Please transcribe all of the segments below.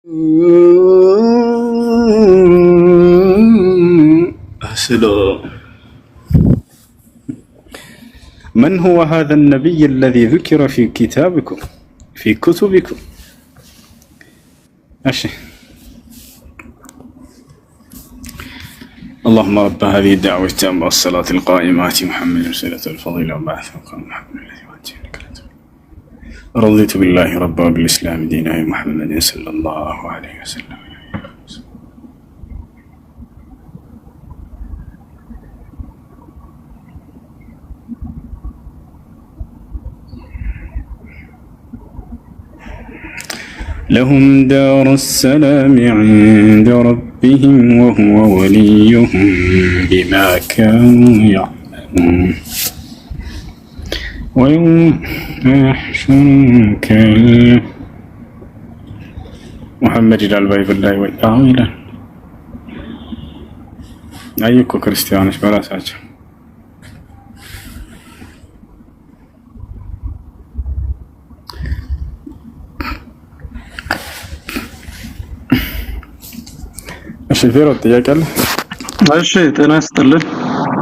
من هو هذا النبي الذي ذكر في كتابكم في كتبكم؟ ماشي. اللهم رب هذه الدعوة التامة والصلاة القائمة آت محمد رسالة الفضيلة وبعث مقام محمد الذي وجهك. رضيت بالله ربا وبالإسلام دينا محمد صلى الله عليه وسلم. لهم دار السلام عند ربهم وهو وليهم بما كانوا يعملون ويوم يحشرهم محمد الألباي بالله والآمين أيكو كريستيانوس براساቸው ሸፌሮ ጥያቄ አለ? እሺ ጤና ይስጥልን።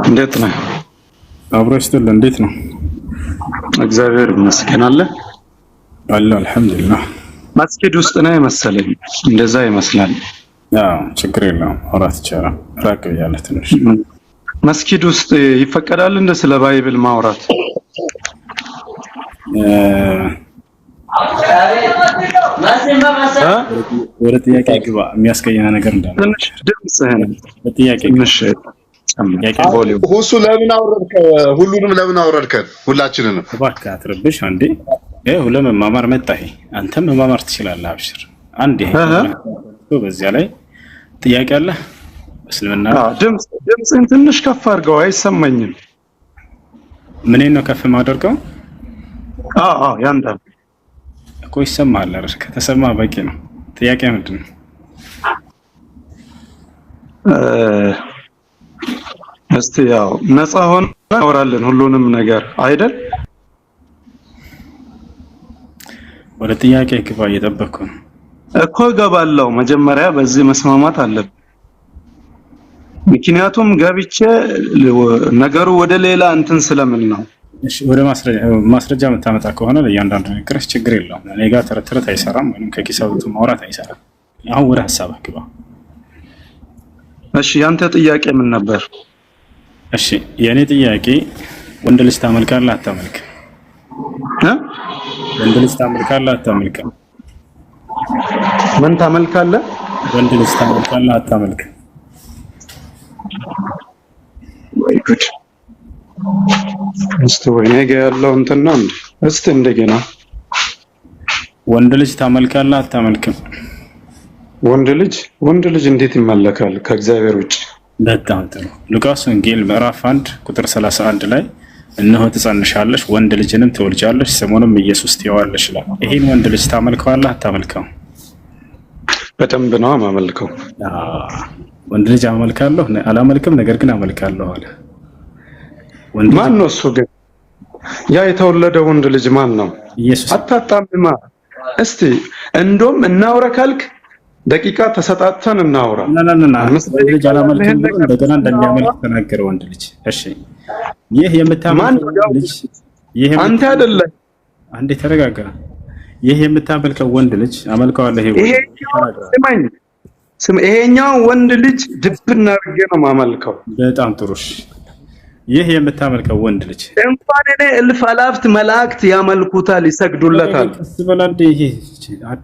እንዴት ነህ? አብሮ ይስጥልን። እንዴት ነው? እግዚአብሔር ይመስገን አለ አልሐምዱሊላህ። መስጊድ ውስጥ ነው መሰለኝ፣ እንደዛ ይመስላል። አዎ ችግር የለውም፣ አውራት ይቻላል። ራቅ ብያለሁ ትንሽ። መስጊድ ውስጥ ይፈቀዳል እንደ ስለ ባይብል ማውራት? ወደ ጥያቄ ግባ። የሚያስቀየና ነገር እንዳለ ትንሽ ድምጽህን ጥያቄ ትንሽ ሁሱ ለምን አወረድከው? ሁሉንም ለምን አወረድከን? ሁላችንንም እባክህ አትረብሽ። አንዴ ይሄ ለመማማር መጣህ። አንተም መማማር ትችላለህ። አብሽር። አንዴ በዚያ ላይ ጥያቄ አለ? እስልምና ድምጽህን ትንሽ ከፍ አድርገው፣ አይሰማኝም። ምን ነው ከፍ ማድረገው? ያንተ እኮ ይሰማል። አረሽ ከተሰማ በቂ ነው። ጥያቄ ምንድን ነው? እስቲ ያው ነፃ ሆነ እናወራለን ሁሉንም ነገር አይደል? ወደ ጥያቄ ግባ። እየጠበቅኩ ነው እኮ ገባለሁ። መጀመሪያ በዚህ መስማማት አለብን። ምክንያቱም ገብቼ ነገሩ ወደ ሌላ እንትን ስለምን ነው። እሺ ወደ ማስረጃ መታመጣ ከሆነ ለእያንዳንዱ ነገር ችግር የለውም። እኔ ጋር ተረት አይሰራም፣ ወይም ከኪሳውቱ ማውራት አይሰራም። አሁን ወደ ሐሳብህ ግባ። እሺ ያንተ ጥያቄ ምን ነበር? እሺ የኔ ጥያቄ ወንድ ልጅ ታመልካለህ አታመልክም? ወንድ ልጅ ታመልካለህ አታመልክም? ምን ታመልካለህ? ወንድ ልጅ ታመልካለህ አታመልክም? ወይ ጉድ! እስቲ ወይኔ ጋር ያለው እንትን ነው እንዴ? እስቲ እንደገና ወንድ ልጅ ታመልካለህ አታመልክም? ወንድ ልጅ እንዴት ይመለካል ከእግዚአብሔር ውጭ? በጣም ጥሩ። ሉቃስ ወንጌል ምዕራፍ 1 ቁጥር 31 ላይ እነሆ ትጸንሻለሽ፣ ወንድ ልጅንም ትወልጃለሽ፣ ስሙንም ኢየሱስ ትይዋለሽ ይላል። ይሄን ወንድ ልጅ ታመልከዋለህ አታመልከው? በደንብ ነው አመልከው። ወንድ ልጅ አመልካለሁ አላመልክም፣ ነገር ግን አመልካለሁ አለ። ማን ነው እሱ? ግን ያ የተወለደ ወንድ ልጅ ማን ነው? ኢየሱስ። አታጣምማ። እስቲ እንደውም እናውራ ካልክ ደቂቃ ተሰጣጥተን እናውራ። ወንድ ልጅ አላመልክም ብሎ እንደገና እንደሚያመልክ ተናገረ ወንድ ልጅ። እሺ ይህ የምታመልከው ልጅ አንተ አይደለም? አንዴ ተረጋጋ። ይህ የምታመልከው ወንድ ልጅ አመልከዋለሁ። ይሄኛው ወንድ ልጅ ድብና አድርጌ ነው ማመልከው። በጣም ጥሩሽ። ይህ የምታመልከው ወንድ ልጅ እንኳን እኔ እልፍ አላፍት መላእክት ያመልኩታል፣ ይሰግዱለታል። ስለላንዴ ይሄ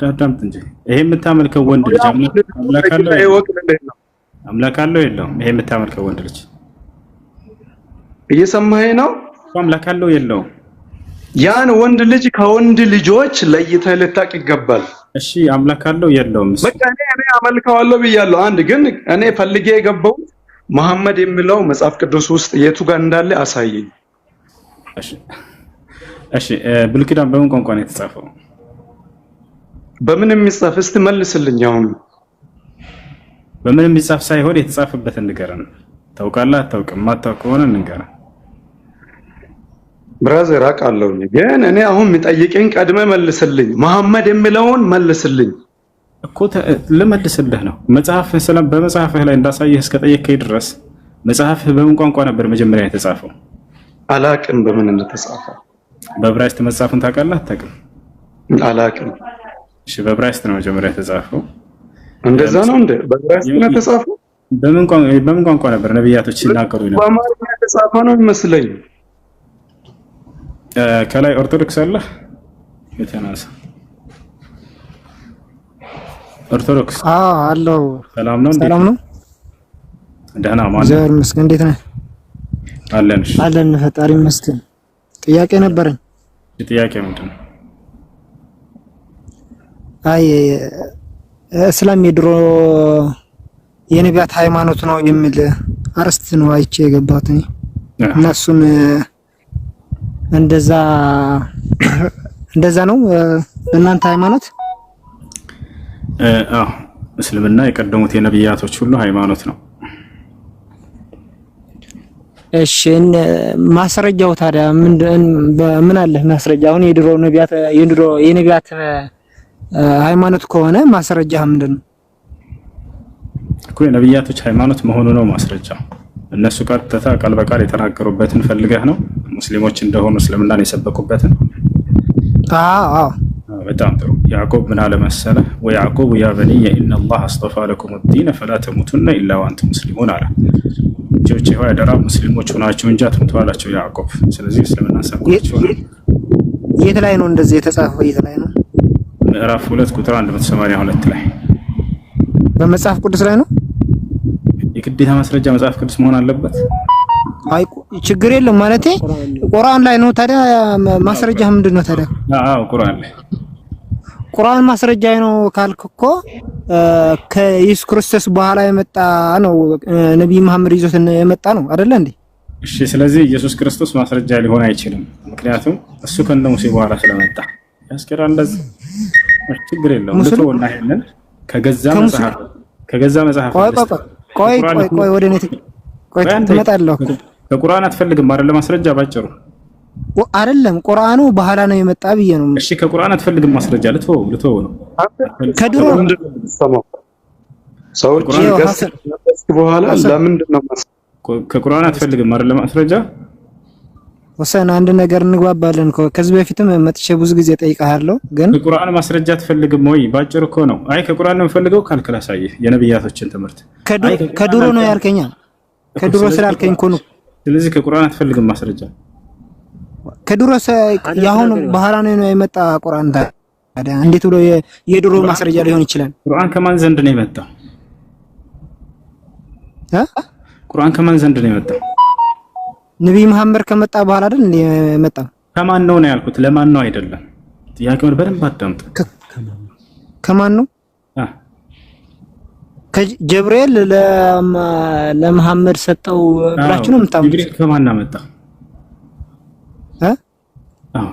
አዳምጥ እንጂ ይሄ የምታመልከው ወንድ ልጅ አምላካለው የለውም? ይሄ የምታመልከው ወንድ ልጅ እየሰማኸኝ ነው? አምላካለው የለውም? ያን ወንድ ልጅ ከወንድ ልጆች ለይተህ ልታቅ ይገባል። እሺ አምላካለው የለውም? በቃ እኔ አመልከዋለሁ ብያለሁ። አንድ ግን እኔ ፈልጌ የገባው መሐመድ የሚለው መጽሐፍ ቅዱስ ውስጥ የቱ ጋር እንዳለ አሳየኝ። እሺ ብሉይ ኪዳን በምን ቋንቋ ነው የተጻፈው? በምን የሚጻፍ እስቲ መልስልኝ። አሁን በምን የሚጻፍ ሳይሆን የተጻፈበትን ንገረን። ታውቃለህ አታውቅም? ማታውቅ ከሆነ ንገረን። ብራዘር አውቃለሁ፣ ግን እኔ አሁን የሚጠይቀኝ ቀድመህ መልስልኝ። መሐመድ የሚለውን መልስልኝ። እኮ ልመልስልህ ነው። መጽሐፍህ በመጽሐፍህ ላይ እንዳሳየህ እስከጠየቀኝ ድረስ መጽሐፍህ በምን ቋንቋ ነበር መጀመሪያ የተጻፈው? አላቅም በምን እንደተጻፈ። በዕብራይስጥ መጽሐፉን ታውቃለህ አታውቅም? አላቅም። እሺ በዕብራይስጥ ነው መጀመሪያ የተጻፈው። እንደዛ ነው እንዴ? በዕብራይስጥ ነው የተጻፈው? በምን ቋንቋ ነበር ነብያቶች ሲናገሩ ነበር? በአማርኛ የተጻፈ ነው ይመስለኝ። ከላይ ኦርቶዶክስ አለ የተናሰ ኦርቶዶክስ አለው። ሰላም ነው? ሰላም ነው። ደህና ማለት እግዚአብሔር ይመስገን። እንዴት ነህ? አለን ፈጣሪ ይመስገን። ጥያቄ ነበረኝ። ጥያቄ ምንድን ነው? አይ እስላም የድሮ የነቢያት ሃይማኖት ነው የሚል አርስት ነው አይቼ የገባሁት እና እሱን እንደዛ ነው በእናንተ ሃይማኖት? እስልምና የቀደሙት የነብያቶች ሁሉ ሃይማኖት ነው። እሺ ማስረጃው ታዲያ ምን አለ ማስረጃ? አሁን የድሮ የነቢያት ሃይማኖት ከሆነ ማስረጃ ምንድነው? እኮ የነብያቶች ሃይማኖት መሆኑ ነው ማስረጃው። እነሱ ቀጥታ ቃል በቃል የተናገሩበትን ፈልገህ ነው ሙስሊሞች እንደሆኑ እስልምናን የሰበኩበትን? አዎ በጣም ጥሩ። ያዕቆብ ምን አለ መሰለህ? ወያዕቆብ ያ በኒየ ኢነላህ አስጠፋ ለኩም ዲነ ፈላ ተሙቱነ ኢላ ወአንቱም ሙስሊሙን አለ። ልጆቼ ሆይ አደራ ሙስሊሞች ሆናችሁ እንጂ አትሙቱ አላቸው ያዕቆብ። ስለዚህ እስልምና ሰብኳቸው። የት ላይ ነው እንደዚህ የተጻፈው? የት ላይ ነው? ምዕራፍ 2 ቁጥር 182 ላይ በመጽሐፍ ቅዱስ ላይ ነው። የግዴታ ማስረጃ መጽሐፍ ቅዱስ መሆን አለበት? አይ ችግር የለም ማለቴ ቁርአን ላይ ነው። ታዲያ ማስረጃ ምንድነው ታዲያ? ቁርአን ላይ ቁርአን ማስረጃ ነው ካልክ እኮ ከኢየሱስ ክርስቶስ በኋላ የመጣ ነው። ነብይ መሐመድ ይዞት የመጣ ነው አይደለ እንዴ? እሺ ስለዚህ ኢየሱስ ክርስቶስ ማስረጃ ሊሆን አይችልም። ምክንያቱም እሱ ከነ ሙሴ በኋላ ስለመጣ ያስከራል። እንደዚህ ችግር የለውም። ልትወና ይሄንን ከገዛ መጽሐፍ ቆይ ወደ ኔት ትመጣለህ። ከቁርአን አትፈልግም አይደለ? ማስረጃ ባጭሩ አይደለም ቁርአኑ በኋላ ነው የመጣ ብዬ ነው። እሺ ከቁርአን አትፈልግም ማስረጃ? ልትወው ነው ከድሮ ሰዎች በኋላ ለምንድን ነው ከቁርአን አትፈልግም አይደለ? ማስረጃ ወሰን አንድ ነገር እንግባባለን። ከዚህ በፊትም መጥቼ ብዙ ጊዜ ጠይቃለሁ፣ ግን ከቁርአን ማስረጃ አትፈልግም ወይ? ባጭሩ እኮ ነው። አይ ከቁርአን ነው የምፈልገው ካልከላ ሳይህ የነብያቶችን ትምህርት ከድሮ ነው ያልከኛ። ከድሮ ስላልከኝ እኮ ነው። ስለዚህ ከቁርአን አትፈልግም ማስረጃ? ከድሮ ያሁን በኋላ ነው የመጣ ቁርአን። ታዲያ እንዴት ብሎ የድሮ ማስረጃ ሊሆን ይችላል? ቁርአን ከማን ዘንድ ነው የመጣው? ቁርአን ከማን ዘንድ ነው የመጣው? ነብይ መሐመድ ከመጣ በኋላ አይደል እንዴ የመጣው? ከማን ነው ነው ያልኩት፣ ለማን ነው አይደለም። ጥያቄውን በደንብ አዳምጥ። ከማን ነው? ከጀብሪኤል ለመሐመድ ሰጠው ብላችሁ ነው የምታምኑት? ጅብሪል ከማን መጣ?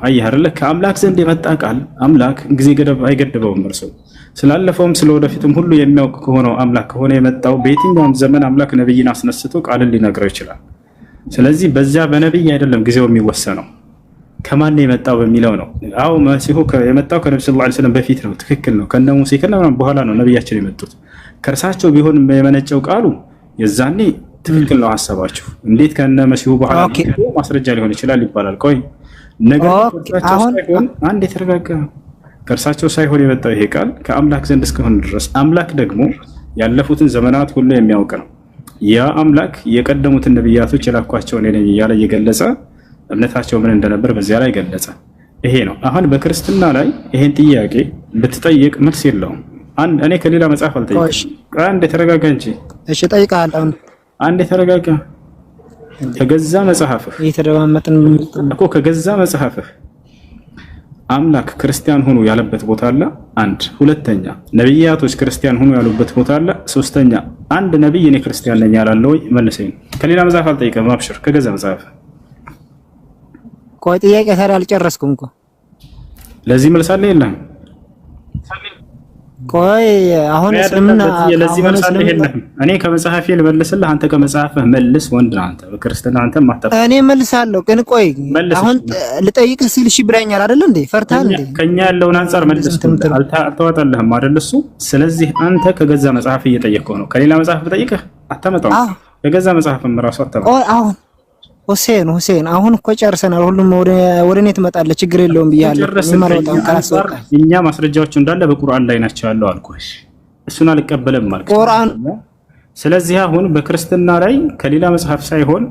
አየህ አይደለ? ከአምላክ ዘንድ የመጣ ቃል አምላክ ጊዜ ገደብ አይገድበውም። እርሱ ስላለፈውም ስለወደፊቱም ሁሉ የሚያውቅ ከሆነው አምላክ ከሆነ የመጣው በየትኛውም ዘመን አምላክ ነብይን አስነስቶ ቃልን ሊነግረው ይችላል። ስለዚህ በዚያ በነብይ አይደለም ጊዜው የሚወሰነው ከማን የመጣው በሚለው ነው። አው መሲሁ የመጣው ከነብዩ ሰለላሁ ዐለይሂ ወሰለም በፊት ነው። ትክክል ነው። ከነ ሙሴ በኋላ ነው ነብያችን የመጡት። ከእርሳቸው ቢሆን የመነጨው ቃሉ የዛኔ ትክክል ነው ሐሳባችሁ። እንዴት ከነ መሲሁ በኋላ ማስረጃ ሊሆን ይችላል ይባላል? ቆይ ነገር አሁን አንድ የተረጋጋ ከእርሳቸው ሳይሆን የመጣው ይሄ ቃል ከአምላክ ዘንድ እስከሆነ ድረስ አምላክ ደግሞ ያለፉትን ዘመናት ሁሉ የሚያውቅ ነው። ያ አምላክ የቀደሙትን ነብያቶች የላኳቸው እኔ ነኝ እያለ እየገለጸ እምነታቸው ምን እንደነበር በዚያ ላይ ገለጸ። ይሄ ነው። አሁን በክርስትና ላይ ይሄን ጥያቄ ብትጠይቅ መልስ የለውም። እኔ ከሌላ መጽሐፍ አልጠይቅም። አንድ የተረጋጋ እንጂ። እሺ ጠይቃለሁ። አንድ የተረጋጋ ከገዛ መጽሐፍህ እየተደማመጥን እኮ ከገዛ መጽሐፍህ አምላክ ክርስቲያን ሆኑ ያለበት ቦታ አለ። አንድ ሁለተኛ ነብያቶች ክርስቲያን ሆኑ ያሉበት ቦታ አለ። ሶስተኛ አንድ ነብይ እኔ ክርስቲያን ነኝ ያላለ ወይ? መልሰኝ። ከሌላ መጽሐፍ አልጠይቅም። አብሽር ከገዛ መጽሐፍ። ቆይ ጥያቄ ታዲያ አልጨረስኩም እኮ። ለዚህ መልስ አለ የለም? ቆይ አሁን እስልምና ለዚህ መልስ አለ የለህም። እኔ ከመጽሐፌ ልመልስልህ፣ አንተ ከመጽሐፍህ መልስ። ወንድ ነህ አንተ፣ በክርስትና አንተ ማጣጣ እኔ መልሳለሁ። ግን ቆይ አሁን ልጠይቅህ ሲል እሺ ብለኛል አይደል እንዴ? ፈርታል እንዴ? ከኛ ያለውን አንፃር መልስ አልተዋጣልህም አይደል እሱ። ስለዚህ አንተ ከገዛ መጽሐፍ እየጠየቅከው ነው። ከሌላ መጽሐፍ ብጠይቅህ አታመጣውም። ከገዛ መጽሐፍም ራሱ አታመጣው። ቆይ አሁን ሁሴን አሁን እኮ ጨርሰናል። ሁሉም ወደ እኔ ትመጣለህ፣ ችግር የለውም ብያለሁ። እኛ ማስረጃዎቹ እንዳለ በቁርአን ላይ ናቸው ያለው አልኩሽ። እሱን አልቀበለም ማለት ቁርአን። ስለዚህ አሁን በክርስትና ላይ ከሌላ መጽሐፍ ሳይሆን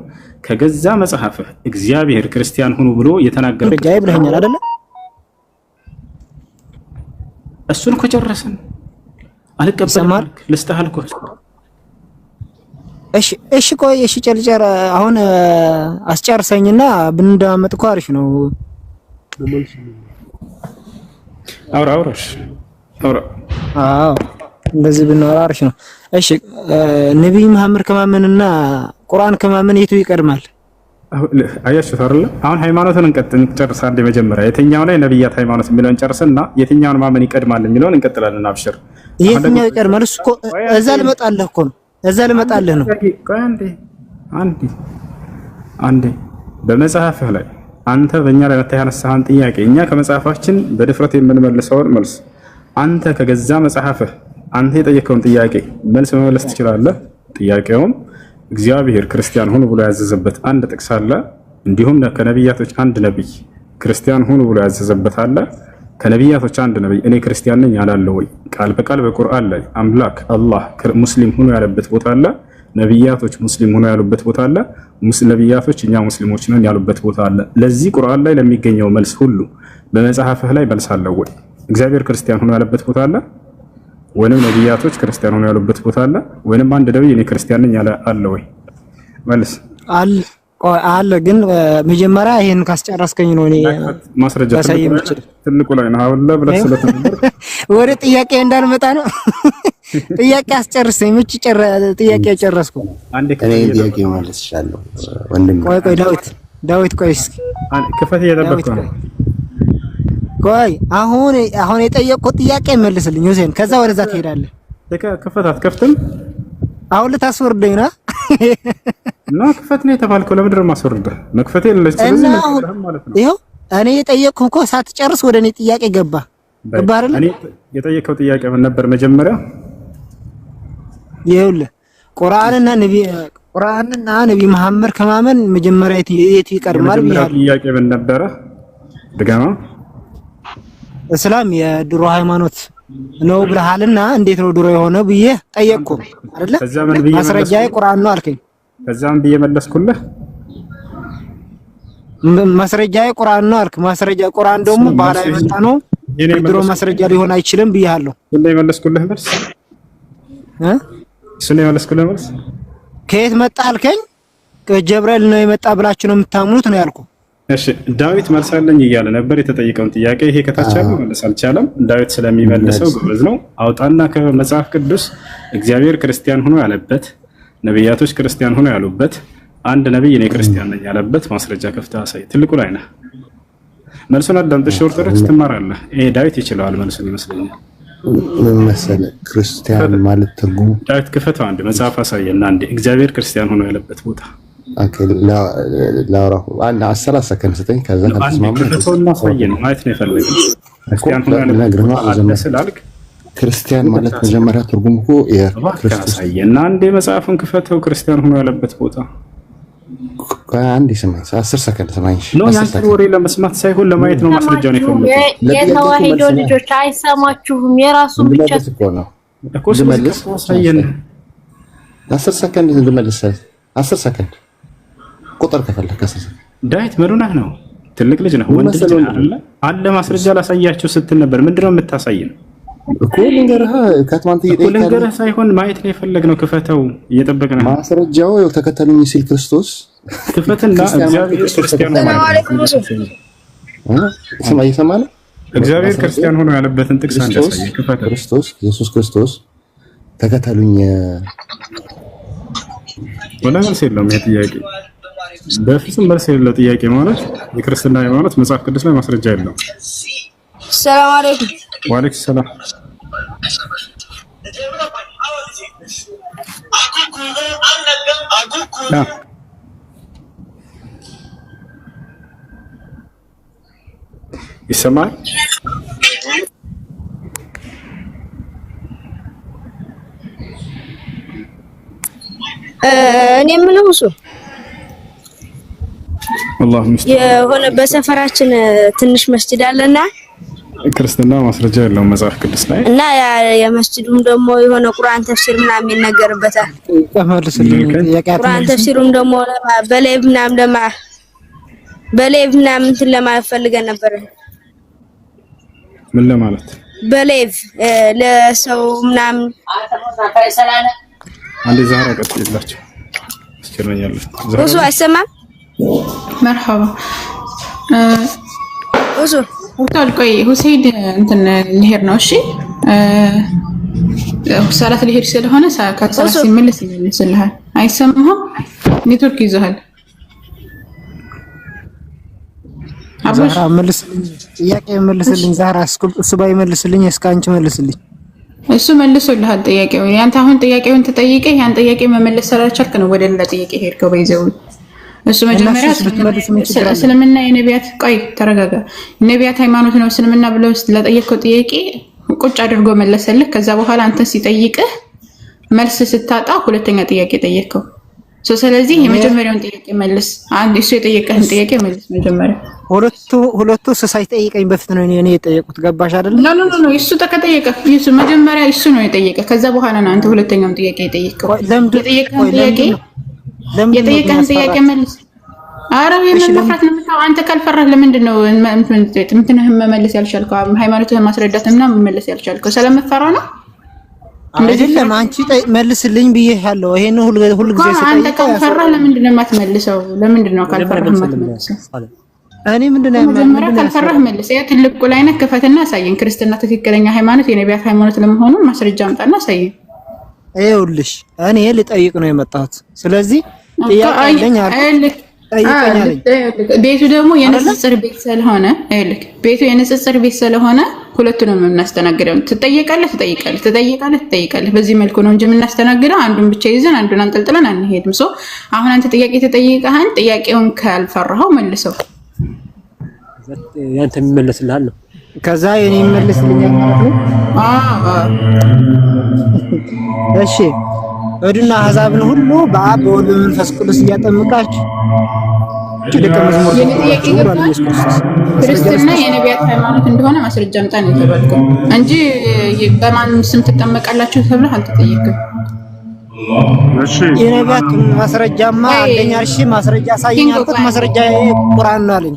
ከገዛ መጽሐፍህ እግዚአብሔር ክርስቲያን ሁኑ ብሎ የተናገረው ጋይ ብለኛል አይደለ? እሱን እኮ ጨረስን። አልቀበለም ማለት ልስጥህ አልኩህ። እሺ ቆይ ጨርጨር አሁን አስጨርሰኝና ብንዳመጥ እኮ አሪፍ ነው። አውራ አዎ እንደዚህ ብናወራ አሪፍ ነው። እሺ ነብይ መሐመድ ከማመንና ቁርአን ከማመን የቱ ይቀድማል? አያችሁ አይደል? አሁን ሃይማኖትን እንጨርሳለን። መጀመሪያ የትኛው ላይ ነብያት ሃይማኖት የሚለውን ጨርስና የትኛውን ማመን ይቀድማል የሚለውን እንቀጥላለን። አብሽር። የትኛው ይቀድማል? እሱ እኮ እዛ ልመጣልህ እኮ ነው። እዛ ልመጣልህ ነው። አንዴ በመጽሐፍህ ላይ አንተ በእኛ ላይ ያነሳህን ጥያቄ እኛ ከመጽሐፋችን በድፍረት የምንመልሰውን መልስ አንተ ከገዛ መጽሐፍህ አንተ የጠየቀውን ጥያቄ መልስ መመለስ ትችላለህ። ጥያቄውም እግዚአብሔር ክርስቲያን ሁኑ ብሎ ያዘዘበት አንድ ጥቅስ አለ። እንዲሁም ከነቢያቶች አንድ ነቢይ ክርስቲያን ሁኑ ብሎ ያዘዘበት አለ። ከነቢያቶች አንድ ነቢይ እኔ ክርስቲያን ነኝ አላለ ወይ? ቃል በቃል በቁርአን ላይ አምላክ አላህ ሙስሊም ሁኑ ያለበት ቦታ አለ። ነቢያቶች ሙስሊም ሁኑ ያሉበት ቦታ አለ። ነቢያቶች እኛ ሙስሊሞች ነን ያሉበት ቦታ አለ። ለዚህ ቁርአን ላይ ለሚገኘው መልስ ሁሉ በመጽሐፍህ ላይ መልስ አለ ወይ? እግዚአብሔር ክርስቲያን ሁኑ ያለበት ቦታ አለ ወይንም ነቢያቶች ክርስቲያን ሁኑ ያሉበት ቦታ አለ ወይንም አንድ ነቢይ እኔ ክርስቲያን ነኝ አለ ወይ? መልስ አለ። ግን መጀመሪያ ይሄን ካስጨረስከኝ ነው እኔ ማስረጃ ትልቁ ላይ ነው አሁን ለብለህ ስለተነበር ወደ ጥያቄ እንዳልመጣ ነው። ጥያቄ አስጨርሰኝ። ጥያቄ ጨረስኩ። እኔ ጥያቄ ማለት ይችላልው ወንድም። ቆይ ዳዊት ቆይ እስኪ ክፈት እየጠበቅኩ ነው። ቆይ አሁን የጠየቅኩት ጥያቄ መልስልኝ ሁሴን፣ ከዛ ወደዛ ትሄዳለህ። ክፈት አትከፍትም? አሁን ልታስወርደኝ ነው? ክፈት ነው የተባልከው። ለምንድን ነው የማስወርደህ? መክፈቴ ስለዚህ ማለት ነው። ይኸው እኔ የጠየቅኩህ እኮ ሳትጨርስ ወደ እኔ ጥያቄ ገባ አይደል? እኔ የጠየቀው ጥያቄ ምን ነበር መጀመሪያ? ይኸውልህ ቁርአንና ነብይ መሐመድ ከማመን መጀመሪያ የቱ ይቀድማል ብያለሁ። ጥያቄ ምን ነበረ? ድጋማ እስላም የድሮ ሃይማኖት ነው ብለሃልና እንዴት ነው ድሮ የሆነው ብዬ ጠየቅኩ አይደለ? ማስረጃዬ ቁርአን ነው አልከኝ። ከዛም ብዬ መለስኩልህ። ማስረጃዬ ቁርአን ነው አልክ። ማስረጃ ቁርአን ደግሞ በኋላ የመጣ ነው፣ ድሮ ማስረጃ ሊሆን አይችልም ብያለሁ። ስለዚህ መለስኩልህ መልስ መልስ ከየት መጣ አልከኝ? ከጀብራኤል ነው የመጣ ብላችሁ ነው የምታምኑት ነው ያልኩ። እሺ ዳዊት መልሳለኝ እያለ ነበር የተጠየቀውን ጥያቄ። ይሄ ከታች ያለው መልስ አልቻለም። ዳዊት ስለሚመልሰው ጎበዝ ነው። አውጣና ከመጽሐፍ ቅዱስ እግዚአብሔር ክርስቲያን ሆኖ ያለበት፣ ነብያቶች ክርስቲያን ሆኖ ያሉበት፣ አንድ ነብይ እኔ ክርስቲያን ነኝ ያለበት ማስረጃ ከፍተህ አሳይ። ትልቁ ላይ ነህ። መልሱን አዳምጥሽ ኦርቶዶክስ ትማራለህ። ይሄ ዳዊት ይችላል መልሱን ይመስለኛል። መሰለህ ክርስቲያን ማለት ትርጉሙ ዳዊት ክፈተው አንድ መጽሐፍ አሳየና አንዴ እግዚአብሔር ክርስቲያን ሆኖ ያለበት ቦታ ላውራሁ አንድ 10 ሰከንድ ስጠኝ። ከዛ ከተስማማን አሳየን ማለት ነው የፈለገው። ክርስቲያን ሆኖ ያለበት ክርስቲያን ማለት መጀመሪያ ትርጉሙ እኮ የክርስቶስ አሳየና አንዴ መጽሐፉን ክፈተው ክርስቲያን ሆኖ ያለበት ቦታ። አንዴ ስማኝ፣ 10 ሰከንድ ስማኝ። ነው ያንተ ወሬ ለመስማት ሳይሆን ለማየት ነው ማስረጃ ነው የፈለገው። የተዋሂዶ ልጆች አይሰማችሁም? የራሱን ብቻ ነው እኮ ልመልስ አሳየን። 10 ሰከንድ ልመልስ። 10 ሰከንድ ቁጥር ከፈለክ 10 ሰከንድ። ዳዊት መሉናህ ነው፣ ትልቅ ልጅ ነው፣ ወንድ ልጅ አይደለ? አለ ማስረጃ ላሳያችሁ ስትል ነበር። ምንድነው የምታሳየን? እኮ ልንገርህ፣ ከትማንት እኮ ልንገርህ ሳይሆን ማየት ነው የፈለግነው። ክፈተው፣ እየጠበቅን ነው። ማስረጃው ያው ተከተሉኝ ሲል ክርስቶስ ክፈትና እግዚአብሔር ክርስቲያን ሆኖ ማለት ነው። ስማ፣ እየሰማህ ነው? እግዚአብሔር ክርስቲያን ሆኖ ያለበትን ጥቅስ አንደሳየ። ክፈተው። ክርስቶስ ኢየሱስ ክርስቶስ ተከተሉኝ ወላ መልስ የለውም። ይሄ ጥያቄ በፍጹም መልስ የሌለው ጥያቄ ማለት የክርስትና ሃይማኖት መጽሐፍ ቅዱስ ላይ ማስረጃ የለውም። ሰላም አለይኩም። ወአለይኩም ሰላም ይሰማል? እኔ የምለው እሱ አላህ ምስጥ የሆነ በሰፈራችን ትንሽ መስጂድ አለና ክርስትና ማስረጃ የለውም መጽሐፍ ቅዱስ ላይ እና የመስጂዱም ደግሞ የሆነ ቁርአን ተፍሲር ምናምን ይነገርበታል። ቁርአን ተፍሲሩም ደግሞ በሌቭ ምናምን እንትን ለማፈልገን ነበር። ምን ለማለት በሌቭ ለሰው ምናምን አንዴ ዛህራ ቀጥይላችሁ አስቸረኛለሁ። እሱ አይሰማም። መርሐባ እሱ ወጣል። ቆይ ሁሴን እንትን ልሄድ ነው። እሺ ሰላት ልሄድ ስለሆነ ከሰላት ሲመለስ ይመልስልሃል። አይሰማህም? ኔትወርክ ይዘሃል። ዛህራ መልስልኝ፣ ጥያቄ መልስልኝ። ዛህራ እሱ ባይመልስልኝ እስከ አንቺ መልስልኝ። እሱ መልሶልሃል ጥያቄው። ያንተ አሁን ጥያቄውን ተጠይቀህ ያን ጥያቄ መመለስ ስላልቻልክ ነው ወደ ሌላ ጥያቄ ሄድከው። በይዘው እሱ መጀመሪያ እስልምና የነቢያት ቆይ ተረጋጋ፣ የነቢያት ሃይማኖት ነው እስልምና ብለው ለጠየቀው ጥያቄ ቁጭ አድርጎ መለሰልህ። ከዛ በኋላ አንተ ሲጠይቅህ መልስ ስታጣ ሁለተኛ ጥያቄ ጠየቀው። ስለዚህ የመጀመሪያውን ጥያቄ መልስ። አንድ እሱ የጠየቀህን ጥያቄ መልስ መጀመሪያ። ሁለቱ ሳይጠይቀኝ በፊት ነው እኔ የጠየቁት። ገባሽ አይደል? ኖ እሱ ተከጠየቀ እሱ መጀመሪያ እሱ ነው የጠየቀ። ከዛ በኋላ ነው አንተ ሁለተኛውን ጥያቄ የጠየቀው። የጠየቀህን ጥያቄ መልስ። ኧረ የምን መፍራት ነው የምታው? አንተ ካልፈራህ ለምንድን ነው እንትንህን መመለስ ያልቻልከው? ሃይማኖትህን ማስረዳት እና መመለስ ያልቻልከው ስለምፈራ ነው? አይደለም አንቺ መልስልኝ ብዬሻለሁ። ይሄን ሁሉ ጊዜ ስጠይቅ አንተ ካልፈራህ ለምንድን ነው የማትመልሰው? ለምንድን ነው ካልፈራህ የማትመልሰው? እኔ ምንድነው መጀመሪያ ካልፈራህ መልስ። ያ ትልቁ ላይ ነህ። ክፈትና አሳየን። ክርስትና ትክክለኛ ሃይማኖት የነቢያት ሃይማኖት ለመሆኑ ማስረጃ አምጣና አሳየን። ይኸውልሽ እኔ ልጠይቅ ነው የመጣሁት። ስለዚህ ጥያቄ አለኝ አይደል? ቤቱ ደግሞ የንጽጽር ቤት ስለሆነ ይልክ ቤቱ የንጽጽር ቤት ስለሆነ ሁለቱንም የምናስተናግደው ትጠይቃለህ። በዚህ መልኩ ነው እንጂ የምናስተናግደው አንዱን ብቻ ይዘን አንዱን አንጠልጥለን አንሄድም። አሁን አንተ ጥያቄ ተጠይቀሃል። ጥያቄውን ካልፈራኸው መልሰው። ያንተ የሚመለስልሃል ነው። ከዛ የኔ ይመለስልኛል ማለት ነው። እሺ እዱና አሕዛብን ሁሉ በአብ በወልድ በመንፈስ ቅዱስ እያጠመቃችሁ ደቀ መዝሙር ክርስትና የነቢያት ሃይማኖት እንደሆነ ማስረጃ አምጣ ነው የተባልከው እንጂ በማን ስም ትጠመቃላችሁ ተብለህ አልተጠየቅም። እሺ የነቢያት ማስረጃማ አለኝ። እሺ ማስረጃ ሳይኝ አልኩት። ማስረጃ ቁርአን ነው አለኝ።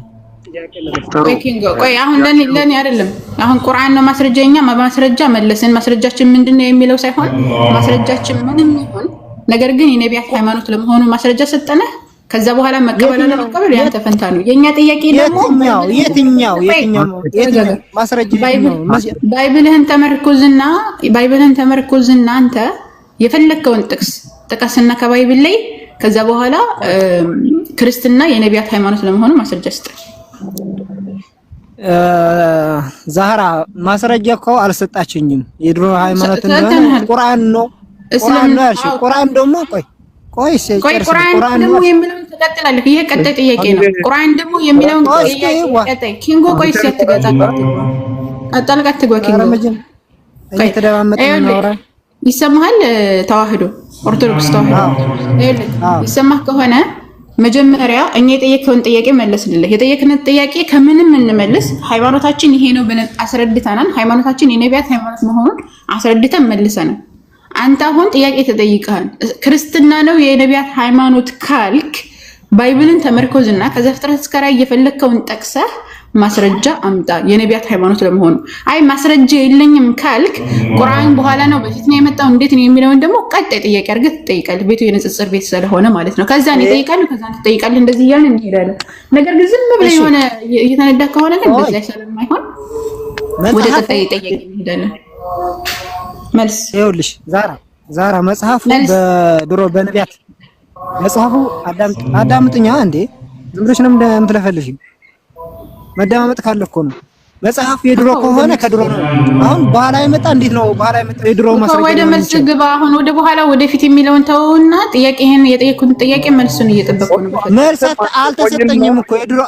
ቆይ አሁን ለኔ አይደለም። አሁን ቁርአን ነው ማስረጃኛ። ማስረጃ መለስን። ማስረጃችን ምንድነው የሚለው ሳይሆን ማስረጃችን ምንም ይሁን ነገር ግን የነቢያት ሃይማኖት ለመሆኑ ማስረጃ ሰጠነ። ከዛ በኋላ መቀበል እና መቀበል ያንተ ፈንታ ነው። የኛ ጥያቄ ደግሞ የትኛው ማስረጃ ነው? ባይብልህን ተመርኩዝና አንተ የፈለከውን ጥቀስና ከባይብል ላይ ከዛ በኋላ ክርስትና የነቢያት ሃይማኖት ለመሆኑ ማስረጃ ስጠኝ። ዛህራ ማስረጃ እኮ አልሰጣችኝም። የድሮ ሃይማኖት እንደሆነ ቁርአን ነው ያልሽ። ቁርአን ደግሞ ቆይ ቁርአን ደግሞ የሚለውን ተቀጥላለህ። ይሄ ቀጣይ ጥያቄ ነው። ቁርአን ደግሞ የሚለውን ቀጣይ ኪንጎ ቆይ ሲያትገጣ ቀጣልቃት ትግባ ኪንጎ ቆይ ተደማመጥን ነው። ይሰማሃል? ተዋህዶ ኦርቶዶክስ ተዋህዶ ይሰማህ ከሆነ መጀመሪያ እኛ የጠየቀውን ጥያቄ መለስልህ። የጠየቅነው ጥያቄ ከምንም እንመልስ ሃይማኖታችን ይሄ ነው ብለን አስረድተናል። ሃይማኖታችን የነቢያት ሃይማኖት መሆኑን አስረድተን መልሰናል። አንተ አሁን ጥያቄ ተጠይቀሃል። ክርስትና ነው የነቢያት ሃይማኖት ካልክ ባይብልን ተመርኮዝና ከዘፍጥረት እስከ ራዕይ የፈለከውን ጠቅሰህ ማስረጃ አምጣ የነቢያት ሃይማኖት ለመሆኑ። አይ ማስረጃ የለኝም ካልክ ቁርአን በኋላ ነው በፊት ነው የመጣው እንዴት ነው የሚለውን ደግሞ ቀጣይ ጥያቄ አድርገህ ትጠይቃለህ። ቤቱ የንጽጽር ቤት ስለሆነ ማለት ነው። ከዛ ነው ይጠይቃሉ፣ ከዛ ትጠይቃለህ። እንደዚህ እያልን እንሄዳለን። ነገር ግን ዝም ብለህ የሆነ እየተነዳ ከሆነ ግን እንደዛ ስለማይሆን ወደ ቀጣይ ጥያቄ እንሄዳለን። መልስ ይኸውልሽ ዛራ መጽሐፉ በድሮ በነቢያት መጽሐፉ አዳምጥኛ እንዴ ዝም ብለሽ ነው የምትለፈልሽ። መደማመጥ ካለ እኮ ነው። መጽሐፍ የድሮ ከሆነ ከድሮ ነው። አሁን በኋላ የመጣ እንዴት ነው? በኋላ የመጣ የድሮ ማስረጃ ወደ መልስ ግባ። አሁን ወደ በኋላ ወደፊት የሚለውን ተውና ጥያቄህን የጠየቁን ጥያቄ መልሱን እየጠበቁ ነው። መልስ አልተሰጠኝም እኮ የድሮ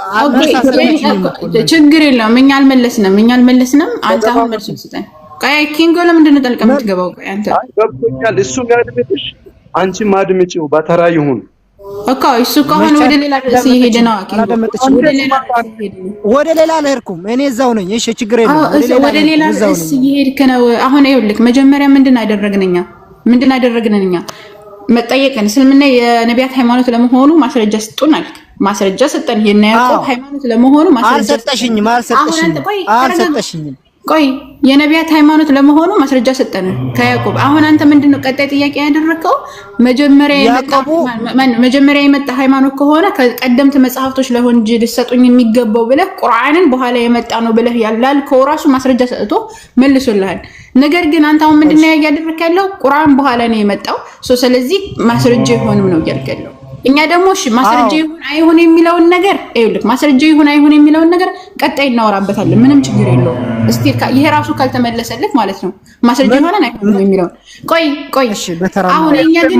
ችግር የለውም። እኛ አልመለስንም። አንተ አሁን መልሱን ስጠን። ቆይ ኪንጎ ለምንድን ነው ጠልቀህ የምትገባው? ቆይ አንተ ገብቶኛል። እሱ ያድምጥሽ፣ አንቺ ማድምጪው በተራ ይሁን እኮ እሱ ከሆነ ወደ ሌላ ርዕስ እየሄደ ነው። ወደ ሌላ አልሄድኩም፣ እኔ እዛው ነኝ። እሺ ችግር የለውም። ወደ ሌላ ርዕስ እየሄድክ ነው። አሁን ይኸውልህ መጀመሪያ ምንድን አደረግን እኛ መጠየቅን እስልምና የነቢያት ሃይማኖት ለመሆኑ ማስረጃ ስጡን አልክ። ማስረጃ ሰጠን። የናያዕቆብ ሃይማኖት ለመሆኑ ማስረጃ አልሰጠሽኝም። ቆይ የነቢያት ሃይማኖት ለመሆኑ ማስረጃ ሰጠን ከያዕቆብ። አሁን አንተ ምንድነው ቀጣይ ጥያቄ ያደረከው? መጀመሪያ የመጣ ሃይማኖት ከሆነ ከቀደምት መጽሐፍቶች ለሆን እንጂ ልሰጡኝ የሚገባው ብለህ ቁርአንን በኋላ የመጣ ነው ብለህ ያላልከው ራሱ ማስረጃ ሰጥቶ መልሶልሃል። ነገር ግን አንተ አሁን ምንድነው ያደረክ ያለው? ቁርአን በኋላ ነው የመጣው ስለዚህ ማስረጃ ይሆንም ነው ያልከለው። እኛ ደግሞ እሺ ማስረጃ ይሁን አይሁን የሚለውን ነገር ይኸውልህ፣ ማስረጃ ይሁን አይሁን የሚለውን ነገር ቀጣይ እናወራበታለን። ምንም ችግር የለውም። እስቲ ይሄ ራሱ ካልተመለሰለት ማለት ነው ማስረጃ ይሆናል አይሆንም የሚለውን ቆይ አሁን እኛ ግን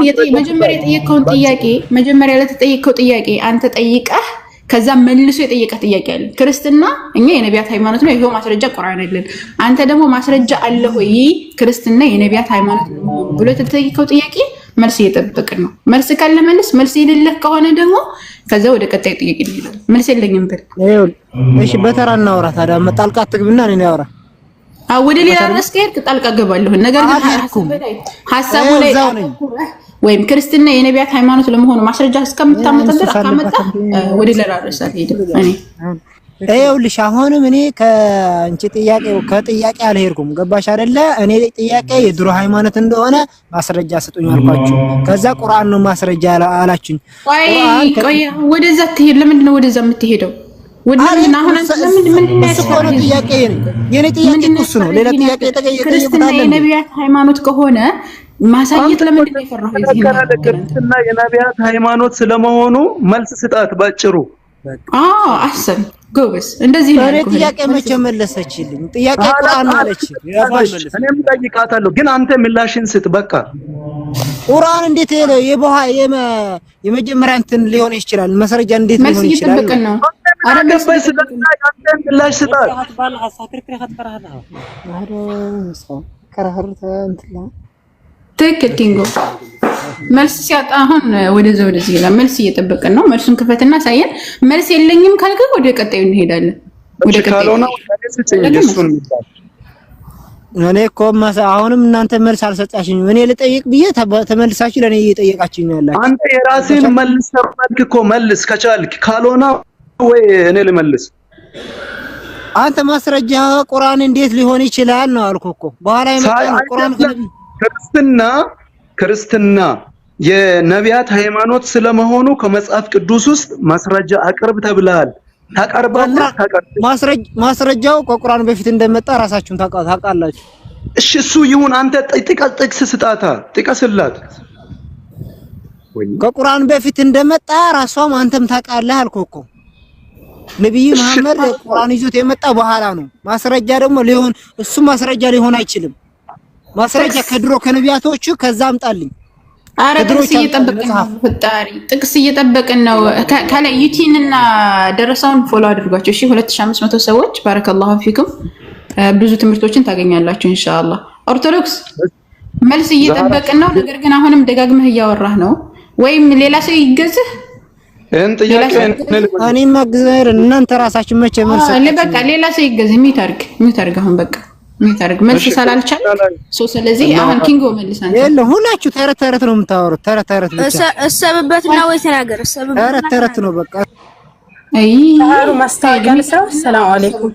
መጀመሪያ ለተጠየቀው ጥያቄ አንተ ጠይቀህ ከዛ መልሶ የጠየቀ ጥያቄ አለ። ክርስትና እኛ የነቢያት ሃይማኖት ነው፣ ይሄው ማስረጃ ቁርአን አይደለም። አንተ ደግሞ ማስረጃ አለ ወይ ክርስትና የነቢያት ሃይማኖት ነው ብሎ የተጠየቀው ጥያቄ መልስ እየጠበቅን ነው። መልስ ካለ መልስ የሌለህ ከሆነ ደግሞ ከዛ ወደ ቀጣይ ጥያቄ እንሄዳለን። መልስ የለኝም ብል እሺ፣ በተራ እናውራ። ታዲያ ጣልቃ አትግብና እኔ ያወራ ወደ ሌላ ርዕስ ከሄድክ ጣልቃ ገባለሁ። ነገር ግን ሀሳቡ ላይ ወይም ክርስትና የነቢያት ሃይማኖት ለመሆኑ ማስረጃ እስከምታመጣ ወደ ሌላ ርዕስ አልሄድም እኔ። ይኸውልሽ አሁንም እኔ ከጥያቄ አልሄድኩም። ገባሽ አይደለ? እኔ ጥያቄ የድሮ ሃይማኖት እንደሆነ ማስረጃ ስጡኝ አልኳችሁ። ከዛ ቁርአን ነው ማስረጃ አላችሁኝ። ቆይ ወደዛ ትሄድ። ለምንድን ነው ወደዛ የምትሄደው? ወደና አሁን አንተ ምንድን ነው ጥያቄ? የኔ ጥያቄ እሱ ነው። ሌላ ጥያቄ ተጠየቀ። ክርስትና የነቢያት ሃይማኖት ከሆነ ማሳየት ለምንድን ነው የፈራኸው? ክርስትና የነቢያት ሃይማኖት ስለመሆኑ መልስ ስጣት ባጭሩ። አሰብ ጎበስ እንደዚህ ነው። እኔ ጥያቄ መቼ መለሰችልኝ? ጥያቄ ቁርአን አለች። እኔም ጠይቃታለሁ፣ ግን አንተ ምላሽን ስጥ በቃ። ቁርአን እንዴት የመጀመሪያ እንትን ሊሆን ይችላል? ማስረጃ እንዴት ሊሆን ይችላል? አረገበስ አንተ ምላሽ ስጣት። ትክክል ኪንጎ። መልስ ሲያጣ አሁን ወደዚህ ይላል። መልስ እየጠበቅን ነው። መልሱን ክፈትና ሳየን። መልስ የለኝም ካልከ ወደ ቀጣዩ እንሄዳለን። ወደ ቀጣዩ እኔ እኮ አሁንም እናንተ መልስ አልሰጣችሁኝም። እኔ ልጠይቅ ብዬ ተመልሳችሁ ለኔ እየጠየቃችሁኝ ነው ያላችሁ። አንተ የራስህን መልስ ተርፈልክ እኮ መልስ ከቻልክ፣ ካልሆነ ወይ እኔ ልመልስ። አንተ ማስረጃ ቁርአን እንዴት ሊሆን ይችላል ነው አልኩህ እኮ። በኋላ የመጣው ቁርአን ክርስትና የነቢያት ሃይማኖት ስለመሆኑ ከመጽሐፍ ቅዱስ ውስጥ ማስረጃ አቅርብ ተብለሃል። ታቀርባለህ? ማስረጃው ከቁርአን በፊት እንደመጣ ራሳችሁን ታውቃላችሁ። እሺ እሱ ይሁን። አንተ ጥቅስ ስጣታ፣ ጥቀስላት። ከቁርአን በፊት እንደመጣ ራሷም አንተም ታውቃለህ አልኩህ እኮ። ነብዩ መሐመድ ቁርአን ይዞት የመጣ በኋላ ነው። ማስረጃ ደግሞ እሱ ማስረጃ ሊሆን አይችልም። ማስረጃ ከድሮ ከነቢያቶቹ ከዛ አምጣልኝ። አረ ጥቅስ እየጠበቅን ነው። ከላይ ዩቲንና ደረሳውን ፎሎ አድርጓቸው። እሺ 2500 ሰዎች ባረከላሁ ፊኩም። ብዙ ትምህርቶችን ታገኛላችሁ ኢንሻአላህ። ኦርቶዶክስ መልስ እየጠበቅን ነው። ነገር ግን አሁንም ደጋግመህ እያወራህ ነው። ወይም ሌላ ሰው ይገዝህ እኔማ እግዚአብሔር እናንተ ራሳችሁ መቼ መልስ በቃ ሌላ ሰው ይገዝህ። ሚውት አድርግ አሁን በቃ ሚታርግ መልስ ሳላልቻል ስለዚህ አሁን ኪንጎ መልሳን የለም። ሁላችሁ ተረት ነው የምታወሩት። ተረት ብቻ እሰብበትና ወይ ተናገር። ተረት ነው በቃ። አይ ማስታወቂያ ልስራ። ሰላም አለይኩም።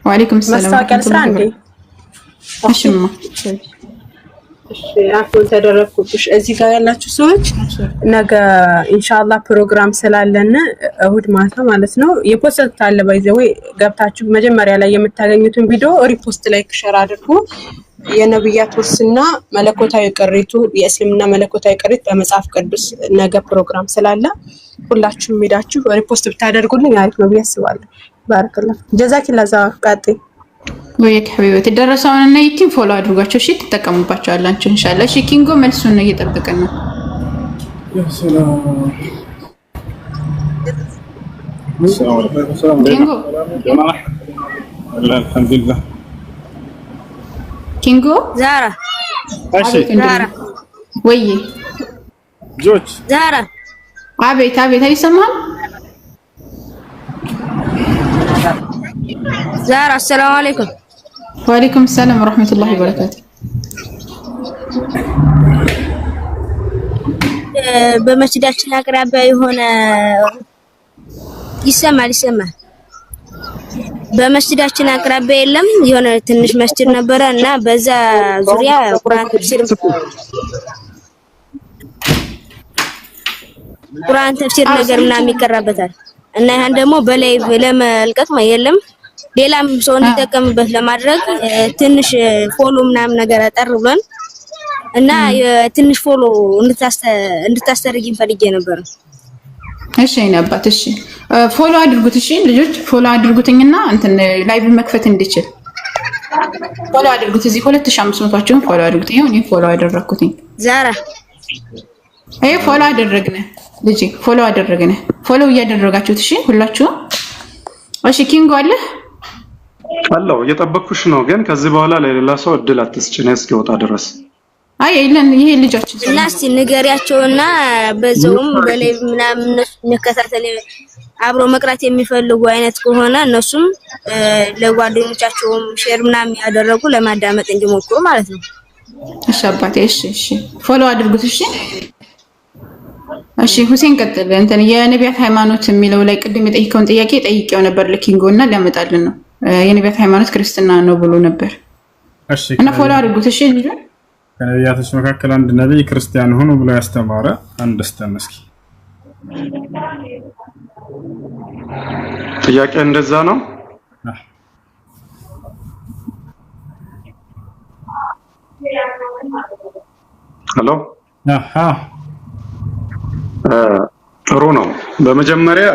ወአለይኩም ሰላም። ማስታወቂያ ልስራ እንዴ? እሺ አሁን ተደረኩሽ። እዚህ ጋር ያላችሁ ሰዎች ነገ ኢንሻአላህ ፕሮግራም ስላለን እሁድ ማታ ማለት ነው የፖስት አለ ባይዘው ገብታችሁ መጀመሪያ ላይ የምታገኙትን ቪዲዮ ሪፖስት ላይክ ሼር አድርጉ። የነብያት ወርስና መለኮታዊ ቅሪቱ የእስልምና መለኮታዊ ቅሪት በመጽሐፍ ቅዱስ ነገ ፕሮግራም ስላለ ሁላችሁም ሄዳችሁ ሪፖስት ብታደርጉልኝ አሪፍ ነው ብዬ አስባለሁ። ባረከላህ ጀዛኪላ ዛው ቃጤ ወይክ ሐቢበት ደረሰውን እና ይቲም ፎሎ አድርጓቸው። እሺ ተጠቀሙባቸዋላችሁ ኢንሻአላህ። እሺ ኪንጎ መልሱን ነው እየጠበቅን ነው። ኪንጎ አልሐምዱሊላህ ኪንጎ ዛራ እሺ ዛራ ወይ ጆች ዛራ አቤት አቤት አይሰማም ዛራ ሰላም አለይኩም ወአለይኩም ሰላም ወራህመቱላሂ ወበረካቱ በመስጂዳችን አቅራቢያ የሆነ ይሰማል በመስጂዳችን አቅራቢያ የለም የሆነ ትንሽ መስጂድ ነበረ እና በዛ ዙሪያ ቁርአን ተፍሲር ነገር ምናምን ይቀራበታል እና ያን ደግሞ በላይ ለመልቀቅ የለም ሌላም ሰው እንዲጠቀምበት ለማድረግ ትንሽ ፎሎ ምናምን ነገር አጠርብለን እና ትንሽ ፎሎ እንድታስተርጊኝ ፈልጌ ነበር። እሺ ነባት እሺ ፎሎ አድርጉት። እሺ ልጆች ፎሎ አድርጉትኝና እንትን ላይቭ መክፈት እንዲችል ፎሎ አድርጉት። እዚህ 2500ዎችን ፎሎ አድርጉት። ይሄው እኔ ፎሎ አደረኩትኝ። ዛራ አይ ፎሎ አደረግነ ልጅ ፎሎ አደረግነ ፎሎ እያደረጋችሁት እሺ ሁላችሁ። እሺ ኪንጎ አለ አለው እየጠበቅኩሽ ነው፣ ግን ከዚህ በኋላ ለሌላ ሰው እድል አትስጭኝ እስኪወጣ ድረስ። አይ ይሄን ይሄ ልጆችን እና እስቲ ንገሪያቸውና በዛውም በላይ ምናምን መከታተል አብሮ መቅራት የሚፈልጉ አይነት ከሆነ እነሱም ለጓደኞቻቸውም ሼር ምናምን ያደረጉ ለማዳመጥ እንዲሞክሩ ማለት ነው። እሺ አባቴ እሺ ፎሎ አድርጉት። እሺ ሁሴን ቀጥል። እንትን የነቢያት ሃይማኖት የሚለው ላይ ቅድም የጠየቀውን ጥያቄ ጠይቄው ነበር ለኪንጎና ሊያመጣልን ነው። የነቢያት ሃይማኖት ክርስትና ነው ብሎ ነበር። እሺ እና ፎሎ አድርጉት። እሺ ልጅ ከነቢያቶች መካከል አንድ ነብይ ክርስቲያን ሆኖ ብሎ ያስተማረ አንድ እስኪ ጥያቄ እንደዛ ነው። ሄሎ ጥሩ ነው። በመጀመሪያ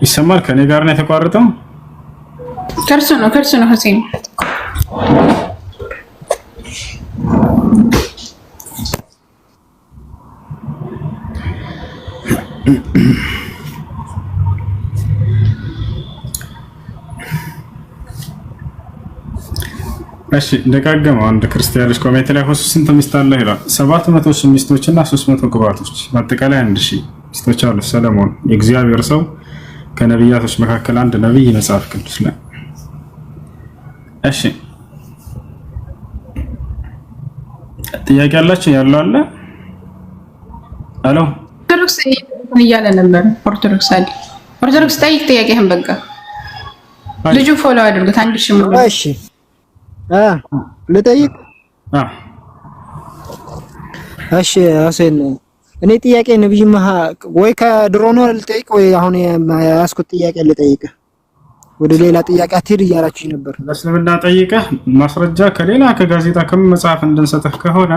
ይሰማል? ከኔ ጋር ነው የተቋረጠው? ከርሱ ነው ሁሴን እሺ ደጋገመው። አንድ ክርስቲያን ልጅ ኮሜንት ላይ ሆሱ ስንት ሚስት አለ ይላል። 700 ሚስቶችና 300 ግባቶች በአጠቃላይ 1000 ሚስቶች አሉ። ሰለሞን የእግዚአብሔር ሰው ከነቢያቶች መካከል አንድ ነብይ መጽሐፍ ቅዱስ ላይ። እሺ ጥያቄ አላችሁ? ያለው አለ? አሎ ኦርቶዶክስ እያለ ነበር። ኦርቶዶክስ ጠይቅ ጥያቄህን በቃ ልጁ ፎሎ አድርጉት። አንድ ሺህ ሙሉ እሺ ልጠይቅ? እሺ ሁሴን እኔ ጥያቄ ነብይ ወይ ከድሮ ነው ልጠይቅ ወይ አሁን ያስኩት ጥያቄ ልጠይቅ? ወደ ሌላ ጥያቄ አትሄድ እያላችሁ ነበር። ለእስልምና ጠይቀህ ማስረጃ ከሌላ ከጋዜጣ ከመጽሐፍ እንድንሰጥህ ከሆነ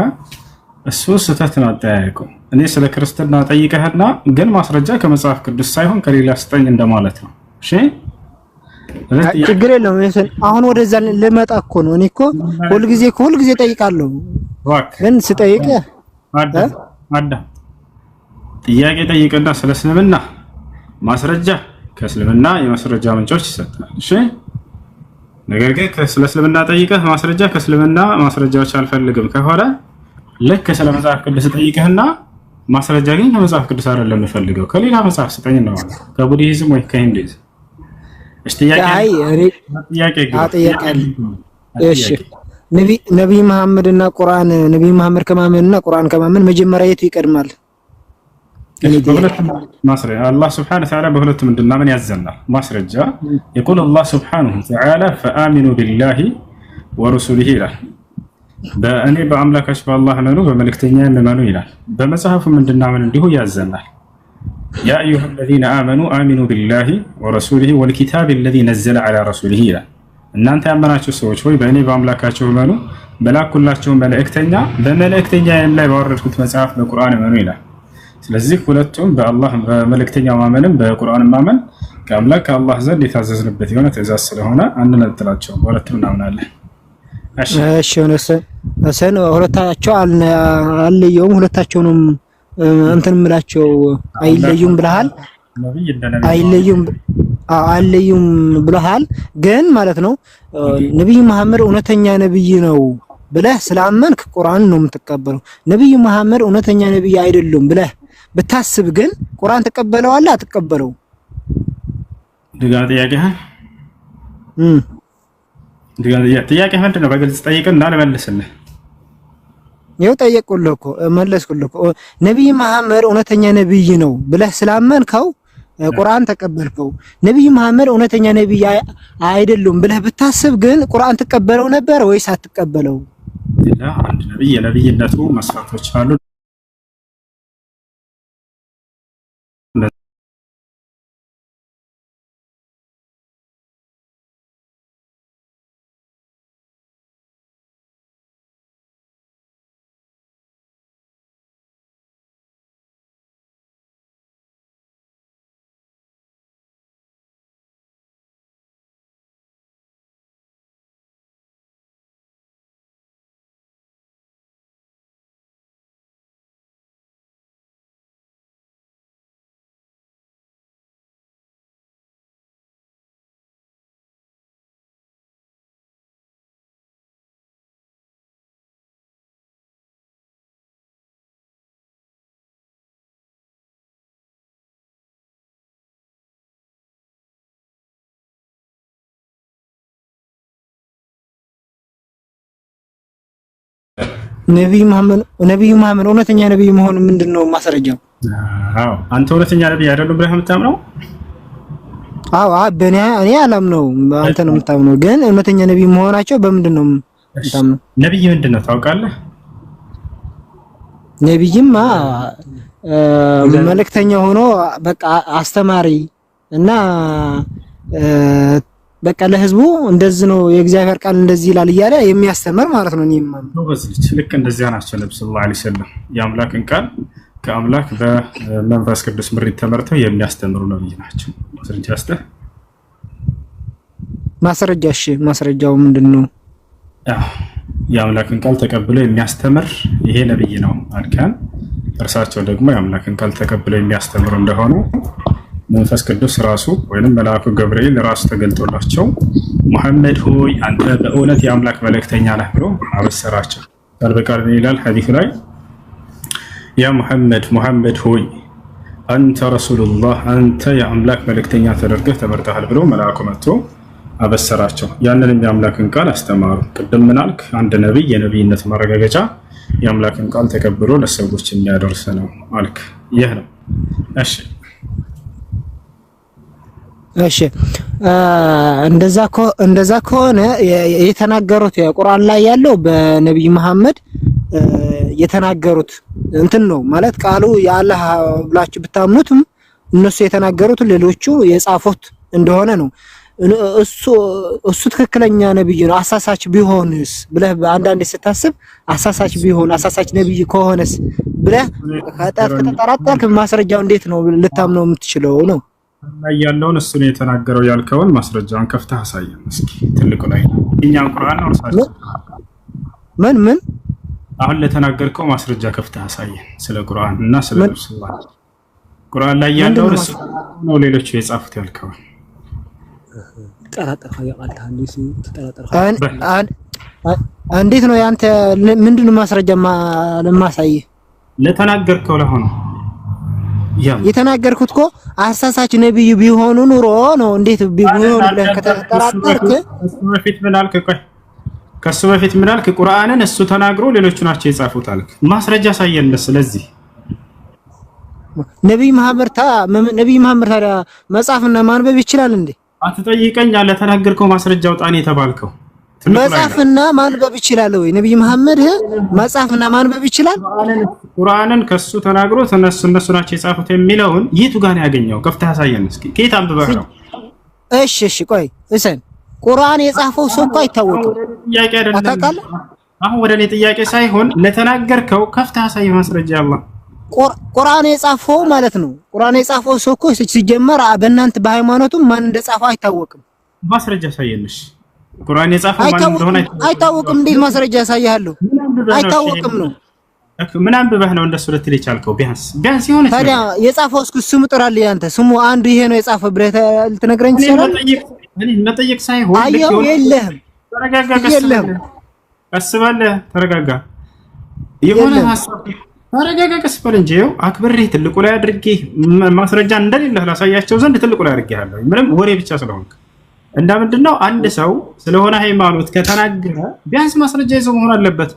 እሱ ስህተት ነው አጠያየቁ። እኔ ስለ ክርስትና ጠይቀህና ግን ማስረጃ ከመጽሐፍ ቅዱስ ሳይሆን ከሌላ ስጠኝ እንደማለት ነው። እሺ ችግር የለውም። አሁን ወደዛ ልመጣ እኮ ነው። እኔ እኮ ሁልጊዜ ጠይቃለሁ፣ ግን ስጠይቅ ጥያቄ ጠይቅና ስለ እስልምና ማስረጃ ከእስልምና የማስረጃ ምንጮች ይሰጣል። እሺ ነገር ግን ስለ እስልምና ጠይቀህ ማስረጃ ከእስልምና ማስረጃዎች አልፈልግም ከሆነ ልክ ስለ መጽሐፍ ቅዱስ ጠይቀህና ማስረጃ ግን ከመጽሐፍ ቅዱስ አይደለም የምፈልገው ከሌላ መጽሐፍ ስጠኝ ነው ማለት ከቡድሂዝም ወይ ከሂንዱይዝም። እሺ እሺ ነብይ መሐመድ እና ቁርአን ነብይ መሐመድ ከማመንና ቁርአን ከማመን መጀመሪያ የቱ ይቀድማል? ማስረጃ አላህ Subhanahu Wa Ta'ala በሁለቱም እንድናምን ያዘናል። ማስረጃ يقول الله Subhanahu Wa Ta'ala فآمنوا بالله ورسله ይላል። በእኔ በአምላካችሁ በአላህ እመኑ በመልእክተኛ እመኑ ይላል። በመጽሐፉም እንድናምን እንዲሁ ያዘናል። ያ አዩሃ አለዚነ አመኑ አሚኑ ቢላሂ ወረሱሊሂ ወልኪታቢ አለዚ ነዘለ ዐላ ረሱሊሂ ይላል። እናንተ ያመናችሁ ሰዎች ሆይ በእኔ በአምላካችሁ እመኑ፣ በላኩላችሁ መልእክተኛ በመልእክተኛዬም ላይ ባወረድኩት መጽሐፍ በቁርአን እመኑ ይላል። ስለዚህ ሁለቱም በአላህ በመልእክተኛው ማመንም በቁርአን ማመን ከአምላክ ከአላህ ዘንድ የታዘዝንበት የሆነ ትእዛዝ ስለሆነ አንነጥላቸውም፣ ሁለቱም እናምናለን። እሺ ወሰን ሁለታቸው አልለየውም፣ ሁለታቸውንም እንትን ምላቸው አይለዩም ብለሃል። አይለዩም ብለሃል። ግን ማለት ነው ነብዩ መሐመድ እውነተኛ ነብይ ነው ብለህ ስላመንክ ቁርአን ነው የምትቀበለው። ነብዩ መሐመድ እውነተኛ ነብይ አይደሉም ብለህ ብታስብ ግን ቁርአን ተቀበለዋለህ አትቀበለው? ጥያቄ ምንድን ነው? በግልጽ ጠይቅና ልመልስልህ። ይኸው ጠየቁልህ እኮ መለስኩልህ እኮ። ነብዩ መሐመድ እውነተኛ ነብይ ነው ብለህ ስላመንከው ቁርአን ተቀበልከው። ነብዩ መሐመድ እውነተኛ ነብይ አይደሉም ብለህ ብታስብ ግን ቁርአን ተቀበለው ነበር ወይስ አትቀበለው? አንድ ነብይ የነብይነቱ መስፈርቶች አሉ። ነብዩ መሐመድ እውነተኛ ነብይ መሆን ምንድነው ማስረጃው? አዎ አንተ እውነተኛ ነብይ አይደለም ብለህ የምታምነው? አዎ እኔ አላምነው፣ አንተ ነው የምታምነው። ግን እውነተኛ ነብይ መሆናቸው በምንድነው የምታምነው? ነብይ ምንድነው ታውቃለህ? ነብይማ መልእክተኛ ሆኖ በቃ አስተማሪ እና በቃ ለህዝቡ እንደዚህ ነው የእግዚአብሔር ቃል እንደዚህ ይላል እያለ የሚያስተምር ማለት ነው። እኔም ነው በዚህ ልክ እንደዚያ ናቸው። ነብዩ ሰለላሁ ዐለይሂ ወሰለም የአምላክን ቃል ከአምላክ በመንፈስ ቅዱስ ምሪት ተመርተው የሚያስተምሩ ነብይ ናቸው። ማስረጃ አስተህ ማስረጃ። እሺ ማስረጃው ምንድነው? የአምላክን ቃል ተቀብሎ የሚያስተምር ይሄ ነብይ ነው አልካን። እርሳቸው ደግሞ የአምላክን ቃል ተቀብሎ የሚያስተምሩ እንደሆኑ መንፈስ ቅዱስ ራሱ ወይንም መልአኩ ገብርኤል ራሱ ተገልጦላቸው መሐመድ ሆይ አንተ በእውነት የአምላክ መልእክተኛ ነህ ብሎ አበሰራቸው። ቃል በቃል ይላል ሐዲስ ላይ ያ ሙሐመድ ሆይ አንተ ረሱሉላህ አንተ የአምላክ መልእክተኛ ተደርገህ ተመርጠሃል ብሎ መልአኩ መጥቶ አበሰራቸው። ያንንም የአምላክን ቃል አስተማሩ። ቅድም ምን አልክ? አንድ ነብይ የነብይነት ማረጋገጫ የአምላክን ቃል ተቀብሎ ለሰዎች የሚያደርስ ነው አልክ። ይህ ነው። እሺ እንደዛ ከሆነ የተናገሩት የቁርአን ላይ ያለው በነብይ መሐመድ የተናገሩት እንትን ነው ማለት ቃሉ የአላህ ብላችሁ ብታምኑትም እነሱ የተናገሩት ሌሎቹ የጻፉት እንደሆነ ነው። እሱ ትክክለኛ ነብይ ነው። አሳሳች ቢሆንስ ብለህ አንዳንዴ ስታስብ አሳሳች ነብይ ከሆነስ ብለህ ከተጠራጠርክ ማስረጃው እንዴት ነው ልታምነው የምትችለው ነው? ላይ ያለውን እሱ ነው የተናገረው ያልከውን ማስረጃውን ከፍተህ አሳየን እስኪ። ትልቁ ላይ እኛም ቁርአን ነው እርሳቸው ምን አሁን ለተናገርከው ማስረጃ ከፍተህ አሳየን ስለ ቁርአን እና ስለ ረሱላህ። ቁርአን ላይ ያለውን እሱ ነው ሌሎቹ የጻፉት ያልከውን እንዴት ነው ያንተ ምንድነው ማስረጃ ለማሳየህ ለተናገርከው ለሆነ የተናገርኩት እኮ አሳሳች ነብይ ቢሆኑ ኑሮ ነው። እንዴት ቢሆኑ ብለህ ከተጠራጠርክ ከሱ በፊት ምን አልክ? ቁርአንን እሱ ተናግሮ ሌሎቹ ናቸው የጻፉት አልክ። ማስረጃ ሳየን። ስለዚህ ነብይ መሐመድ ታዲያ መጻፍና ማንበብ ይችላል እንዴ? አትጠይቀኝ። ለተናገርከው ማስረጃ አውጣን የተባልከው መጻፍና ማንበብ ይችላል ወይ? ነብይ መሐመድ መጻፍና ማንበብ ይችላል? ቁርአንን ከሱ ተናግሮት እነሱ ናቸው የጻፉት የሚለውን የቱ ጋር ያገኘው? ከፍተህ አሳየን እስኪ። ከየት አንብበህ ነው? እሺ ቆይ እሰን ቁርአን የጻፈው ሰው እኮ አይታወቅም። ጥያቄ አይደለም። አሁን ወደ እኔ ጥያቄ ሳይሆን ለተናገርከው ከፍተህ አሳይ ማስረጃ አላህ ቁርአን የጻፈው ማለት ነው። ቁርአን የጻፈው ሰው እኮ ሲጀመር በእናንተ በሃይማኖቱም ማን እንደጻፈው አይታወቅም። ማስረጃ ሳይየንሽ ቁርአን የጻፈው ማን እንደሆነ አይታወቅም። እንዴት ማስረጃ ያሳያለሁ? አይታወቅም ነው። ምን አንብበህ ነው እንደሱ ልትል የቻልከው? ቢያንስ ይሆነ ታዲያ የጻፈው እስኪ ስሙ ጥራልኝ። አንተ ስሙ አንዱ ይሄ ነው የጻፈው ብለህ ልትነግረኝ ትችላለህ? እኔ መጠየቅ ሳይሆን አየው የለህም። ተረጋጋ። ቀስ በል ተረጋጋ። የሆነ ሐሳብ ተረጋጋ። ቀስ በል እንጂ አክብሬ ትልቁ ላይ አድርጌ ማስረጃ እንደሌለህ ላሳያቸው ዘንድ ትልቁ ላይ አድርጌሃለሁ። ምንም ወሬ ብቻ ስለሆንክ እና ምንድነው አንድ ሰው ስለሆነ ሃይማኖት ከተናገረ ቢያንስ ማስረጃ ይዞ መሆን አለበት።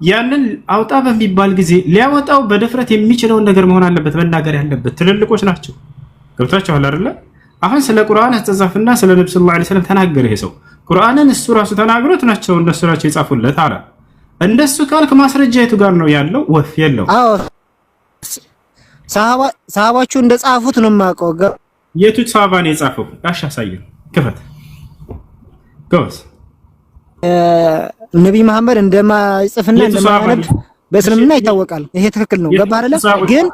ያንን አውጣ በሚባል ጊዜ ሊያወጣው በድፍረት የሚችለውን ነገር መሆን አለበት መናገር ያለበት። ትልልቆች ናቸው። ገብታችኋል አይደለ? አሁን ስለ ቁርአን አስተዛፍና ስለ ነብዩ ሰለላሁ ዐለይሂ ወሰለም ተናገረ። ይሄ ሰው ቁርአንን እሱ ራሱ ተናግሮት ናቸው እነሱ ናቸው የጻፉለት አለ። እንደሱ ካልክ ማስረጃ የቱ ጋር ነው ያለው? ወፍ የለው። አዎ ሰሃባቹ እንደጻፉት ነው የማውቀው። የቱ ሰሃባ ነው የጻፈው? ጋሽ አሳየን። ክፈት ጎስ ነብይ መሐመድ እንደማይጽፍና እንደማያነብ በእስልምና ይታወቃል። ይሄ ትክክል ነው። ገባ አይደለ? ግን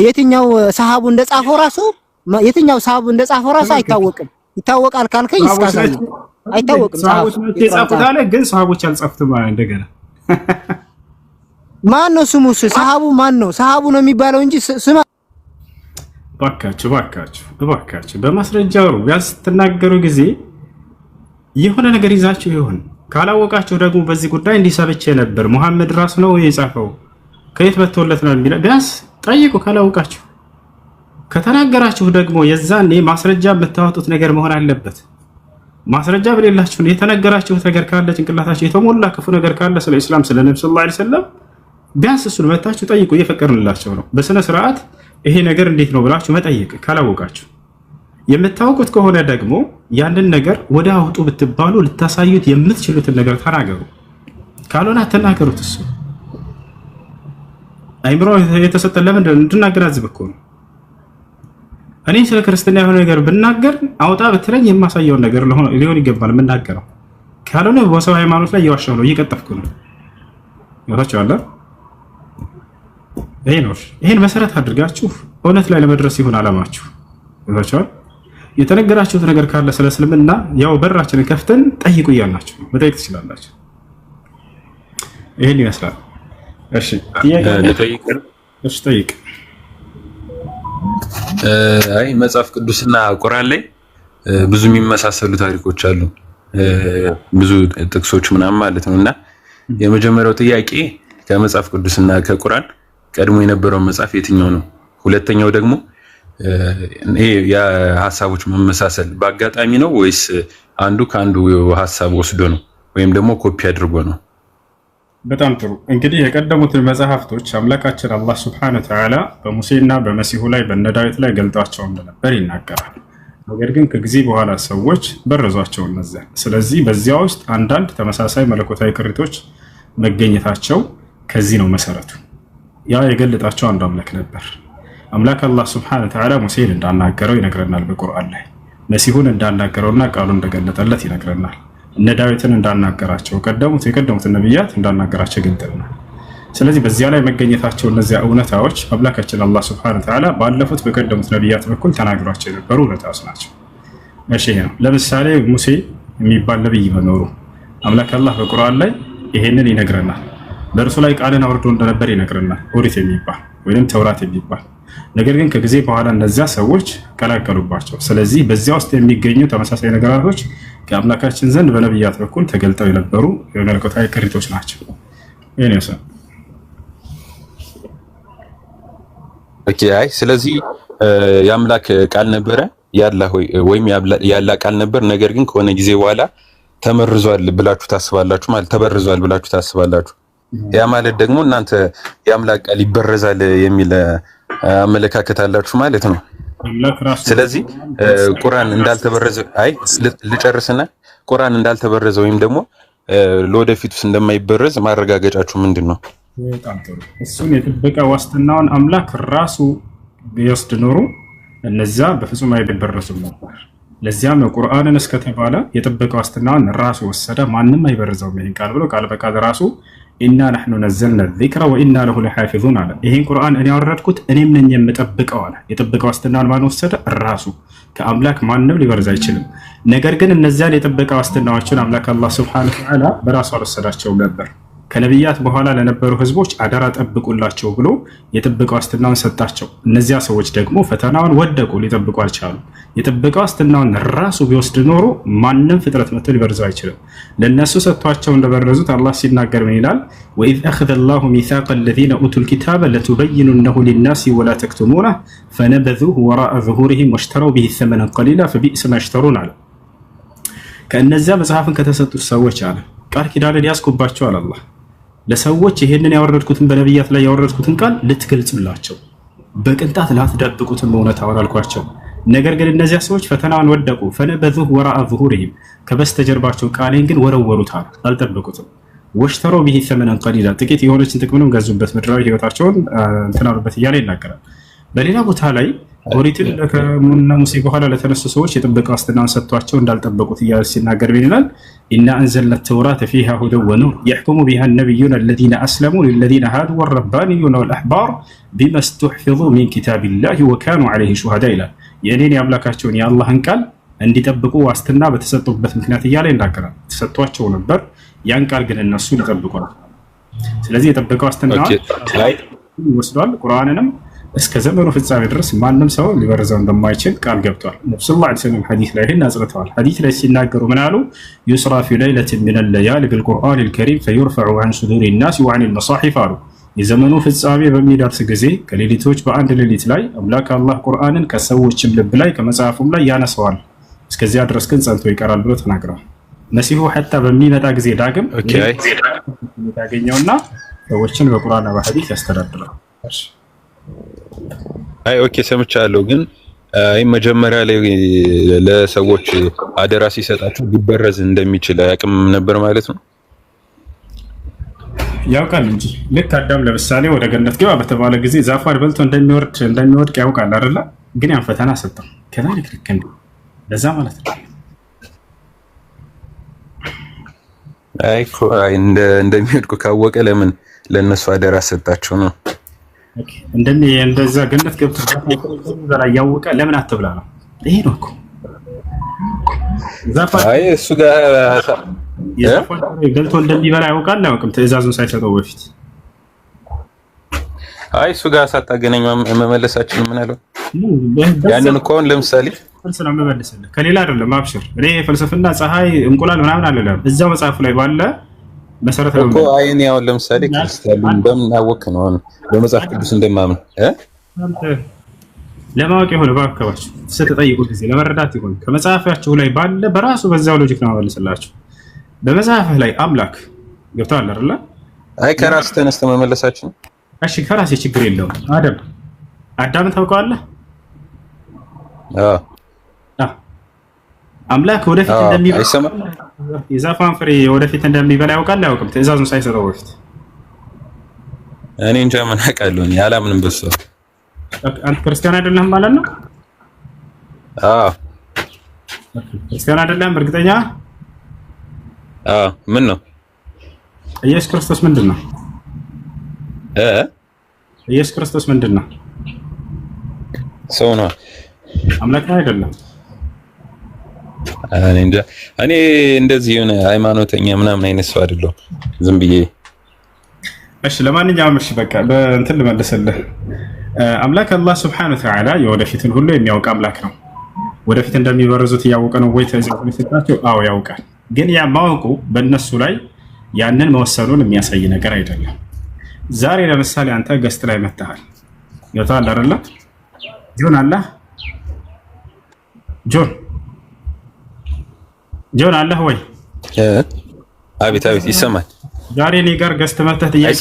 የትኛው ሰሃቡ እንደጻፈው ራሱ የትኛው ሰሃቡ እንደጻፈው ራሱ አይታወቅም። ይታወቃል ካልከኝ እስካሳይ አይታወቅም። ሰሃቦች የጻፉት አለ፣ ግን ሰሃቦች አልጻፉትም ማለት እንደገና ማን ነው ስሙ? ሰሃቡ ማን ነው? ሰሃቡ ነው የሚባለው እንጂ ስማ። እባካችሁ በማስረጃው ቢያንስ ስትናገሩ ጊዜ የሆነ ነገር ይዛችሁ ይሆን። ካላወቃችሁ ደግሞ በዚህ ጉዳይ እንዲሰብቼ ነበር መሐመድ ራሱ ነው የጻፈው ከየት መጥቶለት ነው የሚለው ቢያንስ ጠይቁ። ካላወቃችሁ ከተናገራችሁ ደግሞ የዛኔ ማስረጃ የምታወጡት ነገር መሆን አለበት። ማስረጃ በሌላችሁ የተነገራችሁት ነገር ካለ ጭንቅላታችሁ የተሞላ ክፉ ነገር ካለ ስለ እስላም ስለ ነብዩ ሰለላሁ ዐለይሂ ወሰለም ቢያንስ እሱን መታችሁ ጠይቁ። እየፈቀድንላችሁ ነው። በስነ ስርዓት ይሄ ነገር እንዴት ነው ብላችሁ መጠየቅ። ካላወቃችሁ የምታውቁት ከሆነ ደግሞ ያንን ነገር ወደ አውጡ ብትባሉ ልታሳዩት የምትችሉትን ነገር ተናገሩ። ካልሆነ አትናገሩት። እሱ አይምሮ የተሰጠ ለምን እንድናገናዝብ እኮ ነው። እኔ ስለ ክርስትና የሆነ ነገር ብናገር አውጣ ብትለኝ የማሳየውን ነገር ሊሆን ይገባል የምናገረው። ካልሆነ በሰው ሃይማኖት ላይ እየዋሻሁ ነው፣ እየቀጠፍኩ ነው። ይወታችኋል። ይሄ ነው። ይሄን መሰረት አድርጋችሁ እውነት ላይ ለመድረስ ይሁን አላማችሁ። ይወታችኋል። የተነገራችሁት ነገር ካለ ስለ እስልምና ያው በራችንን ከፍተን ጠይቁ እያላችሁ መጠየቅ ትችላላችሁ። ይሄን ይመስላል። እሺ ጠይቅ። አይ መጽሐፍ ቅዱስና ቁርአን ላይ ብዙ የሚመሳሰሉ ታሪኮች አሉ፣ ብዙ ጥቅሶች ምናምን ማለት ነውና የመጀመሪያው ጥያቄ ከመጽሐፍ ቅዱስና ከቁርአን ቀድሞ የነበረው መጽሐፍ የትኛው ነው? ሁለተኛው ደግሞ ይሄ የሐሳቦች መመሳሰል በአጋጣሚ ነው ወይስ አንዱ ከአንዱ ሐሳብ ወስዶ ነው ወይም ደግሞ ኮፒ አድርጎ ነው? በጣም ጥሩ። እንግዲህ የቀደሙትን መጽሐፍቶች አምላካችን አላህ ሱብሓነሁ ወተዓላ በሙሴና በመሲሁ ላይ በነ ዳዊት ላይ ገልጧቸው እንደነበር ይናገራል። ነገር ግን ከጊዜ በኋላ ሰዎች በረዟቸው እነዚያ። ስለዚህ በዚያ ውስጥ አንዳንድ ተመሳሳይ መለኮታዊ ቅሪቶች መገኘታቸው ከዚህ ነው መሰረቱ። ያ የገለጣቸው አንዱ አምላክ ነበር። አምላክ አላህ ሱብሓነሁ ወተዓላ ሙሴን እንዳናገረው ይነግረናል በቁርአን ላይ። መሲሁን እንዳናገረውና ቃሉ እንደገለጠለት ይነግረናል። እነ ዳዊትን እንዳናገራቸው የቀደሙት ነብያት እንዳናገራቸው ገልጠናል። ስለዚህ በዚያ ላይ መገኘታቸው እነዚያ እውነታዎች አምላካችን አላህ ሱብሓነሁ ወተዓላ ባለፉት በቀደሙት ነብያት በኩል ተናግሯቸው የነበሩ እውነታዎች ናቸው። እሺ ነው። ለምሳሌ ሙሴ የሚባል ነብይ መኖሩ አምላክ አላህ በቁርአን ላይ ይሄንን ይነግረናል። በእርሱ ላይ ቃልን አውርዶ እንደነበር ይነግረናል። ኦሪት የሚባል ወይም ተውራት የሚባል ነገር ግን ከጊዜ በኋላ እነዚያ ሰዎች ቀላቀሉባቸው። ስለዚህ በዚያ ውስጥ የሚገኙ ተመሳሳይ ነገራቶች ከአምላካችን ዘንድ በነብያት በኩል ተገልጠው የነበሩ የመለኮታዊ ቅሪቶች ናቸው። ይሄን ነው። ኦኬ። አይ ስለዚህ የአምላክ ቃል ነበረ ወይም ያላ ቃል ነበር፣ ነገር ግን ከሆነ ጊዜ በኋላ ተመርዟል ብላችሁ ታስባላችሁ ማለት ተበርዟል ብላችሁ ታስባላችሁ። ያ ማለት ደግሞ እናንተ የአምላክ ቃል ይበረዛል የሚል አመለካከት አላችሁ ማለት ነው። ስለዚህ ቁርአን እንዳልተበረዘ ልጨርስና ቁርአን እንዳልተበረዘ ወይም ደግሞ ለወደፊቱስ እንደማይበረዝ ማረጋገጫችሁ ምንድነው? በጣም ጥሩ። እሱን የጥበቃ ዋስትናውን አምላክ ራሱ ቢወስድ ኖሮ እነዛ በፍጹም አይበረዙም ነበር። ለዚያም ቁርአንን እስከተባለ የጥበቃ ዋስትናውን ራሱ ወሰደ። ማንም አይበረዘውም ይሄን ቃል ብሎ ቃል በቃል ራሱ ኢና ነህኑ ነዘልና ዚክረ ወኢና ለሁ ለሐፊዙን አለ። ይሄን ቁርአን እኔ ያወረድኩት እኔም ነኝ የምጠብቀው አለ። የጥበቃ ዋስትናውን ማን ወሰደ? ራሱ። ከአምላክ ማንም ሊበርዝ አይችልም። ነገር ግን እነዚያን የጥበቃ ዋስትናዎችን አምላክ አላህ ሱብሓነሁ ወተዓላ በራሱ አልወሰዳቸውም ነበር። ከነቢያት በኋላ ለነበሩ ህዝቦች አደራ ጠብቁላቸው ብሎ የጥበቃ ዋስትናውን ሰጣቸው። እነዚያ ሰዎች ደግሞ ፈተናውን ወደቁ፣ ሊጠብቁ አልቻሉ። የጥበቃ ዋስትናውን ራሱ ቢወስድ ኖሮ ማንም ፍጥረት መጥቶ ሊበርዘው አይችልም። ለነሱ ሰጥቷቸው እንደበረዙት አላህ ሲናገር ምን ይላል? ወኢዝ አኸዘ አላሁ ሚሳቀ አለዚነ ኡቱል ኪታበ ለቱበይኑነሁ ሊናሲ ወላ ተክቱሙነሁ ፈነበዙሁ ወራአ ዙሁሪሂም ወሽተረው ቢሂ ሰመነን ቀሊላ ፈቢእሰ ማ የሽተሩን አለ። ከእነዚያ መጽሐፍን ከተሰጡት ሰዎች አለ ቃል ኪዳንን ያስኩባቸው አለ አላህ ለሰዎች ይሄንን ያወረድኩትን በነብያት ላይ ያወረድኩትን ቃል ልትገልጹላቸው በቅንጣት ላትደብቁትን እውነታውን አልኳቸው። ነገር ግን እነዚያ ሰዎች ፈተናውን ወደቁ። ፈነበዙሁ ወራአ ዙሁሪሂም ከበስተጀርባቸው ቃሌን ግን ወረወሩታል፣ አልጠበቁትም። ወሽተረው ቢሂ ሰመነን ቀሊላ ጥቂት የሆነችን ጥቅምንም ገዙበት፣ ምድራዊ ህይወታቸውን እንትን አሉበት እያለ ይናገራል። በሌላ ቦታ ላይ ኦሪትን ከሙና ሙሴ በኋላ ለተነሱ ሰዎች የጥበቃ ዋስትናውን ሰጥቷቸው እንዳልጠበቁት እያለ ሲናገር ይላል ኢና አንዘልና ተውራተ ፊሃ ሁደን ወኑር የሕኩሙ ቢሃ ነቢዩነ አለዚነ አስለሙ ሊለዚነ ሃዱ ወረባኒዩነ ወልአሕባር ቢማ ስተሕፊዙ ሚን ኪታቢላሂ ወካኑ ዐለይሂ ሹሃዳ ይላል። የእኔን የአምላካቸውን የአላህን ቃል እንዲጠብቁ ዋስትና በተሰጡበት ምክንያት እያለ ይናገራል። ተሰጥቷቸው ነበር፣ ያን ቃል ግን እነሱ ሊጠብቁ ነው። ስለዚህ የጥበቃ ዋስትናውን ይወስዷል። ቁርአንንም እስከ ዘመኑ ፍጻሜ ድረስ ማንም ሰው ሊበርዘው እንደማይችል ቃል ገብቷል። ነብዩ ሰለላሁ ዐለይሂ ወሰለም ሐዲስ ላይ ይህን አጽርተዋል። ሐዲስ ላይ ሲናገሩ ምን አሉ? ዩስራ ፊ ለይለቲን ሚነል ለያሊ ቢልቁርአኒል ከሪም ፈዩርፈዑ ዐን ሱዱሪ ናሲ ወዐኒል መሳሒፍ አሉ። የዘመኑ ፍጻሜ በሚደርስ ጊዜ ከሌሊቶች በአንድ ሌሊት ላይ አምላክ አላህ ቁርአንን ከሰዎችም ልብ ላይ ከመጽሐፉም ላይ ያነሰዋል፣ እስከዚያ ድረስ ግን ጸንቶ ይቀራል ብሎ ተናግረዋል። መሲሁ ሐታ በሚመጣ ጊዜ ዳግም ያገኘውና ሰዎችን በቁርአንና በሐዲስ ያስተዳድራል። ኦኬ ሰምቻለሁ። ግን መጀመሪያ ላይ ለሰዎች አደራ ሲሰጣቸው ሊበረዝ እንደሚችል አያውቅም ነበር ማለት ነው? ያውቃል እንጂ ልክ አዳም ለምሳሌ ወደ ገነት ግባ በተባለ ጊዜ ዛፏን በልቶ እንደሚወድቅ ያውቃል አይደለ? ግን ያን ፈተና ሰጠው። ከዛልክ ልክ እንደዛ ማለት ነው። እንደሚወድቁ ካወቀ ለምን ለነሱ አደራ ሰጣቸው ነው? እንደዛ ገነት ገብቶ ያወቀ ለምን አትብላ ነው? ይሄ ነው እኮ እሱ ጋር ገልቶ እንደሚበላ ያውቃል አያውቅም? ትዕዛዙን ሳይሰጠው በፊት እሱ ጋር ሳታገናኝ መመለሳችን ምን አለው? ያንን እኮ አሁን ለምሳሌ ፍልስፍና መመለስልህ ከሌላ አይደለም። አብሽር እኔ ፍልስፍና ፀሐይ እንቁላል ምናምን አለለም። እዛው መጽሐፉ ላይ ባለ መሰረተ እኮ አይኔ አሁን ለምሳሌ ክርስቲያን በምን አወቅ ነው አሁን በመጽሐፍ ቅዱስ እንደማምን ለማወቅ የሆነ ባከባችሁ ስትጠይቁ ጊዜ ለመረዳት ይሆን ከመጽሐፋችሁ ላይ ባለ በራሱ በዛው ሎጂክ ነው መመለስላችሁ። በመጽሐፍህ ላይ አምላክ ገብቷል አይደል? ከራስ ተነስተህ መመለሳችን እሺ፣ ከራሴ ችግር የለውም። አዳም ታውቀዋለህ? አምላክ ወደፊት እንደሚበላ የዛፋን ፍሬ ወደፊት እንደሚበላ ያውቃል አያውቅም? ትዕዛዙን ሳይሰጠው በፊት እኔ እንጃ ምን አውቃለሁ። እኔ አላምንም በሱ። አንተ ክርስቲያን አይደለህም ማለት ነው? ክርስቲያን አይደለህም እርግጠኛ? ምን ነው? ኢየሱስ ክርስቶስ ምንድን ነው? ኢየሱስ ክርስቶስ ምንድን ነው? ሰው ነው። አምላክ አይደለም። እኔ እንጃ። እኔ እንደዚህ የሆነ ሃይማኖተኛ ምናምን አይነት ሰው አይደለሁም። ዝም ብዬ እሺ። ለማንኛውም እሺ በቃ በእንትን ልመልስልህ። አምላክ አላህ ሱብሓነሁ ወተዓላ የወደፊትን ሁሉ የሚያውቅ አምላክ ነው። ወደፊት እንደሚበረዙት እያወቀ ነው ወይ ተይዘው ሲታቸው? አዎ ያውቃል። ግን ያ ማወቁ በእነሱ ላይ ያንን መወሰኑን የሚያሳይ ነገር አይደለም። ዛሬ ለምሳሌ አንተ ገስት ላይ መጥተሃል። ይወጣል አይደለ? ጆን አለ ጆን አለህ ወይ? አቤት አቤት፣ ይሰማል። ዛሬ እኔ ጋር ገስት መጥተህ ጥያቄ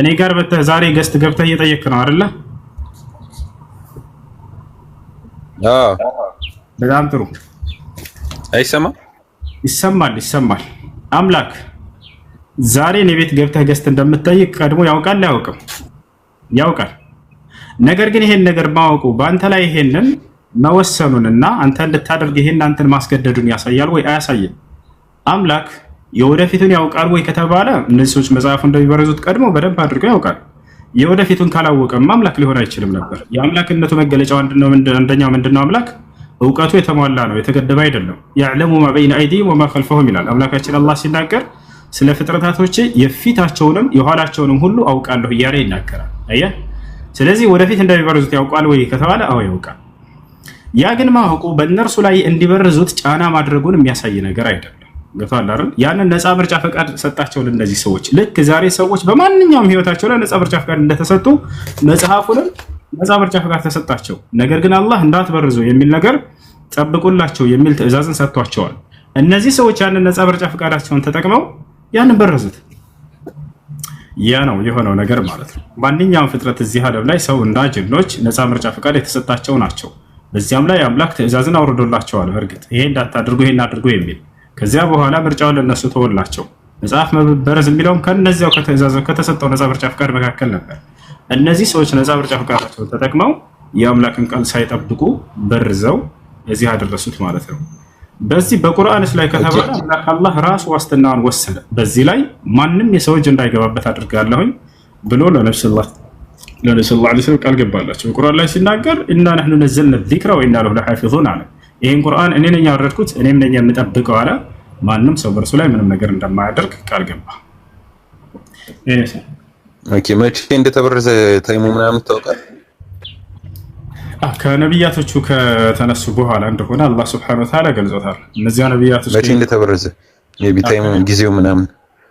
እኔ ጋር መጥተህ ዛሬ ገስት ገብተህ እየጠየቅህ ነው አይደለ? በጣም ጥሩ አይሰማም? ይሰማል። አምላክ ዛሬ እኔ ቤት ገብተህ ገዝተህ እንደምትጠይቅ ቀድሞ ያውቃል አያውቅም? ያውቃል። ነገር ግን ይሄን ነገር ማወቁ በአንተ ላይ ይሄንን መወሰኑንና አንተ እንድታደርግ ይሄን አንተን ማስገደዱን ያሳያል ወይ አያሳይም? አምላክ የወደፊቱን ያውቃል ወይ ከተባለ እነዚህ ሰዎች መጽሐፉ እንደሚበረዙት ቀድሞ በደንብ አድርገው ያውቃል። የወደፊቱን ካላወቀም አምላክ ሊሆን አይችልም ነበር። የአምላክነቱ መገለጫው አንደኛው ምንድነው? አምላክ እውቀቱ የተሟላ ነው፣ የተገደበ አይደለም። ያዕለሙ ማ በይነ አይዲሂም ወማ ኸልፈሁም ይላል አምላካችን አላህ ሲናገር ስለ ፍጥረታቶች የፊታቸውንም የኋላቸውንም ሁሉ አውቃለሁ እያለ ይናገራል። አየህ። ስለዚህ ወደፊት እንደሚበረዙት ያውቃል ወይ ከተባለ አዎ ያውቃል። ያ ግን ማወቁ በእነርሱ ላይ እንዲበረዙት ጫና ማድረጉን የሚያሳይ ነገር አይደለም። ገብቶሃል አይደል? ያንን ነፃ ምርጫ ፈቃድ ሰጣቸው ለእነዚህ ሰዎች። ልክ ዛሬ ሰዎች በማንኛውም ህይወታቸው ላይ ነፃ ምርጫ ፈቃድ እንደተሰጡ መጽሐፉንም ነፃ ምርጫ ፈቃድ ተሰጣቸው። ነገር ግን አላህ እንዳትበርዙ የሚል ነገር ጠብቁላቸው የሚል ትዕዛዝን ሰጥቷቸዋል። እነዚህ ሰዎች ያንን ነፃ ምርጫ ፈቃዳቸውን ተጠቅመው ያንን በረዙት። ያ ነው የሆነው ነገር ማለት ነው። ማንኛውም ፍጥረት እዚህ ዓለም ላይ ሰው እና ጅኖች ነፃ ምርጫ ፈቃድ የተሰጣቸው ናቸው። በዚያም ላይ አምላክ ትዕዛዝን አውርዶላቸዋል። በእርግጥ ይሄ እንዳታደርጉ ይሄን አድርጉ የሚል ከዚያ በኋላ ምርጫውን ለነሱ ተወላቸው። መጽሐፍ መበረዝ የሚለውም ከነዚያው ከተዕዛዙ ከተሰጠው ነፃ ምርጫ ፈቃድ መካከል ነበር። እነዚህ ሰዎች ነፃ ምርጫ ፈቃዳቸውን ተጠቅመው የአምላክን ቃል ሳይጠብቁ በርዘው እዚህ አደረሱት ማለት ነው። በዚህ በቁርአንስ ላይ ከተባለ አላህ ራሱ ዋስትናውን ወሰደ። በዚህ ላይ ማንም የሰው እጅ እንዳይገባበት አድርጋለሁኝ ብሎ ለነብዩ ሰለላሁ ዐለይሂ ወሰለም ቃል ገባላቸው። በቁርአን ላይ ሲናገር ኢና ነህኑ ነዘልና ዚክራ ወኢና ለሁ ለሐፊዙን አለ። ይሄን ቁርአን እኔ ነኝ ያወረድኩት እኔም ነኝ የምጠብቀው አለ። ማንም ሰው በእርሱ ላይ ምንም ነገር እንደማያደርግ ቃል ገባ። ኦኬ መቼ እንደተበረዘ ታይሙ ምናምን ታውቃለህ? ከነቢያቶቹ ከተነሱ በኋላ እንደሆነ አላህ ሱብሓነሁ ወተዓላ ገልጾታል። እነዚያ ነቢያቶች መቼ እንደተበረዘ የቢታይሙ ጊዜው ምናምን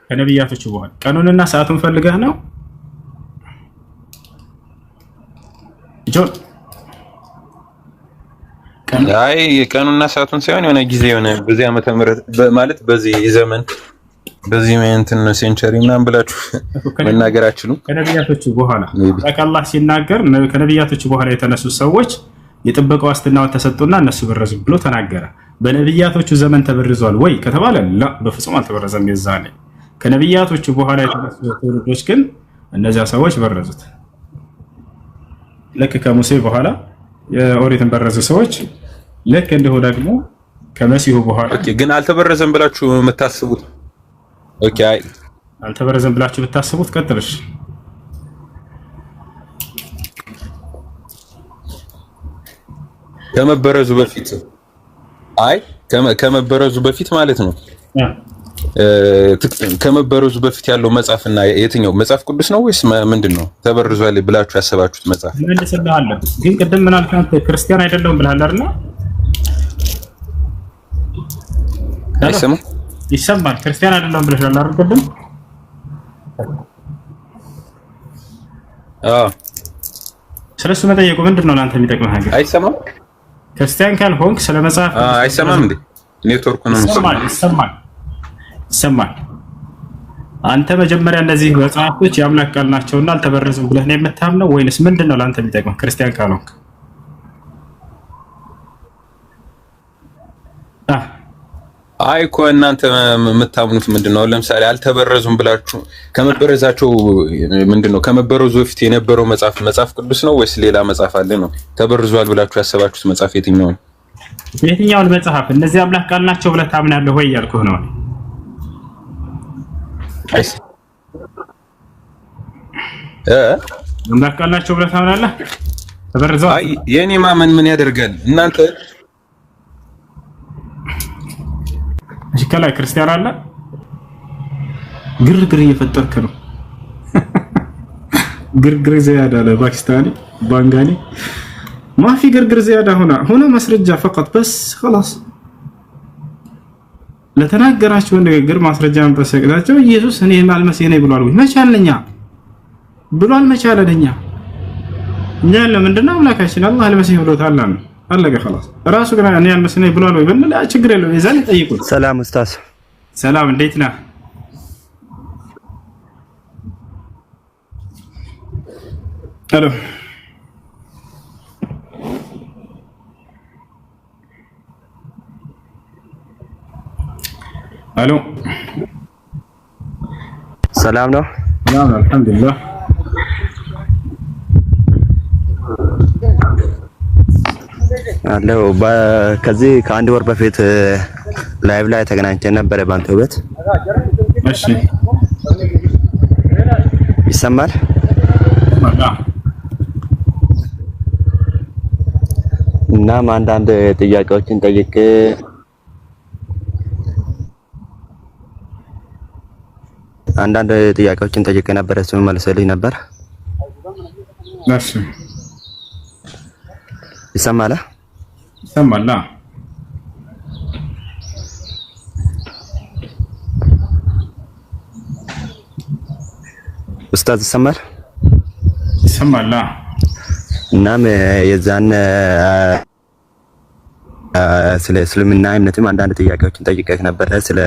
ከነቢያቶቹ በኋላ ቀኑንና ሰዓቱን ፈልገህ ነው ጆን? አይ ቀኑና ሰዓቱን ሳይሆን የሆነ ጊዜ የሆነ በዚህ ዓመተ ምህረት ማለት በዚህ ዘመን በዚህ እንትን ሴንቸሪ ምናምን ብላችሁ መናገር አትችሉም። ከነቢያቶቹ በኋላ አላህ ሲናገር ከነቢያቶቹ በኋላ የተነሱ ሰዎች የጥበቃ ዋስትናውን ተሰጡና እነሱ በረዙ ብሎ ተናገረ። በነቢያቶቹ ዘመን ተበርዟል ወይ ከተባለ ላ በፍጹም አልተበረዘም። የዛኔ ከነቢያቶቹ በኋላ የተነሱ ትውልዶች ግን እነዚያ ሰዎች በረዙት። ልክ ከሙሴ በኋላ የኦሪትን በረዙ ሰዎች ልክ እንዲሁ ደግሞ ከመሲሁ በኋላ ግን አልተበረዘም ብላችሁ የምታስቡት ኦኬ አይ አልተበረዘም ብላችሁ ብታስቡት ቀጥልሽ ከመበረዙ በፊት አይ ከመበረዙ በፊት ማለት ነው። ከመበረዙ በፊት ያለው መጽሐፍና የትኛው መጽሐፍ ቅዱስ ነው ወይስ ምንድነው? ተበርዟል ብላችሁ ያሰባችሁት መጽሐፍ መልስልሃለሁ። ግን ቅድም ምን አልከኝ? አንተ ክርስቲያን አይደለም ብለሃል አይደል? አይሰማም? ይሰማል። ክርስቲያን አይደለም ብለሻል አይደል? ቅድም ስለሱ መጠየቁ ምንድነው ለአንተ የሚጠቅመህ ነገር? አይሰማም? ክርስቲያን ካልሆንክ ስለ መጽሐፍ አይሰማም እንዴ? ኔትወርኩ ነው ይሰማል። አንተ መጀመሪያ እነዚህ መጽሐፎች የአምላክ ቃል ናቸውና አልተበረዙም ብለህ ነው የምታምነው ወይንስ ምንድነው ለአንተ የሚጠቅመህ ክርስቲያን ካልሆንክ? አይ እኮ እናንተ የምታምኑት ምንድነው? ለምሳሌ አልተበረዙም ብላችሁ ከመበረዛቸው ምንድነው ከመበረዙ በፊት የነበረው መጽሐፍ ቅዱስ ነው ወይስ ሌላ መጽሐፍ አለ ነው? ተበርዟል ብላችሁ ያሰባችሁት መጽሐፍ የትኛው ነው? የትኛውን መጽሐፍ? እነዚህ አምላክ ቃል ናቸው ብለህ ታምናለህ ወይ ያልኩህ ነው። አምላክ ቃል ናቸው ብለህ ታምናለህ? ተበርዘዋል? አይ የኔ ማመን ምን ያደርጋል? እናንተ እሺ ከላይ ክርስቲያን አለ ግርግር እየፈጠርክ ነው። ግርግር زياده على باكستاني بانغاني ما في ግርግር زياده هنا ማስረጃ فقط بس خلاص ለተናገራችሁ ንግግር ማስረጃን በሰቅዳቸው ኢየሱስ እኔ ማልመሲህ ነኝ ብሏል ወይ መቻለኛ ብሏል መቻለኛ እኛ ለምንድነው አምላካችን አላህ አልመሲህ ብሎታል ነው አለቀ خلاص ራሱ ግን እኔ አልመሲህ ነኝ ብሏል ወይ ብንል ችግር የለውም የዛኔ ጠይቁት ሰላም ኡስታዝ ሰላም እንዴት ነህ ሄሎ አሎ ሰላም ነው? ሰላም አልሐምዱሊላህ። አለው ከዚህ ከአንድ ወር በፊት ላይቭ ላይ ተገናኝተን ነበረ ባንተ ቤት። እሺ ይሰማል? እናም አንዳንድ ጥያቄዎችን ጠይቄ ነበረ፣ እሱን መልሰልኝ ነበር። እሺ ይሰማል? ይሰማል። ኡስታዝ ይሰማል? ይሰማል። እናም የዛን ስለ እስልምና እምነትም አንዳንድ ጥያቄዎችን ጠይቀህ ነበረ፣ ስለ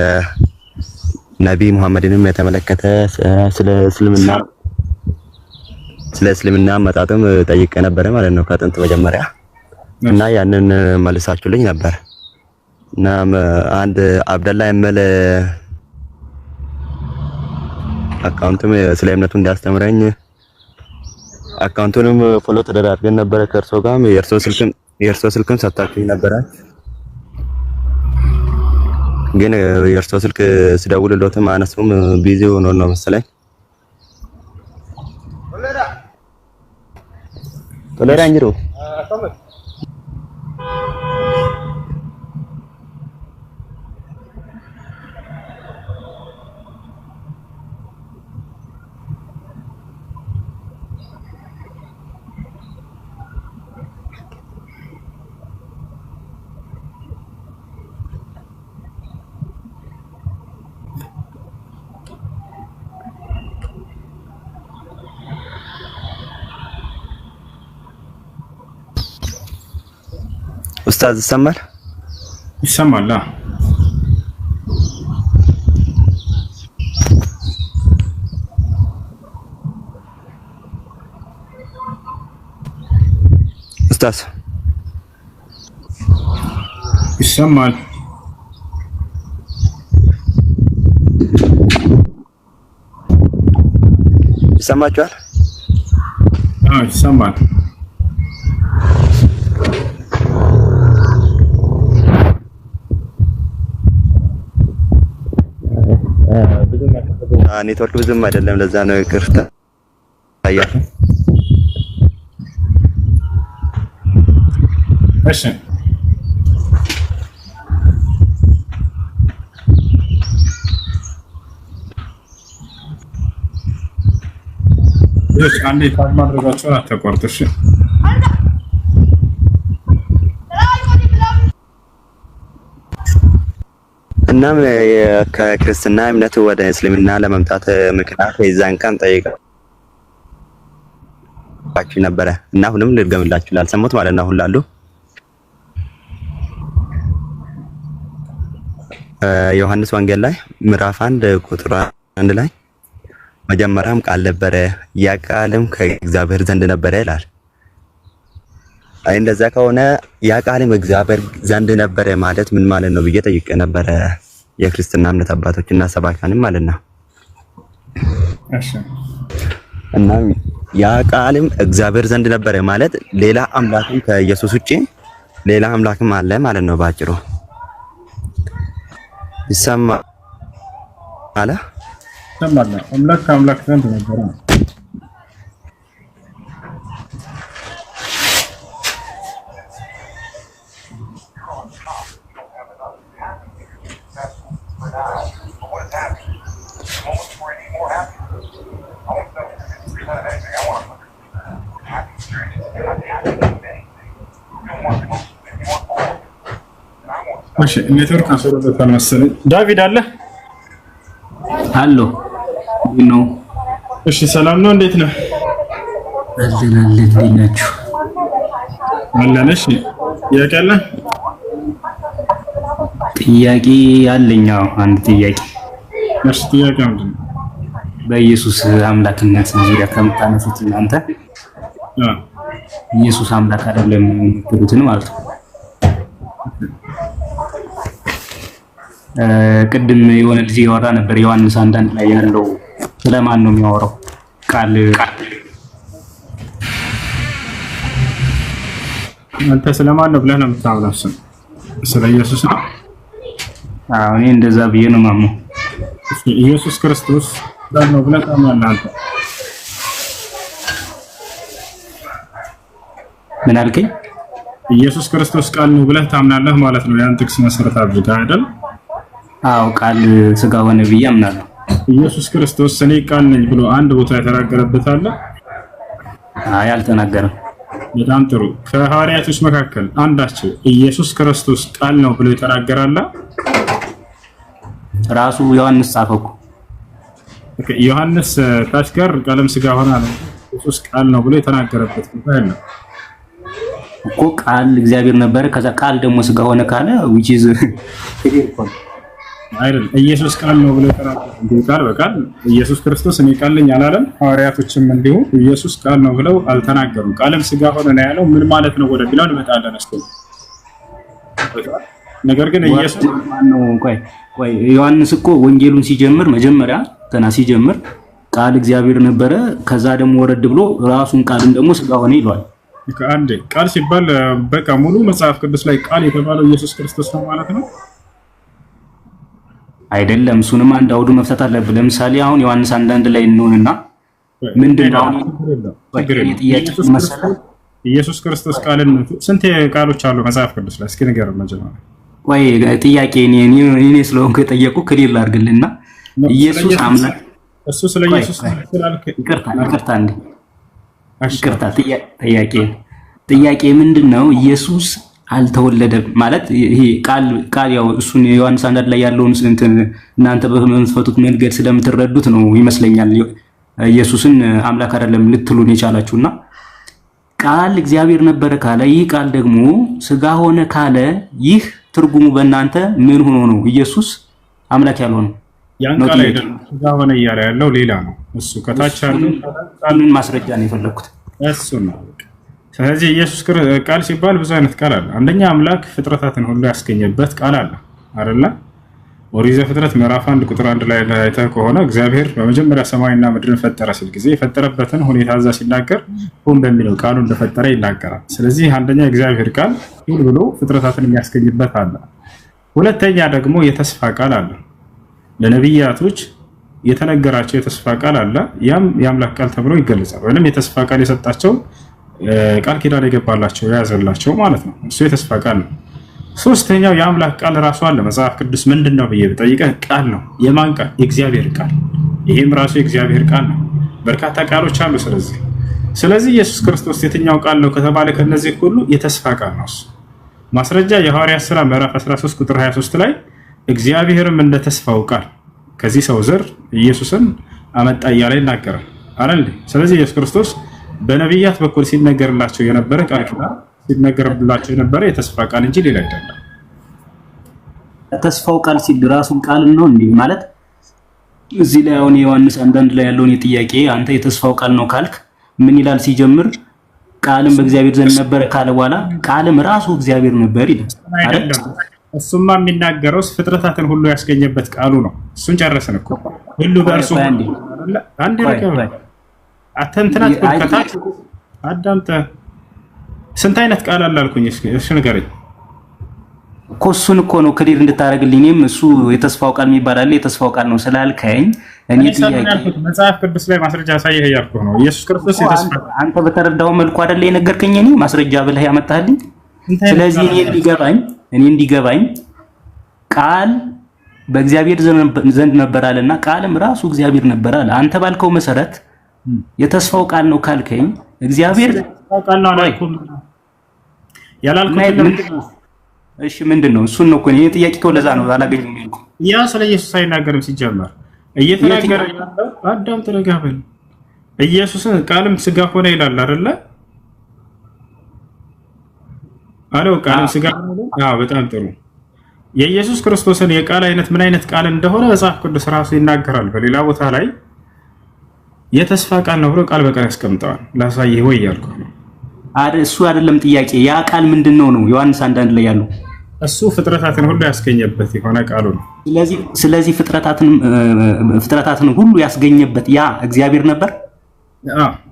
ነብይ መሐመድንም የተመለከተ ስለ እስልምና አመጣጥም ጠይቀህ ነበረ ማለት ነው ከጥንት መጀመሪያ። እና ያንን መልሳችሁልኝ ነበር። እና አንድ አብደላ የሚል አካውንትም ስለ እምነቱ እንዲያስተምረኝ አካውንቱንም ፎሎ ተደራርገን ነበረ ከእርሶ ጋር። የእርሶ ስልክም ሰጣችሁኝ ነበረ፣ ግን የእርሶ ስልክ ስደውልሎትም አነሱም ቢዚ ሆኖ ነው መሰለኝ። ቶሌራ እንጅሩ ኡስታዝ ይሰማል? ይሰማል። ኡስታዝ ይሰማል። ይሰማችኋል? አዎ ይሰማል። ኔትወርክ ብዙም አይደለም፣ ለዛ ነው ይቅርታ። አያችሁ? እሺ አንዴ ታግ ማድረጋቸውን አታቋርጡ። እሺ እናም ከክርስትና እምነት ወደ እስልምና ለመምጣት ምክንያት የዛን ቀን ጠይቃችሁ ነበረ እና አሁንም ልድገምላችሁ ላልሰሙት ማለት ነው። አሁን ላሉ ዮሐንስ ወንጌል ላይ ምዕራፍ 1 ቁጥር 1 ላይ መጀመሪያም ቃል ነበረ፣ ያ ቃልም ከእግዚአብሔር ዘንድ ነበረ ይላል። አይ እንደዛ ከሆነ ያ ቃልም እግዚአብሔር ዘንድ ነበረ ማለት ምን ማለት ነው ብዬ ጠይቄ ነበረ የክርስትና እምነት አባቶችና ሰባካንም ማለት ነው። እሺ እና ያ ቃልም እግዚአብሔር ዘንድ ነበረ ማለት ሌላ አምላክም ከኢየሱስ ውጪ ሌላ አምላክም አለ ማለት ነው ባጭሩ። ይሰማ አለ ይሰማል። አምላክ ዘንድ ነበረ። እሺ ኔትወርክ አስወርዶታል መሰለኝ። ዳቪድ አለ አሎ ነው። እሺ ሰላም ነው፣ እንዴት ነህ? አለን እንዴት ናችሁ? አለን። እሺ ጥያቄ አለ? ጥያቄ አለኝ። አዎ አንድ ጥያቄ። እሺ ጥያቄ ምንድን ነው? በኢየሱስ አምላክነት ዙሪያ ከምታነሱት እናንተ ኢየሱስ አምላክ አይደለም የምትሉትን ማለት ነው። ቅድም የሆነ ልጅ ያወራ ነበር ዮሐንስ 1 ላይ ያለው ስለማን ነው የሚያወራው? ቃል አንተ ስለማን ነው ብለህ ነው የምታወራው? ስለ ኢየሱስ ነው? አዎ እኔ እንደዛ ብዬ ነው ማምነው። ኢየሱስ ክርስቶስ ቃል ነው ብለህ ታምናለህ አንተ? ምን አልከኝ? ኢየሱስ ክርስቶስ ቃል ነው ብለህ ታምናለህ ማለት ነው። ያን ጥቅስ መሰረት አድርገህ አይደል? አዎ ቃል ስጋ ሆነ ብዬ አምናለሁ። ኢየሱስ ክርስቶስ እኔ ቃል ነኝ ብሎ አንድ ቦታ የተናገረበት አለ? አይ አልተናገረም። በጣም ጥሩ። ከሐዋርያቶች መካከል አንዳቸው ኢየሱስ ክርስቶስ ቃል ነው ብሎ የተናገራለ? ራሱ ዮሐንስ ጻፈው። ዮሐንስ ታች ጋር ቃልም ስጋ ሆነ አለ። ኢየሱስ ቃል ነው ብሎ የተናገረበት ቦታ አለ እኮ። ቃል እግዚአብሔር ነበር፣ ከዛ ቃል ደግሞ ስጋ ሆነ ካለ which is አይደል? ኢየሱስ ቃል ነው ብሎ የተናገረው ቃል በቃል ኢየሱስ ክርስቶስ እኔ ቃል ነኝ አላለም። ሐዋርያቶችም እንዲሁ ኢየሱስ ቃል ነው ብለው አልተናገሩም። ቃልም ስጋ ሆነ ነው ያለው። ምን ማለት ነው? ወደ ቢላል እንመጣለን እስኪ። ነገር ግን ኢየሱስ ማን ነው? ቆይ ዮሐንስ እኮ ወንጌሉን ሲጀምር መጀመሪያ ገና ሲጀምር ቃል እግዚአብሔር ነበረ፣ ከዛ ደግሞ ወረድ ብሎ ራሱን ቃልን ደግሞ ስጋ ሆነ ይሏል። ከአንዴ ቃል ሲባል በቃ ሙሉ መጽሐፍ ቅዱስ ላይ ቃል የተባለው ኢየሱስ ክርስቶስ ነው ማለት ነው አይደለም? እሱንም አንድ አውዱ መፍታት አለብን። ለምሳሌ አሁን ዮሐንስ 1 ላይ እንሆንና ምንድነው ኢየሱስ ክርስቶስ ቃልነቱ ስንት ቃሎች አሉ መጽሐፍ ቅዱስ ላይ? እስኪ ንገረን መጀመሪያ። ወይ ጥያቄ እኔ ስለሆንኩ የጠየቁ ክሊር ላድርግልና ኢየሱስ አምላክ እሱ ስለ ኢየሱስ ስላልከ ይቅርታ ጥያቄ ምንድነው? ኢየሱስ አልተወለደም ማለት ይሄ ቃል ያው እሱን ዮሐንስ 1 ላይ ያለውን እናንተ በምትፈቱት መንገድ ስለምትረዱት ነው ይመስለኛል ኢየሱስን አምላክ አይደለም ልትሉን የቻላችሁና ቃል እግዚአብሔር ነበረ ካለ ይህ ቃል ደግሞ ስጋ ሆነ ካለ ይህ ትርጉሙ በእናንተ ምን ሆኖ ነው ኢየሱስ አምላክ ያልሆነው? ያን ቃል አይደለም ስጋ ሆነ እያለ ያለው ሌላ ነው። እሱ ከታች ያለው ቃልን ማስረጃ ነው የፈለኩት እሱ ነው። ስለዚህ ኢየሱስ ቃል ሲባል ብዙ አይነት ቃል አለ። አንደኛ አምላክ ፍጥረታትን ሁሉ ያስገኘበት ቃል አለ አይደለ? ኦሪት ዘፍጥረት ምዕራፍ 1 ቁጥር 1 ላይ አይተህ ከሆነ እግዚአብሔር በመጀመሪያ ሰማይና ምድርን ፈጠረ ሲል ጊዜ የፈጠረበትን ሁኔታ እዛ ሲናገር ሁን በሚለው ቃሉ እንደፈጠረ ይናገራል። ስለዚህ አንደኛ እግዚአብሔር ቃል ሁሉ ብሎ ፍጥረታትን የሚያስገኝበት አለ። ሁለተኛ ደግሞ የተስፋ ቃል አለ። ለነቢያቶች የተነገራቸው የተስፋ ቃል አለ። ያም የአምላክ ቃል ተብሎ ይገለጻል። ወይንም የተስፋ ቃል የሰጣቸው ቃል ኪዳን የገባላቸው የያዘላቸው ማለት ነው። እሱ የተስፋ ቃል ነው። ሶስተኛው የአምላክ ቃል ራሱ አለ። መጽሐፍ ቅዱስ ምንድነው ብዬ ብጠይቀህ ቃል ነው። የማን ቃል? የእግዚአብሔር ቃል። ይሄም ራሱ የእግዚአብሔር ቃል ነው። በርካታ ቃሎች አሉ። ስለዚህ ኢየሱስ ክርስቶስ የትኛው ቃል ነው ከተባለ ከነዚህ ሁሉ የተስፋ ቃል ነው። እሱ ማስረጃ የሐዋርያት ሥራ ምዕራፍ 13 ቁጥር 23 ላይ እግዚአብሔርም እንደ ተስፋው ቃል ከዚህ ሰው ዘር ኢየሱስን አመጣ እያለ ይናገራል አይደል? ስለዚህ ኢየሱስ ክርስቶስ በነቢያት በኩል ሲነገርላቸው የነበረ ቃል ኪዳን ሲነገርላቸው የነበረ የተስፋ ቃል እንጂ ሌላ አይደለም። ተስፋው ቃል ሲል ራሱን ቃል ነው እንዴ ማለት? እዚህ ላይ አሁን ዮሐንስ 1 ላይ ያለውን ጥያቄ አንተ የተስፋው ቃል ነው ካልክ ምን ይላል ሲጀምር? ቃልም በእግዚአብሔር ዘንድ ነበረ ካለ በኋላ ቃልም ራሱ እግዚአብሔር ነበር ይላል አይደል? እሱማ የሚናገረው ፍጥረታትን ሁሉ ያስገኘበት ቃሉ ነው። እሱን ጨረስን እኮ ሁሉ በእርሱ አንድ ረከበ አተንትናት ከታች አዳምጠ ስንት አይነት ቃል አለ አልኩኝ? እሺ ንገረኝ እኮ እሱን እኮ ነው ክሊር እንድታረግልኝ። እኔም እሱ የተስፋው ቃል የሚባል አለ የተስፋው ቃል ነው ስላልከኝ እኔ ጥያቄ መጽሐፍ ቅዱስ ላይ ማስረጃ ሳይህ ያልኩህ ነው። ኢየሱስ ክርስቶስ የተስፋ አንተ በተረዳው መልኩ አይደለ የነገርከኝ እኔ ማስረጃ ብለህ ያመጣልኝ። ስለዚህ እኔ እንዲገባኝ ቃል በእግዚአብሔር ዘንድ ነበር አለና ቃልም ራሱ እግዚአብሔር ነበር አለ። አንተ ባልከው መሰረት የተስፋው ቃል ነው ካልከኝ እግዚአብሔር ቃል ነው አላልኩም ያላልኩት። እሺ ምንድነው? እሱን ነው እኮ እኔ ጥያቄ እኮ ለዛ ነው አላገኘሁም ያልኩት። ያ ስለ ኢየሱስ አይናገርም ሲጀመር እየተናገረ ያለው አዳም ተረጋበል። ኢየሱስን ቃልም ስጋ ሆነ ይላል አይደለ? አለው ቃልም ስጋ ሆነ። አዎ በጣም ጥሩ። የኢየሱስ ክርስቶስን የቃል አይነት ምን አይነት ቃል እንደሆነ መጽሐፍ ቅዱስ ራሱ ይናገራል። በሌላ ቦታ ላይ የተስፋ ቃል ነው ብሎ ቃል በቃል ያስቀምጠዋል። ላሳይህ ወይ ያልኩህ ነው። እሱ አይደለም ጥያቄ። ያ ቃል ምንድነው ነው? ዮሐንስ 1 ላይ ያለው እሱ ፍጥረታትን ሁሉ ያስገኘበት የሆነ ቃሉ ነው። ስለዚህ ፍጥረታትን ሁሉ ያስገኘበት ያ እግዚአብሔር ነበር።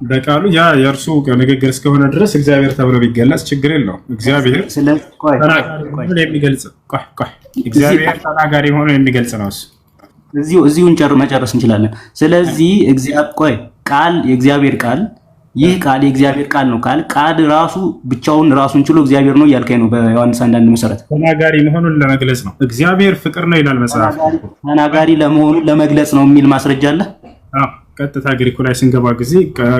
በቃሉ ያ የእርሱ ንግግር እስከሆነ ድረስ እግዚአብሔር ተብሎ ቢገለጽ ችግር የለውም። እግዚአብሔር ተናጋሪ ሆኖ የሚገልጽ ነው። እዚሁን መጨረስ እንችላለን። ስለዚህ ቃል የእግዚአብሔር ቃል ይህ ቃል የእግዚአብሔር ቃል ነው። ቃል ራሱ ብቻውን ራሱን ችሎ እግዚአብሔር ነው እያልከኝ ነው። በዮሐንስ 1:1 መሰረት ተናጋሪ መሆኑን ለመግለጽ ነው። እግዚአብሔር ፍቅር ነው ይላል መጽሐፍ። ተናጋሪ ለመሆኑን ለመግለጽ ነው የሚል ማስረጃ አለ። ቀጥታ ግሪኩ ላይ ስንገባ ጊዜ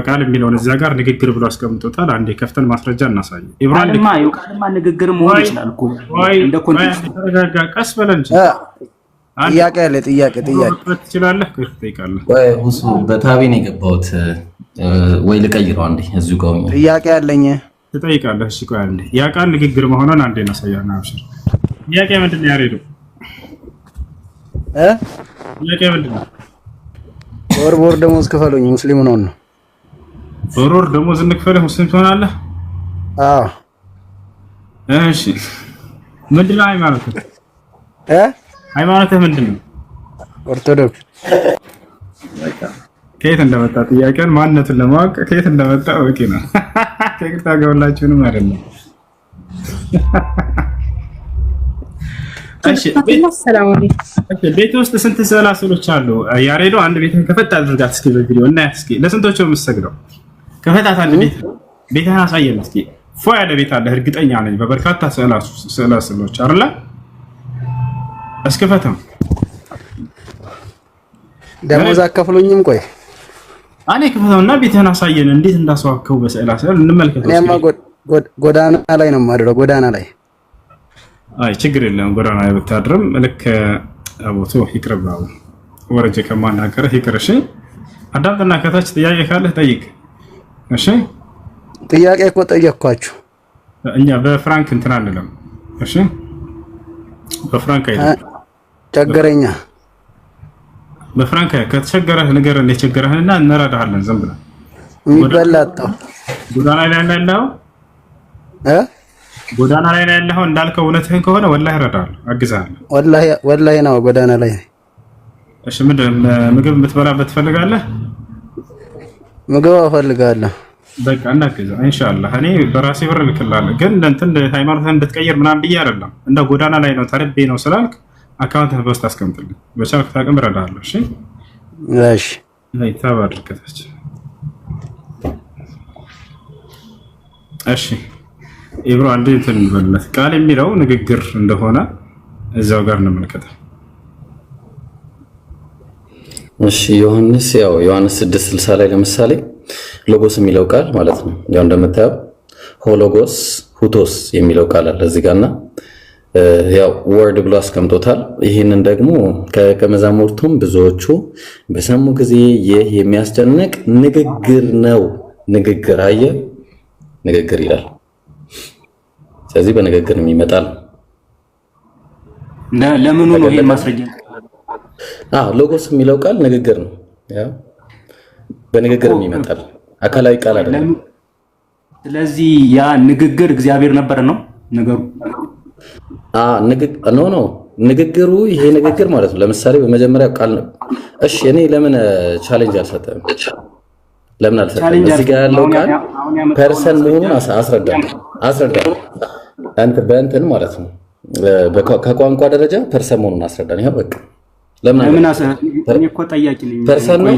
ቃል የሚለውን እዚያ ጋር ንግግር ብሎ አስቀምጦታል። አንዴ ከፍተን ማስረጃ እናሳየው። ቃልማ ንግግር መሆን ይችላል እኮ እንደ ኮንቴክስት። ተረጋጋ፣ ቀስ በለን እንጂ ጥያቄ አለ። ጥያቄ ትችላለህ? ትጠይቃለህ ወይ? ሁሱ በታቤ ነው የገባሁት ወይ ልቀይረው? አንዴ እዚሁ ጋር ነው ጥያቄ አለኝ። ትጠይቃለህ? እሺ ቆይ አንዴ። ያ ቃል ንግግር መሆኑን አንዴ እናሳያና አብሽር። ጥያቄ ምንድን ነው ያሬዱ? ጥያቄ ምንድን ነው? ወር ደሞዝ ክፈሉኝ ሙስሊም ነው ነው። ወር ደሞዝ እንክፈልህ ሙስሊም ትሆናለህ? አዎ። እሺ ምንድን ነው ሃይማኖትህ? ሃይማኖትህ ምንድን ነው? ኦርቶዶክስ። ከየት እንደመጣ ጥያቄን ማንነቱን ለማወቅ ከየት እንደመጣ ወቂ ነው። ከቅርታ ገውላችሁንም አይደለም። እሺ ቤት ውስጥ ስንት ሰላስሎች አሉ? ያሬዶ አንድ ቤትህን ከፈት አድርጋት እስኪ በቪዲዮ እና እስኪ ለስንቶቹ የምትሰግደው? ከፈታት አንድ ቤትህን አሳየን እስኪ። ፎ ያለ ቤት አለ እርግጠኛ ነኝ በበርካታ ሰላስሎች አይደለ? እስኪ ፈተም ደሞዝ አከፍሉኝም። ቆይ እኔ ክፈተውና ቤትህን አሳየን እንዴት እንዳስዋከው በሰላስል እንመልከት። እኔማ ጎዳና ላይ ነው የማድረው። ጎዳና ላይ አይ ችግር የለም። ጎዳና ላይ ብታድርም ልክ አቦቶ ይቅርባው ወረጀ ከማናገር ይቅርሽ። አዳምጥና ከታች ጥያቄ ካለ ጠይቅ። እሺ ጥያቄ እኮ ጠየቅኳችሁ። እኛ በፍራንክ እንትን አንልም። እሺ በፍራንክ አይደለም ቸገረኛ። በፍራንክ ከተቸገረህ ነገር እንደቸገረህና እንረዳሃለን። ዝም ብለህ የሚበላጣው ጎዳና ላይ ያለው ጎዳና ላይ ያለው እንዳልከው እውነትህን ከሆነ ወላሂ እረዳሃለሁ፣ አግዛለሁ። ወላሂ ነው ጎዳና ላይ። እሺ ምንድን ምግብ የምትበላበት ትፈልጋለህ? ምግብ እፈልጋለሁ። በቃ እናግዘው ኢንሻአላህ። እኔ በራሴ ብር ልክልሃለሁ፣ ግን እንትን ሃይማኖትህን እንድትቀይር ምናምን ብዬ አይደለም። እንደ ጎዳና ላይ ነው ተርቤ ነው ስላልክ አካውንትህን በውስጥ አስቀምጥልኝ። በቻልኩት አቅም እረዳሃለሁ። እሺ እሺ። አይ ታባድርከታች። እሺ ኢብሮ አንዴ እንትን እንበልለት። ቃል የሚለው ንግግር እንደሆነ እዛው ጋር እንመልከተው። እሺ ዮሐንስ 6:60 ላይ ለምሳሌ ሎጎስ የሚለው ቃል ማለት ነው። ያው እንደምታየው ሆሎጎስ ሁቶስ የሚለው ቃል አለ እዚህ ጋርና ያው ወርድ ብሎ አስቀምጦታል። ይህንን ደግሞ ከመዛሙርቱም ብዙዎቹ በሰሙ ጊዜ ይህ የሚያስጨንቅ ንግግር ነው። ንግግር ንግግር ይላል። ስለዚህ በንግግር የሚመጣል። ለምኑ ነው ይሄ ማስረጃ? ሎጎስ የሚለው ቃል ንግግር ነው። ያው በንግግር የሚመጣል አካላዊ ቃል አይደለም። ስለዚህ ያ ንግግር እግዚአብሔር ነበር ነው ነገሩ። ንግግሩ ይሄ ንግግር ማለት ነው። ለምሳሌ በመጀመሪያ ቃል ነው። እሺ እኔ ለምን ቻሌንጅ አልሰጠም? ለምን አልሰጠም? እዚህ ጋር ያለው ቃል ፐርሰን መሆኑን አስረዳ። አንተ በእንትን ማለት ነው ከቋንቋ ደረጃ ፐርሰን መሆኑን አስረዳን። ይሄው በቃ ለምን አሰረ? እኔ እኮ ጠያቂ ነኝ። ፐርሰን ነው።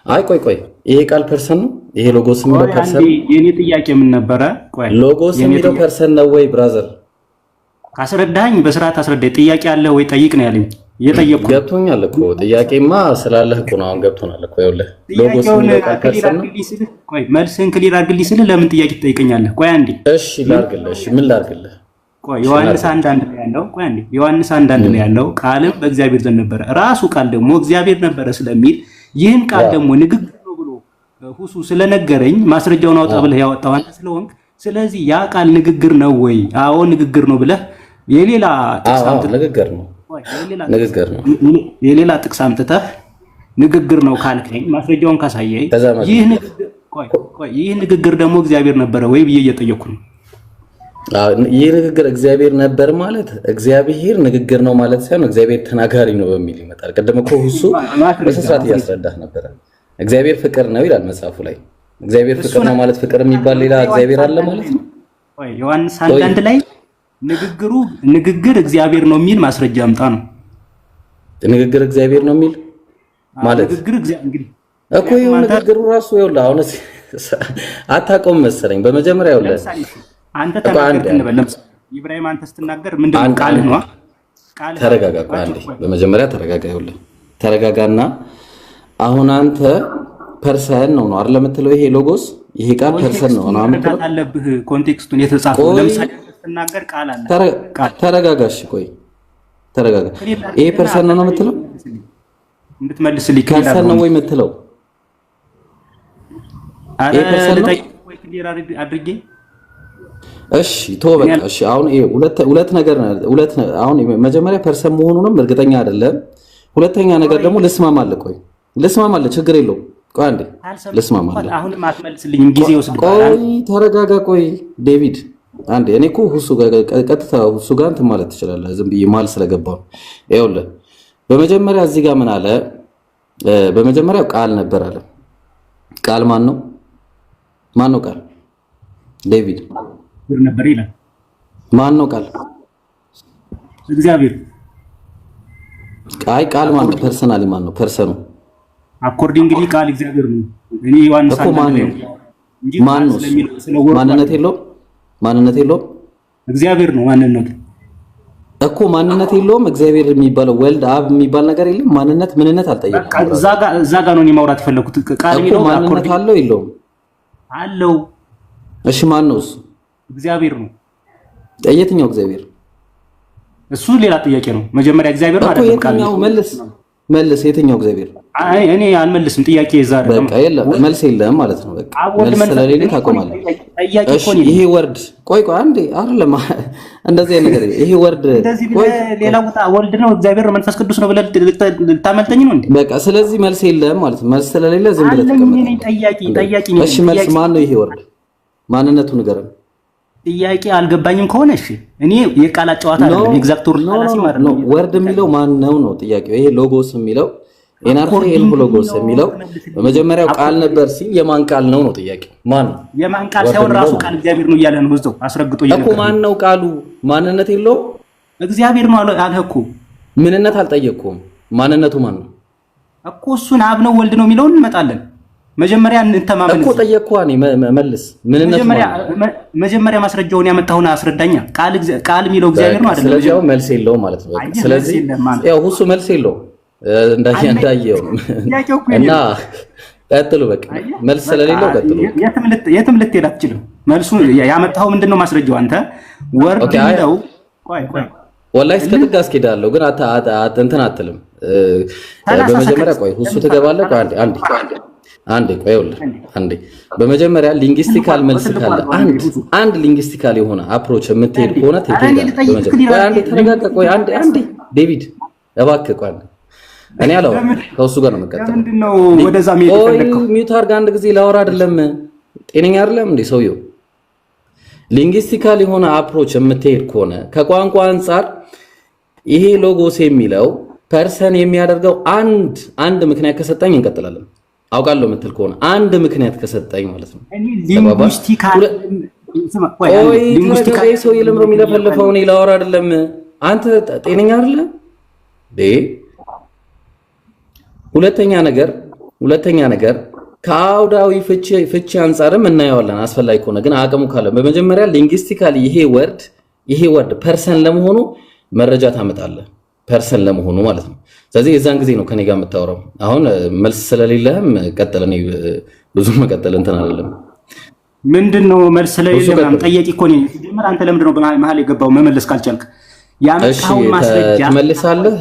አይ ቆይ ይሄ ቃል ፐርሰን ነው። ይሄ ሎጎስ የሚለው ፐርሰን ነው። የኔ ጥያቄ ምን ነበረ? ቆይ ሎጎስ የሚለው ፐርሰን ነው ወይ ብራዘር? ካስረዳኝ በስርዓት አስረዳኝ። ጥያቄ አለ ወይ ጠይቅ ነው ያለኝ። እየጠየቅኩ ገብቶኛል እኮ ጥያቄማ ስላለህ እኮ ነው። አሁን ገብቶናል እኮ ይኸውልህ ሎጎስ የሚለው ቃል ፐርሰን ነው። ቆይ መልስህን ክሊር አድርግልኝ ስልህ ለምን ጥያቄ ትጠይቀኛለህ? ቆይ አንዴ እሺ ላድርግልህ። እሺ ምን ላድርግልህ? ቆይ ዮሐንስ 1:1 ነው ያለው። ቆይ አንዴ ዮሐንስ 1:1 ነው ያለው። ቃልም በእግዚአብሔር ዘንድ ነበረ፣ ራሱ ቃል ደግሞ እግዚአብሔር ነበረ ስለሚል ይህን ቃል ደግሞ ንግግር ነው ብሎ ሁሱ ስለነገረኝ ማስረጃውን አውጣ ብለህ ያወጣው አንተ ስለሆንክ፣ ስለዚህ ያ ቃል ንግግር ነው ወይ? አዎ ንግግር ነው ብለህ የሌላ ጥቅስ አምጥተህ የሌላ ጥቅስ አምጥተህ ንግግር ነው ካልከኝ ማስረጃውን ካሳየኝ ይህ ንግግር ደግሞ እግዚአብሔር ነበረ ወይ ብዬ እየጠየኩ ነው። ይህ ንግግር እግዚአብሔር ነበር ማለት እግዚአብሔር ንግግር ነው ማለት ሳይሆን እግዚአብሔር ተናጋሪ ነው በሚል ይመጣል። ቀደም እኮ እሱ በስርዓት እያስረዳህ ነበር። እግዚአብሔር ፍቅር ነው ይላል መጽሐፉ ላይ። እግዚአብሔር ፍቅር ነው ማለት ፍቅር የሚባል ሌላ እግዚአብሔር አለ ማለት ነው? ወይ ዮሐንስ 1 ላይ ንግግር እግዚአብሔር ነው የሚል ማስረጃ አምጣ ነው። ንግግር እግዚአብሔር ነው የሚል ማለት ንግግር እግዚአብሔር እንግዲህ እኮ ይኸው ንግግሩ ራሱ ይኸውልህ አሁን አታውቀውም መሰለኝ። በመጀመሪያ ይኸውልህ አንተ ተናገርክ እንበል ለምሳሌ ኢብራሂም አንተ ስትናገር ምንድነው ቃል ነው? ተረጋጋ አንዴ፣ በመጀመሪያ ተረጋጋ። ይኸውልህ ተረጋጋና አሁን አንተ ፐርሰን ነው አይደል የምትለው? ይሄ ሎጎስ ይሄ ቃል ፐርሰን ነው ነው የምትለው? አለብህ ኮንቴክስቱን የተጻፈው ለምሳሌ ስትናገር ቃል አለ። ተረጋጋሽ፣ ቆይ ተረጋጋ። ይሄ ፐርሰን ነው የምትለው? እንድትመልስልኝ ፐርሰን ነው ወይ የምትለው? ይሄ ፐርሰን ነው ወይ ክሊር አድርጌ እሺ ተው በቃ። እሺ አሁን ይሄ ሁለት ነገር አሁን መጀመሪያ ፐርሰን መሆኑንም እርግጠኛ አይደለም። ሁለተኛ ነገር ደግሞ ልስማማለህ። ቆይ ልስማማለህ፣ ችግር የለውም። ቆይ አንዴ ልስማማለህ። አሁንም አትመልስልኝም፣ ጊዜ ይወስድብሃል። ቆይ ተረጋጋ። ቆይ ዴቪድ አንዴ፣ እኔ እኮ ሁሱ ቀጥታ ሁሱ ጋር እንትን ማለት ትችላለህ። ዝም ብዬ ማል ስለገባው ይኸውልህ፣ በመጀመሪያ እዚህ ጋር ምን አለ? በመጀመሪያው ቃል ነበር አለ። ቃል ማን ነው? ማን ነው ቃል? ዴቪድ ነበር ይላል። ማን ነው ቃል? እግዚአብሔር። ቃል ማን ነው? ፐርሰናሊ ማን ነው? ፐርሰኑ አኮርዲንግሊ ቃል እግዚአብሔር ነው። እኔ ዮሐንስ እኮ ማን ነው? ማን ነው? ማንነት የለውም። ማንነት የለውም። እግዚአብሔር ነው ማንነቱ እኮ ማንነት የለውም። እግዚአብሔር የሚባለው ወልድ አብ የሚባል ነገር የለም። ማንነት ምንነት አልጠየቅኩም። እዛ ጋር ነው እኔ ማውራት የፈለኩት። ቃል የሚለው ማንነት አለው የለውም? አለው። እሺ ማን ነው እሱ? እግዚአብሔር ነው። የትኛው እግዚአብሔር? እሱ ሌላ ጥያቄ ነው። መጀመሪያ እግዚአብሔር ማለት ነው። የትኛው? መልስ የትኛው እግዚአብሔር? እኔ አልመልስም። ጥያቄ ይዛር በቃ የለም፣ መልስ የለም ማለት ነው። በቃ መልስ ስለሌለ ታቆማለህ። እሺ ይሄ ወርድ ቆይ አንዴ አይደለም እንደዚህ አይነት ነገር ይሄ ወርድ ቆይ ሌላ ቦታ ወልድ ነው እግዚአብሔር መንፈስ ቅዱስ ነው ብለህ ልታመልጠኝ ነው እንዴ? በቃ ስለዚህ መልስ የለም ማለት ነው። መልስ ስለሌለ ዝም ብለህ ተቀመጥ። ጠያቂ እሺ መልስ ማን ነው? ይሄ ወርድ ማንነቱ ንገረን። ጥያቄ አልገባኝም ከሆነ እሺ፣ እኔ የቃላት ጨዋታ አይደለም ኤግዛክት ወርድ ማለት ነው። ወርድ የሚለው ማን ነው ነው ጥያቄው። ይሄ ሎጎስ የሚለው ኤንአርኤል ሎጎስ የሚለው በመጀመሪያው ቃል ነበር ሲል የማን ቃል ነው ነው ጥያቄው። ማን ነው? የማን ቃል ሳይሆን ራሱ ቃል እግዚአብሔር ነው እያለ ነው እዛው አስረግጦ እያለ እኮ። ማን ነው ቃሉ? ማንነት የለው እግዚአብሔር ነው አልህ እኮ። ምንነት አልጠየቅኩም። ማንነቱ ማን ነው እኮ? እሱን አብ ነው ወልድ ነው የሚለውን እንመጣለን። መጀመሪያ እንተማመን እኮ ጠየቅኩህ። እኔ መልስ ምንነቱ መጀመሪያ ማስረጃውን ያመጣሁና አስረዳኛ። ቃል የሚለው እግዚአብሔር ነው አይደል? ስለዚህ ያው መልስ የለውም ማለት ነው። ስለዚህ ያው ሁሱ መልስ የለውም እንዳየው እና ቀጥሉ። በቃ መልስ ስለሌለው ቀጥሉ። የትም ልትሄድ አትችልም። መልሱ ያመጣኸው ምንድነው? ማስረጃው አንተ ወርድ ነው። ቆይ ወላሂ እስከ ጥግ አስኬዳለሁ፣ ግን እንትን አትልም። በመጀመሪያ ቆይ ሁሱ ትገባለህ። ቆይ አንዴ ቆይ ይኸውልህ፣ አንዴ በመጀመሪያ ሊንግዊስቲካል መልስ ካለ አንድ ሊንግዊስቲካል የሆነ አፕሮች የምትሄድ ከሆነ ትሄዳለህ። በመጀመሪያ ቆይ አንዴ ተረጋጋ። ቆይ አንዴ ዴቪድ እባክህ ቆይ እኔ አለው ከእሱ ጋር ነው የምቀጥለው። ምንድነው ወደዛ ሜል ፈለከው? ሚውት አድርግ አንድ ጊዜ ላወራ። አይደለም ጤነኛ አይደለም እንዴ ሰውየው? ሊንግዊስቲካል የሆነ አፕሮች የምትሄድ ከሆነ ከቋንቋ አንፃር ይሄ ሎጎስ የሚለው ፐርሰን የሚያደርገው አንድ ምክንያት ከሰጠኝ እንቀጥላለን። አውቃለሁ የምትል ከሆነ አንድ ምክንያት ከሰጠኝ ማለት ነው። ሊንግዊስቲካል ሰው የለም የሚለፈልፈው እኔ ላወራ አይደለም። አንተ ጤነኛ አይደለ? ሁለተኛ ነገር ከአውዳዊ ፍቺ አንፃርም እናየዋለን አስፈላጊ ከሆነ ግን አቅሙ ካለ በመጀመሪያ ሊንግዊስቲካሊ ይሄ ወርድ ፐርሰን ለመሆኑ መረጃ ታመጣለህ። ፐርሰን ለመሆኑ ማለት ነው። ስለዚህ የዛን ጊዜ ነው ከኔ ጋር የምታወራው። አሁን መልስ ስለሌለህም ቀጥል። እኔ ብዙ መቀጠል እንትን አይደለም። ምንድነው መልስ ስለሌለህ? ጠያቂ እኮ ነኝ። ጀመር አንተ ለምንድነው በመሀል የገባው? መመለስ ካልቻልክ ያመጣው ማስረጃ ትመልሳለህ።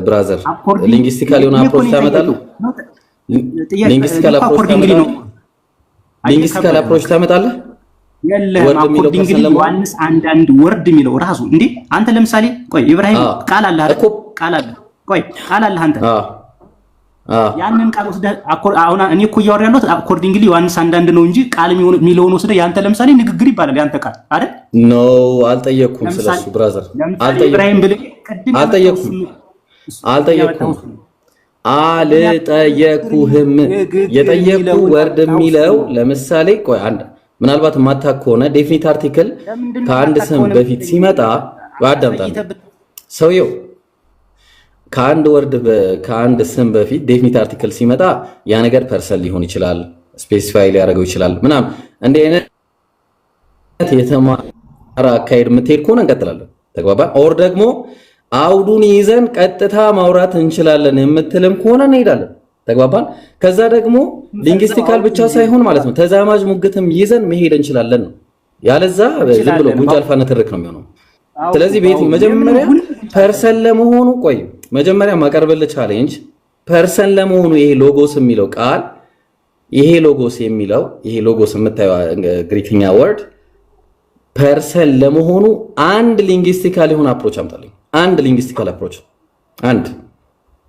ብራዘር ሊንግዊስቲካሊ የሆነ አፕሮች ታመጣለህ። ሊንግዊስቲካል አፕሮች ታመጣለህ። የለም አኮርዲንግሊ ዮሐንስ አንዳንድ ወርድ የሚለው ራሱ እንዴ አንተ ለምሳሌ ቆይ ኢብራሂም ቃል አለ አይደል? ቃል አለ። ቆይ ቃል አለ አንተ ያንን ቃል ወስደ አሁን እኔ እኮ እያወራ ያለሁት አኮርዲንግሊ ዮሐንስ 1:1 ነው እንጂ ቃል የሚለውን ወስደ ያንተ ለምሳሌ ንግግር ይባላል ያንተ ቃል አይደል? ኖ አልጠየቅኩም ስለሱ ብራዘር ኢብራሂም ብለህ አልጠየቅኩም የጠየቁ ወርድ የሚለው ለምሳሌ ቆይ አንድ ምናልባት ማታክ ከሆነ ዴፊኒት አርቲክል ከአንድ ስም በፊት ሲመጣ አዳምጣለሁ ሰውየው ከአንድ ስም በፊት ዴፊኒት አርቲክል ሲመጣ ያ ነገር ፐርሰን ሊሆን ይችላል ስፔሲፋይ ሊያደርገው ይችላል ምናምን እንደ አይነት የተማረ አካሄድ የምትሄድ ከሆነ እንቀጥላለን ተግባባ ኦር ደግሞ አውዱን ይዘን ቀጥታ ማውራት እንችላለን የምትልም ከሆነ እንሄዳለን ተግባባን ከዛ ደግሞ ሊንግዊስቲካል ብቻ ሳይሆን ማለት ነው ተዛማጅ ሙግትም ይዘን መሄድ እንችላለን ነው ያለዛ ዝም ብሎ ጉንጭ አልፋ ንትርክ ነው የሚሆነው ስለዚህ ቤት መጀመሪያ ፐርሰን ለመሆኑ ቆይ መጀመሪያ ማቀርበልህ ቻሌንጅ ፐርሰን ለመሆኑ ይሄ ሎጎስ የሚለው ቃል ይሄ ሎጎስ የምታየው ግሪክኛ ወርድ ፐርሰን ለመሆኑ አንድ ሊንግዊስቲካል የሆነ አፕሮች አምጣልኝ አንድ ሊንግዊስቲካል አፕሮች አንድ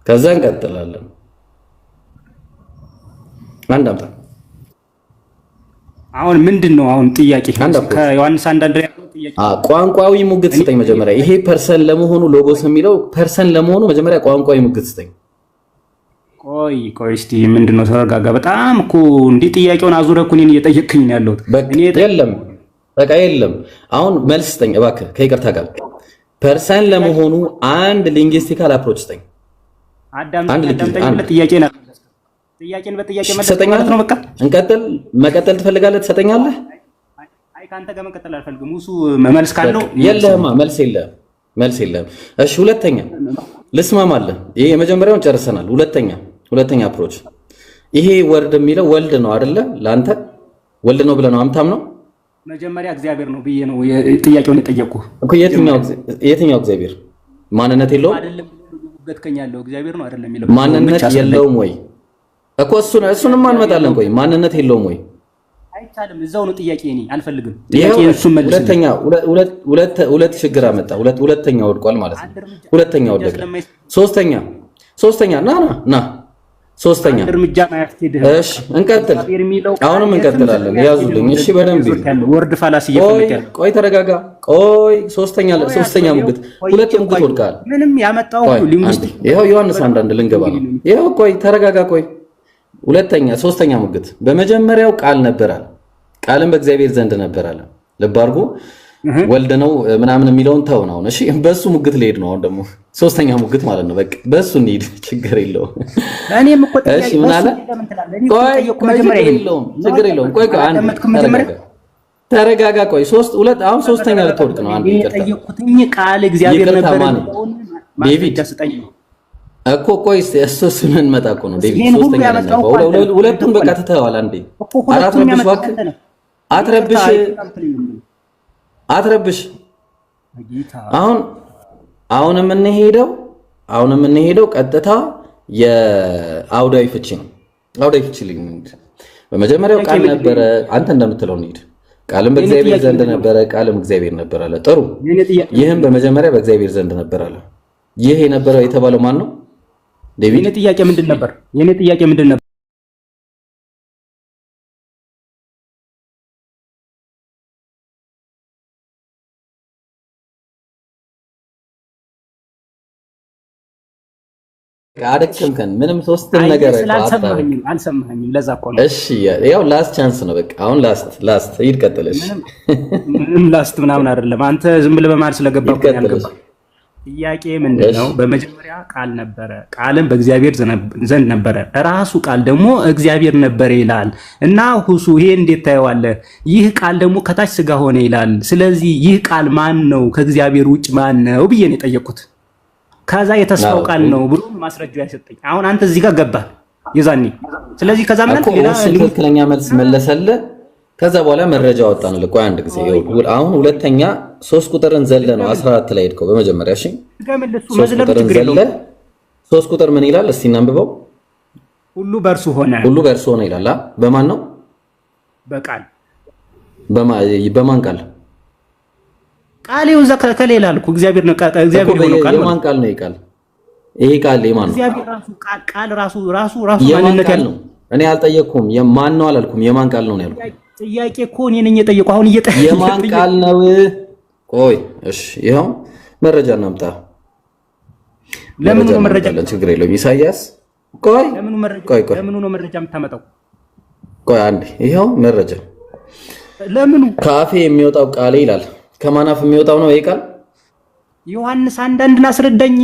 ከዛ እንቀጥላለን አንድ አምጣ አሁን ምንድነው አሁን ጥያቄ ከዮሐንስ 1:1 ያለው ጥያቄ ቋንቋዊ ሙግት ስጠኝ መጀመሪያ ይሄ ፐርሰን ለመሆኑ ሎጎስ የሚለው ፐርሰን ለመሆኑ መጀመሪያ ቋንቋዊ ሙግት ስጠኝ ቆይ እስቲ ምንድነው ተረጋጋ በጣም እኮ እንዴ ጥያቄውን አዙረህ እኔን እየጠየቅኝ ነው ያለሁት የለም አሁን መልስ ስጠኝ እባክህ ከይቅርታ ጋር ፐርሰን ለመሆኑ አንድ ሊንግዊስቲካል አፕሮች ስጠኝ ጥያቄን በጥያቄ መልስ ማለት ነው በቃ እንቀጥል መቀጠል ትፈልጋለህ ትሰጠኛለህ አይ ካንተ ጋር መቀጠል አልፈልግም ሙሱ መልስ ካለው የለህማ መልስ የለም እሺ ሁለተኛ ልስማማለህ ይሄ የመጀመሪያውን ጨርሰናል ሁለተኛ አፕሮች ይሄ ወርድ የሚለው ወልድ ነው አይደለ ላንተ ወልድ ነው ብለህ ነው አምታም ነው መጀመሪያ እግዚአብሔር ነው ብዬ ነው ጥያቄውን የጠየቅኩህ እኮ የትኛው እግዚአብሔር ማንነት የለውም አይደለም ገትከኛለሁ እግዚአብሔር ነው አይደለም የሚለው ማንነት የለውም ወይ እኮ እሱንም አንመጣለን ቆይ ማንነት የለውም ወይ አይቻልም እዛው ነው ጥያቄ እኔ አልፈልግም ጥያቄን እሱ መልስ ሁለት ችግር አመጣ ሁለተኛ ወድቋል ማለት ነው ሁለተኛ ወደቀ ሶስተኛ ና ሶስተኛ እርምጃ ማያስኬድህ እሺ እንቀጥል አሁንም እንቀጥላለን ያዙልኝ እሺ በደንብ ወርድ ፋላስ እየፈለከ ቆይ ተረጋጋ ቆይ ሶስተኛ ሙግት ሁለት ሙግት ወድቃል ምንም ያመጣው ሊንግዊስቲክ ይሄው ዮሐንስ 1:1 ልንገባ ነው ይሄው ቆይ ተረጋጋ ቆይ ሶስተኛ ሙግት በመጀመሪያው ቃል ነበራል ቃልም በእግዚአብሔር ዘንድ ነበራል ልብ አድርጉ ወልድ ነው ምናምን የሚለውን ተው ነው እሺ በሱ ሙግት ልሄድ ነው አሁን ደግሞ ሶስተኛ ሙግት ማለት ነው በቃ በሱ እንሂድ ችግር የለውም እኔም እኮ እሺ ምን አለ ችግር የለውም ቆይ አንድ ተረጋጋ ቆይ አሁን ሶስተኛ ልትወድቅ ነው አንድ ይቅርታ የጠየቁትኝ ቃል እግዚአብሔር ነበር ዴቪድ እኮ ቆይ እሱን እንመጣ እኮ ነው ዴቪድ ሶስተኛ ነው ሁለቱን በቃ ተተዋል አንዴ አትረብሽ አሁን የምንሄደው ቀጥታ የአውዳዊ ፍቺ ነው አውዳዊ ፍቺ ልንሄድ በመጀመሪያው ቃል ነበረ አንተ እንደምትለው እንሂድ ቃልም በእግዚአብሔር ዘንድ ነበረ ቃልም እግዚአብሔር ነበር አለ ጥሩ ይህም በመጀመሪያ በእግዚአብሔር ዘንድ ነበር አለ ይህ የነበረው የተባለው ማን ነው ዴቪድ የኔ ጥያቄ ምንድን ነበር አደከምከን ምንም ሶስት ነገር አልሰማኸኝም ለዛ እኮ ነው እሺ ያው ላስት ቻንስ ነው በቃ አሁን ላስት ይቀጥልሽ ምንም ላስት ምናምን አይደለም አንተ ዝም ብለህ በማል ስለገባህ ያልገባ ጥያቄ ምንድነው በመጀመሪያ ቃል ነበረ ቃልም በእግዚአብሔር ዘንድ ነበረ ራሱ ቃል ደግሞ እግዚአብሔር ነበር ይላል እና ሁሱ ይሄ እንዴት ታየዋለህ ይህ ቃል ደግሞ ከታች ስጋ ሆነ ይላል ስለዚህ ይህ ቃል ማን ነው ከእግዚአብሔር ውጭ ማን ነው ብዬ ነው የጠየቅኩት ከዛ የተስፋው ቃል ነው ብሎ ማስረጃው ያሰጠኝ አሁን አንተ እዚህ ጋር ገባህ የዛኔ ስለዚህ ከዛ ምን ሌላ ትክክለኛ መልስ መለሰለ ከዛ በኋላ መረጃ ወጣን ልቆይ አንድ ጊዜ አሁን ሁለተኛ 3 ቁጥርን ዘለ ነው 14 ላይ ሄድከው በመጀመሪያ እሺ ገመለሱ 3 ቁጥር ምን ይላል እስቲ እናንብበው ሁሉ በእርሱ ሆነ ይላል በማን ነው በቃል በማን ቃል ቃል ይውዛ ከሌላ አልኩ እግዚአብሔር ነው ቃል የማን ቃል ነው ይቃል ይሄ ቃል የማን ነው? እግዚአብሔር ራሱ የማን ቃል ነው? እኔ አልጠየቅኩም። የማን ነው አላልኩም። የማን ቃል ነው ነው ያልኩት። ጥያቄ እኮ እኔ ነኝ የጠየቁ። አሁን እየጠየቁ የማን ቃል ነው? ቆይ እሺ፣ ይሄው መረጃ እናምጣ። ለምን ነው መረጃ? ችግር የለውም። ኢሳይያስ ቆይ ለምኑ ነው መረጃ የምታመጣው? ቆይ አንዴ፣ ይሄው መረጃ ለምኑ? ከአፌ የሚወጣው ቃል ይላል። ከማን አፍ የሚወጣው ነው ይሄ ቃል? ዮሐንስ አንዳንድን አስረዳኝ።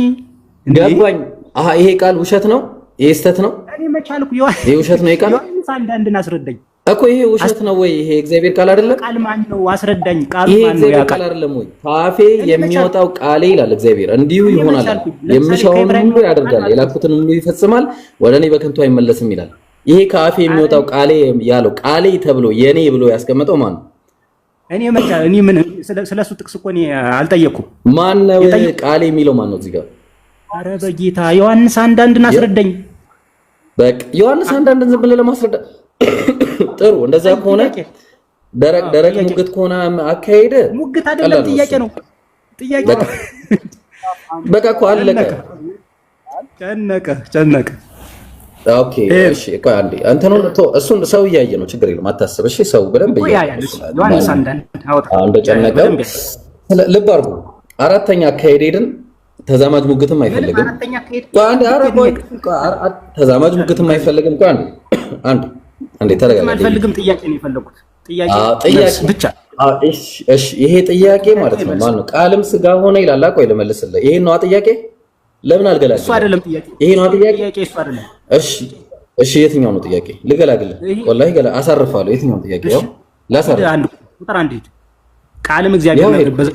ገባኝ። አሃ ይሄ ቃል ውሸት ነው? ይሄ ስተት ነው? እኔ መቻልኩ ይሄ ውሸት ነው? ይሄ ቃል ዮሐንስ አንዳንድን አስረዳኝ እኮ። ይሄ ውሸት ነው ወይ? ይሄ እግዚአብሔር ቃል አይደለም? ቃል ማን ነው? አስረዳኝ። ቃል ማን ነው? እግዚአብሔር ቃል አይደለም ወይ? ከአፌ የሚወጣው ቃል ይላል እግዚአብሔር። እንዲሁ ይሆናል፣ የምሻውን ሁሉ ያደርጋል፣ የላኩትን ሁሉ ይፈጽማል፣ ወደ እኔ በከንቱ አይመለስም ይላል። ይሄ ከአፌ የሚወጣው ቃሌ ያለው ቃሌ ተብሎ የኔ ብሎ ያስቀመጠው ማን ነው? እኔ ምን ስለሱ ጥቅስ እኮ እኔ አልጠየኩም። ማን ነው ቃሌ የሚለው? ማን ነው እዚህ ጋር? ኧረ በጌታ ዮሐንስ አንዳንድን አስረዳኝ። በቃ ዮሐንስ አንዳንድን ዝም ብለህ ለማስረዳት ጥሩ። እንደዛ ከሆነ ደረቅ ሙግት ከሆነ አካሄደ ሙግት አይደለም፣ ጥያቄ ነው። ጥያቄ ነው። በቃ እኮ አለቀ። ጨነቀ። ኦኬ እሺ፣ ቆይ አንዴ እሱን ሰው እያየ ነው። ችግር የለም አታስብ። እሺ ሰው በደንብ ዮሐንስ አንዳንድ እንደጨነቀው ልብ አድርጉ። አራተኛ አካሄድ ሄድን። ተዛማጅ ሙግትም አይፈልግም። ተዛማጅ ሙግትም አይፈልግም። ቆይ አንዴ ተረጋጋ። አልፈልግም። ጥያቄ ነው የፈለኩት። ጥያቄ ብቻ። እሺ ይሄ ጥያቄ ማለት ነው ማን ነው? ቃልም ስጋ ሆነ ይላል። ቆይ ልመልስልህ። ይሄን ነው ጥያቄ። ለምን አልገላግልህ? እሱ አይደለም ጥያቄ። ይሄ ነው ጥያቄ። እሱ አይደለም። እሺ የትኛው ነው ጥያቄ? ልገላግልህ። ወላሂ አሳርፋለሁ። የትኛው ጥያቄ? ያው ላሳርፍ። ቁጥር አንድ ሂድ። ቃልም እግዚአብሔር ነበር።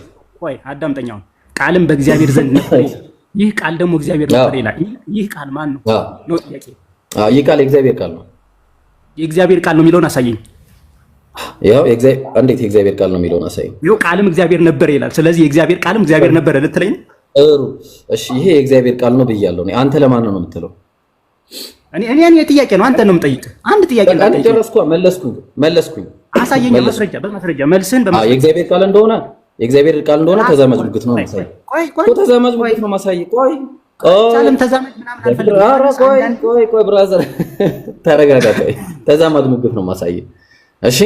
ቆይ አዳምጠኛው። ቃልም በእግዚአብሔር ዘንድ ነበር። ይህ ቃል ደግሞ እግዚአብሔር ነበር ይላል። ይህ ቃል ማን ነው ነው ጥያቄ? ይህ ቃል የእግዚአብሔር ቃል ነው። የእግዚአብሔር ቃል ነው የሚለውን አሳየኝ። ያው እንዴት የእግዚአብሔር ቃል ነው የሚለውን አሳየኝ። ይኸው ቃልም እግዚአብሔር ነበር ይላል። ስለዚህ የእግዚአብሔር ቃልም እግዚአብሔር ነበር ልትለኝ? ጥሩ እሺ፣ ይሄ የእግዚአብሔር ቃል ነው ብያለሁ። አንተ ለማን ነው የምትለው? እኔ ጥያቄ ነው። አንተ ነው የምጠይቅህ። አንድ ጥያቄ ነው። አንተ ጨረስኩ። መለስኩኝ። አሳየኝ። በማስረጃ መልስህን በማስረጃ የእግዚአብሔር ቃል እንደሆነ ተዛማጅ ሙግት ነው ማሳየኝ። ቆይ ተዛማጅ ሙግት ነው ማሳየኝ። ቆይ ተዛማጅ ምናምን አልፈልግም። ቆይ ብራዘር ተረጋጋ። ቆይ ተዛማጅ ሙግት ነው ማሳየኝ። እሺ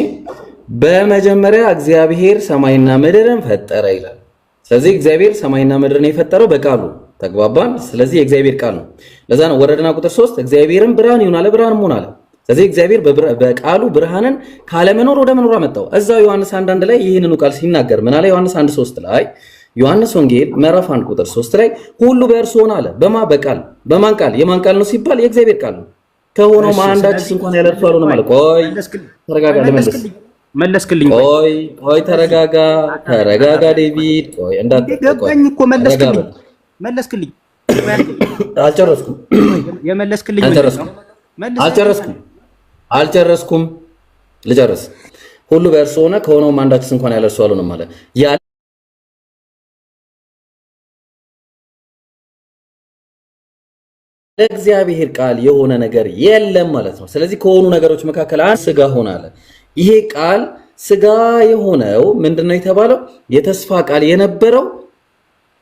በመጀመሪያ እግዚአብሔር ሰማይና ምድርን ፈጠረ ይላል። ስለዚህ እግዚአብሔር ሰማይና ምድርን የፈጠረው በቃሉ ተግባባን። ስለዚህ የእግዚአብሔር ቃል ነው። ለዛ ነው ወረደና ቁጥር 3 እግዚአብሔርን ብርሃን ይሁን አለ፣ ብርሃንም ሆነ አለ። ስለዚህ እግዚአብሔር በቃሉ ብርሃንን ካለመኖር ወደ መኖር አመጣው። እዛው ዮሐንስ 1:1 ላይ ይህንኑ ቃል ሲናገር ምን አለ? ዮሐንስ 1:3 ላይ ዮሐንስ ወንጌል ምዕራፍ 1 ቁጥር 3 ላይ ሁሉ በእርሱ ሆነ አለ። በቃል በማን ቃል? የማን ቃል ነው ሲባል የእግዚአብሔር ቃል ነው። ከሆነው አንዳችስ እንኳን ያለ እርሱ አልሆነም አለ። ቆይ ተረጋጋ፣ መለስክልኝ። ቆይ ተረጋጋ ዴቪድ። ቆይ ገባኝ እኮ መለስክልኝ። አልጨረስኩም። የመለስክልኝ አልጨረስኩም። ልጨርስ። ሁሉ በእርሱ ሆነ ከሆነው አንዳችስ እንኳን ያለ እርሱ አልሆነም አለ። ለእግዚአብሔር ቃል የሆነ ነገር የለም ማለት ነው። ስለዚህ ከሆኑ ነገሮች መካከል አንድ ስጋ ሆነ አለ። ይሄ ቃል ስጋ የሆነው ምንድነው የተባለው? የተስፋ ቃል የነበረው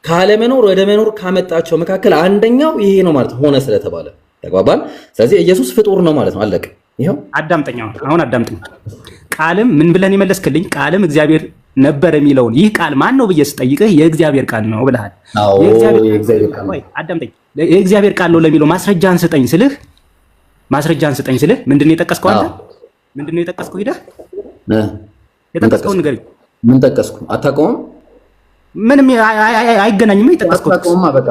ካለመኖር ወደ መኖር ካመጣቸው መካከል አንደኛው ይሄ ነው ማለት ሆነ ስለተባለ ተግባባን። ስለዚህ ኢየሱስ ፍጡር ነው ማለት ነው። አለቀ። ይሄው አዳምጠኝ። አሁን አዳምጠኝ። ቃልም ምን ብለን የመለስክልኝ? ቃልም እግዚአብሔር ነበር የሚለውን ይህ ቃል ማን ነው ብዬ ስጠይቅህ የእግዚአብሔር ቃል ነው ብለሃል። የእግዚአብሔር ቃል ነው። አዳምጠኝ። የእግዚአብሔር ቃል ነው ለሚለው ማስረጃን ስጠኝ ስልህ ምንድነው የጠቀስከው አንተ? ምንድነው የጠቀስከው? ሂደህ የጠቀስከውን ንገረኝ። ምን ጠቀስኩ? አታውቀውም? ምንም አይገናኝም። የጠቀስከው አታውቀውማ። በቃ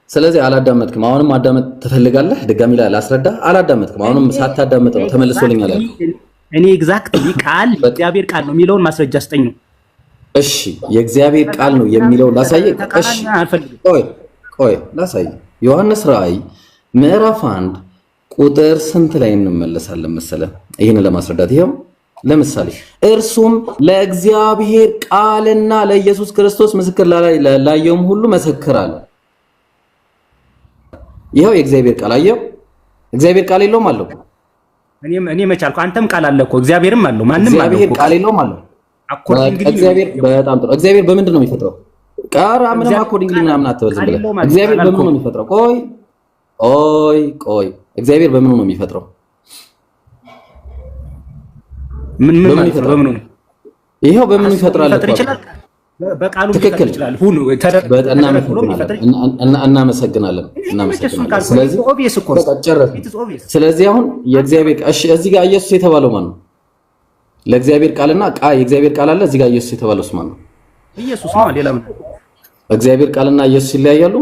ስለዚህ አላዳመጥክም። አሁንም ማዳመጥ ትፈልጋለህ? ድጋሚ አላስረዳህ። አላዳመጥክም። አሁንም ሳታዳመጥ ነው ተመልሶልኛል ያልኩህ። እኔ ኤግዛክትሊ ቃል የእግዚአብሔር ቃል ነው የሚለውን ማስረጃ ስጠኝ ነው። እሺ የእግዚአብሔር ቃል ነው የሚለውን ላሳየህ። እሺ ቆይ ላሳየህ። ዮሐንስ ራእይ ምዕራፍ 1 ቁጥር ስንት ላይ እንመለሳለን መሰለህ? ይህን ለማስረዳት ይሄው ለምሳሌ እርሱም ለእግዚአብሔር ቃልና ለኢየሱስ ክርስቶስ ምስክር ላየውም ሁሉ መሰክር አለ። ይሄው የእግዚአብሔር ቃል አየው። እግዚአብሔር ቃል የለውም አለው። እኔ መቻልኩ አንተም ቃል አለ እኮ እግዚአብሔርም አለው። ማንም አለው። እግዚአብሔር ቃል የለውም አለው። እግዚአብሔር በጣም ጥሩ። እግዚአብሔር በምንድን ነው የሚፈጥረው? ቃራ ምንም አኮርዲንግሊ ምናምን አትበል ዝም ብለህ እግዚአብሔር በምን ነው የሚፈጥረው? ቆይ እግዚአብሔር በምን ነው የሚፈጥረው? ምን ማለት በምን ነው? ይሄው በምን ይፈጥራል? በቃሉ ሊፈጥር ይችላል። ሁሉ እናመሰግናለን። ስለዚህ አሁን የእግዚአብሔር እሺ፣ እዚህ ጋር ኢየሱስ የተባለው ማን ነው? ለእግዚአብሔር ቃልና የእግዚአብሔር ቃል አለ። እዚህ ጋር ኢየሱስ የተባለውስ ማን ነው? ኢየሱስ ነው። ሌላ ምን? እግዚአብሔር ቃልና ኢየሱስ ይለያያሉ?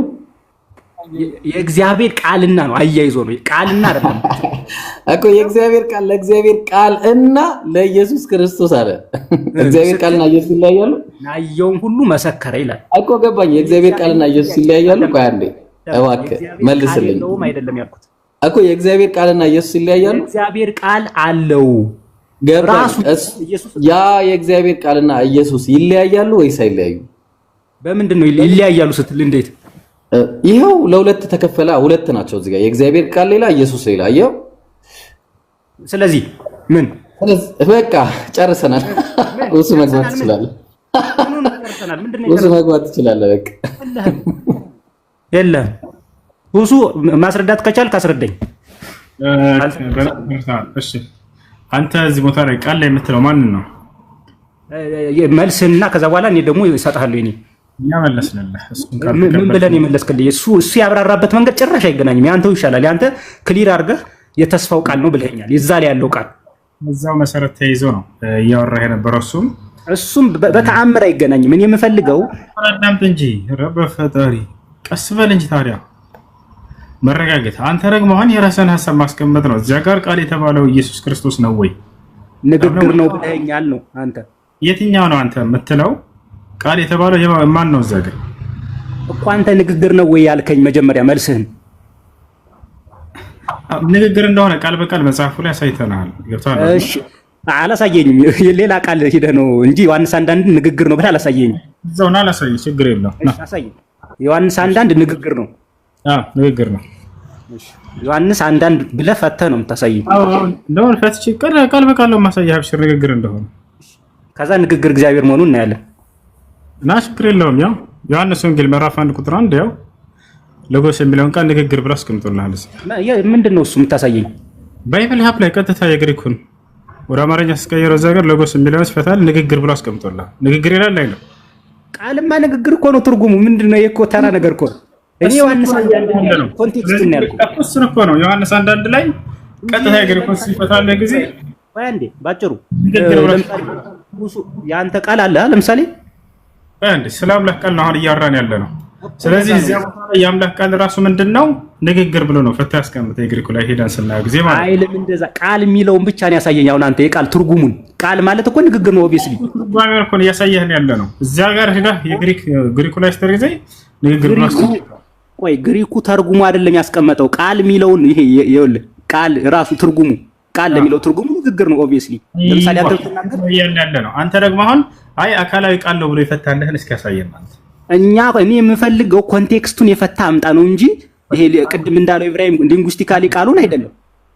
የእግዚአብሔር ቃልና ነው አያይዞ ነው። ቃልና አይደለም እኮ የእግዚአብሔር ቃል ለእግዚአብሔር ቃል እና ለኢየሱስ ክርስቶስ አለ። እግዚአብሔር ቃልና ኢየሱስ ይለያያሉ? ናየውን ሁሉ መሰከረ ይላል እኮ ገባኝ። የእግዚአብሔር ቃልና ኢየሱስ ይለያያሉ? ቆይ አንዴ እባክህ መልስልኝ። አይደለም ያልኩት እኮ የእግዚአብሔር ቃልና ኢየሱስ ይለያያሉ? እግዚአብሔር ቃል አለው ራሱ። ያ የእግዚአብሔር ቃልና ኢየሱስ ይለያያሉ ወይስ አይለያዩ? በምንድን ነው ይለያያሉ ስትል እንዴት? ይሄው ለሁለት ተከፈለ። ሁለት ናቸው እዚህ ጋር የእግዚአብሔር ቃል ሌላ ኢየሱስ ሌላ። ይሄው ስለዚህ ምን በቃ ጨርሰናል። እሱ መግባት ትችላለህ። እሱ መግባት ትችላለህ። በቃ የለም እሱ ማስረዳት ከቻልክ አስረዳኝ። እሺ አንተ እዚህ ቦታ ላይ ቃል ላይ የምትለው ማንን ነው? መልስና ከዛ በኋላ እኔ ደግሞ እሰጥሃለሁ። እኔ ያመለስልህ ምን ብለን የመለስክልኝ? እሱ ያብራራበት መንገድ ጭራሽ አይገናኝም። ያንተው ይሻላል። ያንተ ክሊር አድርገህ የተስፋው ቃል ነው ብለኸኛል። የዛ ላይ ያለው ቃል እዛው መሰረት ተይዞ ነው እያወራህ የነበረው። እሱም በተአምር አይገናኝም። እኔ የምፈልገው አዳምጥ እንጂ ረበ ፈጣሪ ቀስ በል እንጂ ታዲያ መረጋገጥ። አንተ ደግሞ አሁን የራስህን ሐሳብ ማስቀመጥ ነው። እዚያ ጋር ቃል የተባለው ኢየሱስ ክርስቶስ ነው ወይ ንግግር ነው ብለኸኛል ነው አንተ። የትኛው ነው አንተ የምትለው? ቃል የተባለው ማን ነው? እዛ ጋር እኮ አንተ ንግግር ነው ወይ ያልከኝ መጀመሪያ መልስህን ንግግር እንደሆነ ቃል በቃል መጽሐፉ ላይ አሳይተናል። ገብቷል? እሺ አላሳየኝም። ሌላ ቃል ሄደህ ነው እንጂ ዮሐንስ አንዳንድ ንግግር ነው ብለህ አላሳየኝም። እዛውና አላሳየኝ፣ ችግር የለውም። እሺ አሳየኝ። ዮሐንስ አንዳንድ ንግግር ነው። ንግግር ነው። እሺ ዮሐንስ አንዳንድ ብለህ ፈተህ ነው የምታሳየኝ። እንደሆነ ፈትቼ ቃል በቃል ነው የማሳየህ። አብሽር ንግግር እንደሆነ ከዛ ንግግር እግዚአብሔር መሆኑን እናያለን። እና ችግር የለውም። ያው ዮሐንስ ወንጌል ምዕራፍ 1 ቁጥር 1 ያው ለጎስ የሚለውን ቃል ንግግር ብሎ አስቀምጦልሃል። ምንድን ነው እሱ የምታሳየኝ? ባይብል ሀብ ላይ ቀጥታ የግሪኩን ወደ አማርኛ ስቀይረው እዛ ጋር ለጎስ የሚለውን ሲፈታል ንግግር ብሎ አስቀምጦልሃል። ንግግር ይላል አይደል? ቃልማ ንግግር እኮ ነው ትርጉሙ። ምንድነው? የኮ ተራ ነገር እኮ እኔ ዮሐንስ አንዳንድ ነው ኮንቴክስት ነው ያልኩት። እሱን እኮ ነው ዮሐንስ አንዳንድ ላይ ቀጥታ የግሪኩን ሲፈታል ጊዜ ወይ አንዴ ባጭሩ ያንተ ቃል አለ ለምሳሌ አንዴ ስለ አምላክ ቃል ነው አሁን እያወራን ያለ ነው። ስለዚህ እዚያ ቦታ ላይ የአምላክ ቃል ራሱ ምንድነው? ንግግር ብሎ ነው ፈታ ያስቀምጠው። የግሪኩ ላይ ሄደን ስናየው ጊዜ ማለት አይልም እንደዛ ቃል የሚለውን ብቻ ነው ያሳየኝ። አሁን አንተ የቃል ትርጉሙን ቃል ማለት እኮ ንግግር ነው። ኦብቪስሊ ትርጓሜውን እኮ ነው እያሳየህን ያለ ነው። እዚያ ጋር ሄደህ ግሪኩ ላይ ስትርዘይ ንግግር ብሎ ቆይ ግሪኩ ተርጉሙ አይደለም ያስቀመጠው ቃል የሚለውን ይሄ ይኸውልህ ቃል ራሱ ትርጉሙ ቃል ለሚለው ትርጉሙ ንግግር ነው። ኦብቪስሊ ለምሳሌ አንተ ተናገር ያለ ነው። አንተ ደግሞ አሁን አይ አካላዊ ቃል ነው ብሎ ይፈታልህን እስኪ ያሳየን ማለት እኔ የምፈልገው ኮንቴክስቱን የፈታ አምጣ ነው እንጂ ይሄ ቅድም እንዳለው ኢብራሂም ሊንጉስቲካሊ ቃሉን አይደለም።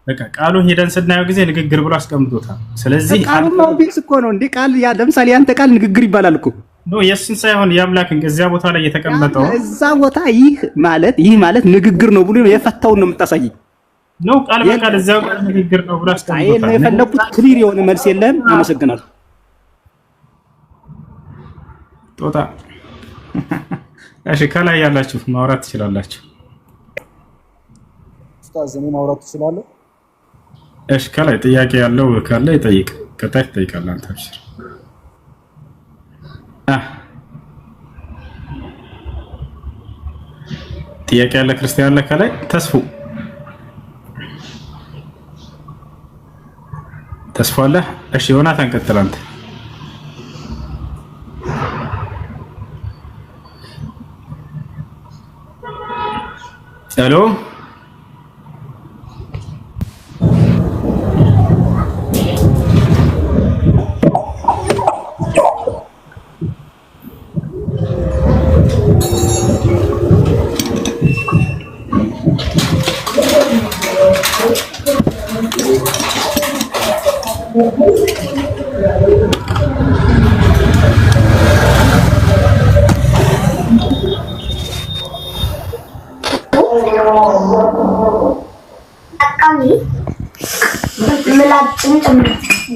በቃ ቃሉን ሄደን ስናየው ጊዜ ንግግር ብሎ አስቀምጦታል። ስለዚህ ቃሉን ኦብቪየስ እኮ ነው እንዴ ቃል ያ ለምሳሌ ያንተ ቃል ንግግር ይባላል እኮ ነው። የእሱን ሳይሆን የአምላክን እዚያ ቦታ ላይ የተቀመጠው እዛ ቦታ ይህ ማለት ንግግር ነው ብሎ የፈታውን ነው የምታሳየኝ ነው። ቃል በቃል እዛው ጋር ንግግር ነው ብሎ አስቀምጦታል። አይ የፈለኩት ክሊር የሆነ መልስ የለም። አመሰግናለሁ ጦጣ። እሺ ከላይ ያላችሁ ማውራት ትችላላችሁ። ኡስታዝ እኔ ማውራት ትችላለህ? እሺ ከላይ ጥያቄ ያለው ካለ ይጠይቅ። ከታች ትጠይቃለህ አንተ። አብሽር። ጥያቄ ያለ ክርስቲያን አለ ከላይ ተስፉ አለ። እሺ ዮናታን ቀጥል አንተ። ሄሎ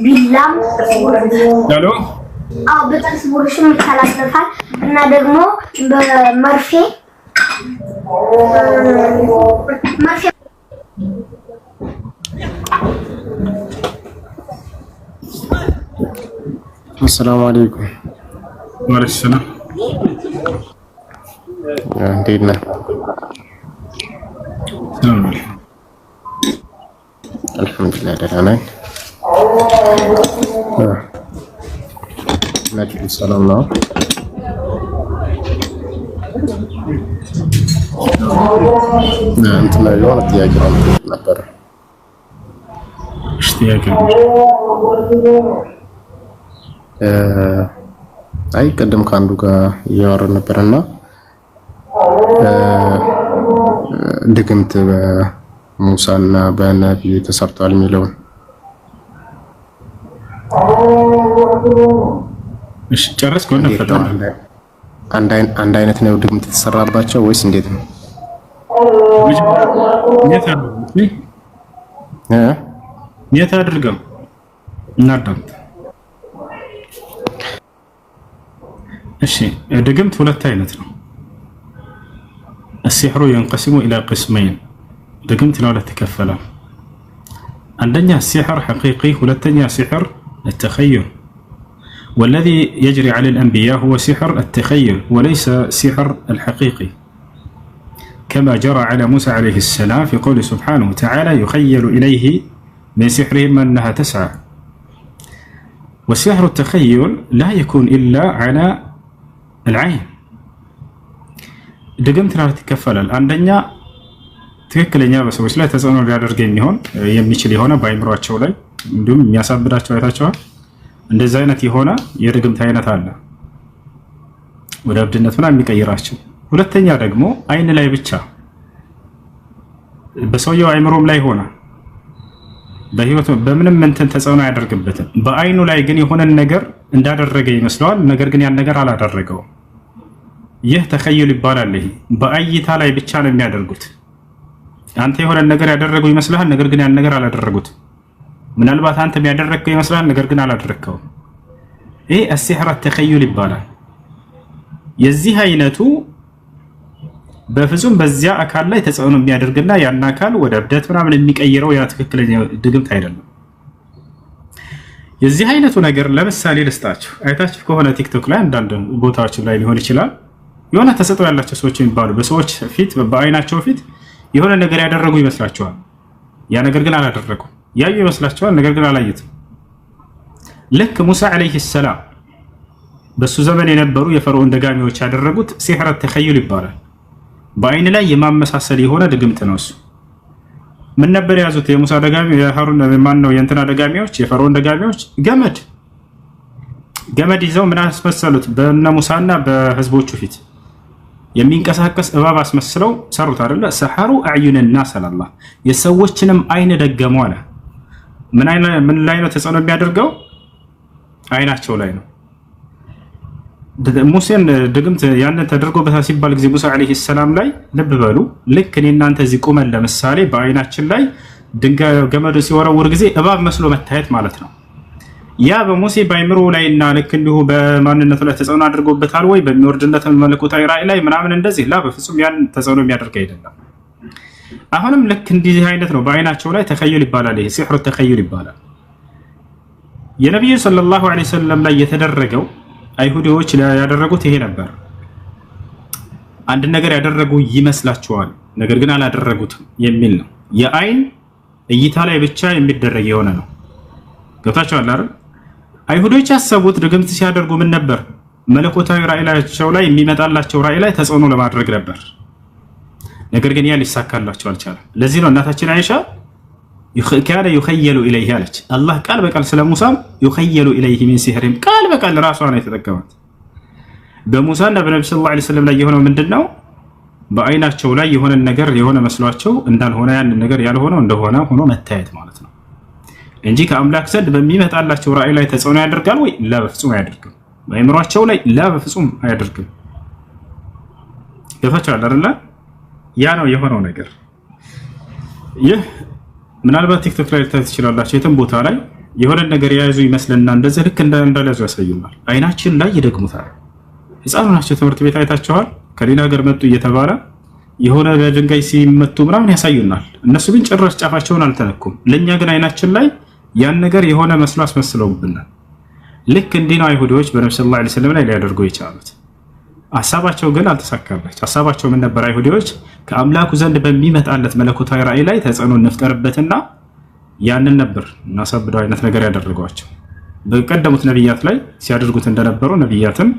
ቢላም ሄሎ በጥርስ ብሩሽም ይተላለፋል እና ደግሞ በመርፌ السلام عليكم. وعليكم السلام. እንዴት ነህ? ሰላም አለይኩም። አልሐምዱሊላህ ደህና ነኝ። ለኪን ሰላም ነው። እንትን ላይ የሆነ ጥያቄ ነበር። እሺ ጥያቄ አይ ቀደም ከአንዱ ጋር እያወራን ነበርና ድግምት በሙሳና በነብዩ ተሰርቷል የሚለውን እሺ ጨረስኩ። እንደፈጠረ አንድ አይነት ነው ድግምት የተሰራባቸው ወይስ እንዴት ነው? የት አድርገው እናዳምጥ። እሺ ድግምት ሁለት አይነት ነው። السحر ينقسم إلى قسمين. ድግምት ለሁለት ይከፈላል። አንደኛ السحر حقيقي ሁለተኛ سحر التخيل. والذي يجري على الأنبياء هو سحر التخيل وليس سحر الحقيقي كما جرى على موسى عليه السلام في قوله سبحانه وتعالى يخيل إليه من سحرهم أنها تسعى. والسحر التخيل لا يكون إلا على العين. ድግምት ለሁለት ይከፈላል። አንደኛ ትክክለኛ በሰዎች ላይ ተጽዕኖ ሊያደርግ የሚችል የሆነ በአይምሯቸው ላይ እንዲሁም የሚያሳብዳቸው አይታቸዋል። እንደዚህ አይነት የሆነ የድግምት አይነት አለ ወደ እብድነት ምናምን የሚቀይራቸው። ሁለተኛ ደግሞ አይን ላይ ብቻ በሰውየው አይምሮም ላይ ሆነ በህይወቱ በምንም እንትን ተጽዕኖ አያደርግበትም። በአይኑ ላይ ግን የሆነን ነገር እንዳደረገ ይመስለዋል፣ ነገር ግን ያን ነገር አላደረገውም። ይህ ተኸይል ይባላል። ይሄ በእይታ ላይ ብቻ ነው የሚያደርጉት። አንተ የሆነን ነገር ያደረገው ይመስልሃል፣ ነገር ግን ያን ነገር አላደረጉት። ምናልባት አንተ የሚያደረገው ይመስልሃል፣ ነገር ግን አላደረከውም። ይሄ السحر التخيل ይባላል። የዚህ አይነቱ በፍጹም በዚያ አካል ላይ ተጽዕኖ የሚያደርግና ያን አካል ወደ እብደት ምናምን የሚቀይረው ያ ትክክለኛ ድግምት አይደለም። የዚህ አይነቱ ነገር ለምሳሌ ልስጣችሁ። አይታችሁ ከሆነ ቲክቶክ ላይ አንዳንድ ቦታዎች ላይ ሊሆን ይችላል የሆነ ተሰጥኦ ያላቸው ሰዎች የሚባሉ በሰዎች ፊት በአይናቸው ፊት የሆነ ነገር ያደረጉ ይመስላቸዋል። ያ ነገር ግን አላደረጉም። ያዩ ይመስላቸዋል፣ ነገር ግን አላዩትም። ልክ ሙሳ አለይሂ ሰላም በሱ ዘመን የነበሩ የፈርዖን ደጋሚዎች ያደረጉት ሲሕር ተኸይል ይባላል። በአይን ላይ የማመሳሰል የሆነ ድግምት ነው እሱ። ምን ነበር የያዙት? የሙሳ ደጋሚ የሃሩን ማን ነው የእንትና ደጋሚዎች የፈርዖን ደጋሚዎች ገመድ ይዘው ምን አስመሰሉት? በእነ ሙሳና በህዝቦቹ ፊት የሚንቀሳቀስ እባብ አስመስለው ሰሩት አይደለ? ሰሐሩ አዕዩን الناس አላህ የሰዎችንም አይን ደገሙ አለ። ምን ላይ ነው ተጽዕኖ የሚያደርገው? አይናቸው ላይ ነው። ሙሴን ድግምት ያንን ተደርጎበታል ሲባል ጊዜ ሙሳ አለይሂ ሰላም ላይ ልብ በሉ። ልክ እኔ እናንተ እዚህ ቁመን ለምሳሌ በአይናችን ላይ ድንጋይ ገመድ ሲወረውር ጊዜ እባብ መስሎ መታየት ማለት ነው። ያ በሙሴ በአይምሮ ላይና ልክ እንዲሁ በማንነቱ ላይ ተጽዕኖ አድርጎበታል ወይ በሚወርድነት መለኮታዊ ራእይ ላይ ምናምን እንደዚህ ላ በፍጹም ያን ተጽዕኖ የሚያደርግ አይደለም። አሁንም ልክ እንዲህ አይነት ነው። በአይናቸው ላይ ተኸይል ይባላል። ይሄ ሲሕር ተኸይል ይባላል። የነብዩ ሰለላሁ ዐለይሂ ወሰለም ላይ የተደረገው አይሁዶች ያደረጉት ይሄ ነበር። አንድ ነገር ያደረጉ ይመስላቸዋል፣ ነገር ግን አላደረጉትም የሚል ነው። የአይን እይታ ላይ ብቻ የሚደረግ የሆነ ነው። ገብታችኋል አይደል? አይሁዶች ያሰቡት ድግምት ሲያደርጉ ምን ነበር? መለኮታዊ ራእያቸው ላይ የሚመጣላቸው ራእይ ላይ ተጽዕኖ ለማድረግ ነበር። ነገር ግን ያ ሊሳካላቸው አልቻለም። ለዚህ ነው እናታችን አይሻ ካነ ዩኸየሉ ኢለይሂ አለች። አላህ ቃል በቃል ስለ ሙሳም ዩኸየሉ ኢለይሂ ሚን ሲሕሪሂም ቃል በቃል ራሷ ነው የተጠቀማት። በሙሳና በነብዩ ሰለላሁ ዐለይሂ ወሰለም ላይ የሆነው ምንድነው? በአይናቸው ላይ የሆነ ነገር የሆነ መስሏቸው እንዳልሆነ ያን ነገር ያልሆነው እንደሆነ ሆኖ መታየት ማለት ነው እንጂ ከአምላክ ዘንድ በሚመጣላቸው ራእይ ላይ ተጽዕኖ ያደርጋል ወይ? ላ በፍጹም አያደርግም። በአይምሯቸው ላይ ላ በፍጹም አያደርግም። ገፋቻል አይደል? ያ ነው የሆነው ነገር። ይህ ምናልባት ቲክቶክ ላይ ልታዩት ትችላላችሁ። የትም ቦታ ላይ የሆነ ነገር የያዙ ይመስልና እንደዚህ ልክ እንዳለያዙ ያሳዩናል። አይናችን ላይ ይደግሙታል። ህፃኑ ናቸው። ትምህርት ቤት አይታቸዋል። ከሌላ ሀገር መጡ እየተባለ የሆነ በድንጋይ ሲመቱ ምናምን ያሳዩናል። እነሱ ግን ጭራሽ ጫፋቸውን አልተነኩም። ለእኛ ግን አይናችን ላይ ያን ነገር የሆነ መስሎ አስመስለውብናል። ልክ እንዲህ ነው አይሁዶች በነብዩ ሰለላሁ ዐለይሂ ወሰለም ላይ ሊያደርጉ የቻሉት። ሀሳባቸው ግን አልተሳካላቸው። ሀሳባቸው ምን ነበር? አይሁዶች ከአምላኩ ዘንድ በሚመጣለት መለኮታዊ ራእይ ላይ ተጽዕኖ እንፍጠርበትና ያንን ነበር እናሳብደው አይነት ነገር ያደረጓቸው። በቀደሙት ነቢያት ላይ ሲያደርጉት እንደነበረው ነቢያትም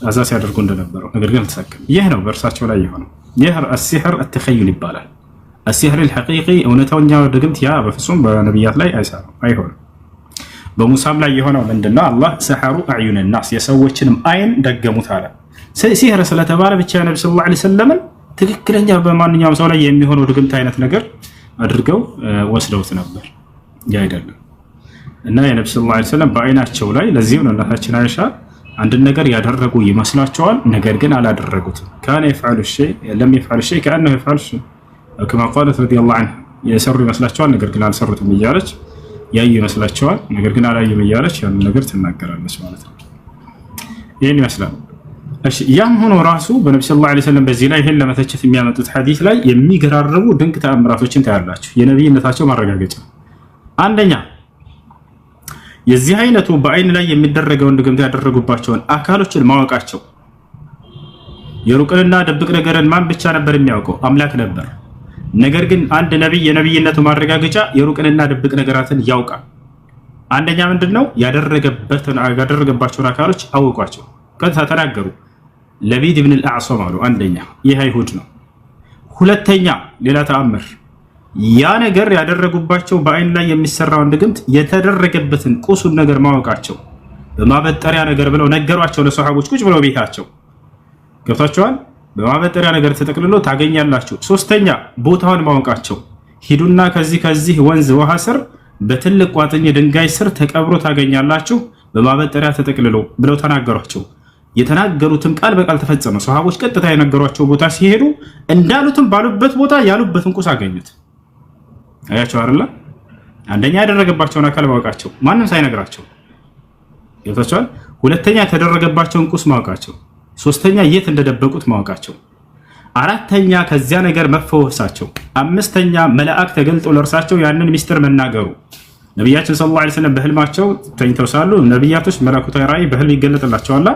አዛ ሲያደርጉ እንደነበረው፣ ነገር ግን አልተሳካም። ይህ ነው በእርሳቸው ላይ የሆነው። ይህ አሲሕር አተኸዩል ይባላል። አሲሕር አልሐቂቂ እውነተኛው ድግምት ያ በፍጹም በነቢያት ላይ አይሆንም። በሙሳም ላይ የሆነው ምንድነው? አላህ ሰሐሩ አዕዩን ናስ የሰዎችንም አይን ደገሙት አለ። ሲሕር ስለተባለ ብቻ ነብዩ ሰለላሁ ዐለይሂ ወሰለም ትክክለኛ በማንኛውም ሰው ላይ የሚሆነው ድግምት አይነት ነገር አድርገው ወስደውት ነበር። ያ አይደለም እና የነብዩ ሰለላሁ ዐለይሂ ወሰለም በአይናቸው ላይ ለዚህ ነው እናታችን አይሻ አንድን ነገር ያደረጉ ይመስላቸዋል፣ ነገር ግን አላደረጉትም። ካነ ይፍዐሉ ሸይ ለም ይፍዐል ሸይ ከአነሁ ይፍዐል ሸይ ከማ ቃለት ረዲየላሁ ዐንሃ የሰሩ ይመስላቸዋል፣ ነገር ግን አልሰሩትም እያለች ያዩ ይመስላቸዋል፣ ነገር ግን አላዩም እያለች ያን ነገር ትናገራለች ማለት ነው። ይህን ይመስላል። እሺ ያም ሆኖ ራሱ በነብዩ ሰለላሁ ዐለይሂ ወሰለም በዚህ ላይ ይሄን ለመተቸት የሚያመጡት ሐዲስ ላይ የሚገራርቡ ድንቅ ተአምራቶችን ታያላችሁ። የነብይነታቸው ማረጋገጫ አንደኛ የዚህ አይነቱ በአይን ላይ የሚደረገውን ድግምት ያደረጉባቸውን አካሎችን ማወቃቸው። የሩቅንና ድብቅ ነገርን ማን ብቻ ነበር የሚያውቀው? አምላክ ነበር። ነገር ግን አንድ ነብይ የነብይነቱ ማረጋገጫ የሩቅንና ድብቅ ነገራትን ያውቃል። አንደኛ ምንድነው? ያደረገባቸውን አካሎች አወቋቸው፣ ቀጥታ ተናገሩ። ለቢድ ኢብኑ አልአዕሰም አሉ። አንደኛ ይህ አይሁድ ነው። ሁለተኛ ሌላ ተአምር ያ ነገር ያደረጉባቸው በአይን ላይ የሚሰራውን ድግምት የተደረገበትን ቁሱን ነገር ማወቃቸው። በማበጠሪያ ነገር ብለው ነገሯቸው ለሰሃቦች ቁጭ ብለው ቤታቸው። ገብታችኋል? በማበጠሪያ ነገር ተጠቅልሎ ታገኛላችሁ። ሶስተኛ ቦታውን ማወቃቸው። ሂዱና ከዚህ ወንዝ ውሃ ስር በትልቅ ቋጥኝ ድንጋይ ስር ተቀብሮ ታገኛላችሁ በማበጠሪያ ተጠቅልሎ ብለው ተናገሯቸው። የተናገሩትም ቃል በቃል ተፈጸመ። ሰሃቦች ቀጥታ የነገሯቸው ቦታ ሲሄዱ እንዳሉትም ባሉበት ቦታ ያሉበትን ቁስ አገኙት። አያቸው አይደለ? አንደኛ ያደረገባቸውን አካል ማወቃቸው ማንም ሳይነግራቸው ይወጣቸዋል። ሁለተኛ የተደረገባቸውን ቁስ ማወቃቸው። ሶስተኛ የት እንደደበቁት ማወቃቸው። አራተኛ ከዚያ ነገር መፈወሳቸው። አምስተኛ መልአክ ተገልጦ ለእርሳቸው ያንን ሚስጥር መናገሩ። ነቢያችን ሰለላሁ ዐለይሂ ወሰለም በህልማቸው ተኝተው ሳሉ ነቢያቶች መለኮታዊ ራእይ በህልም ይገለጥላቸዋል።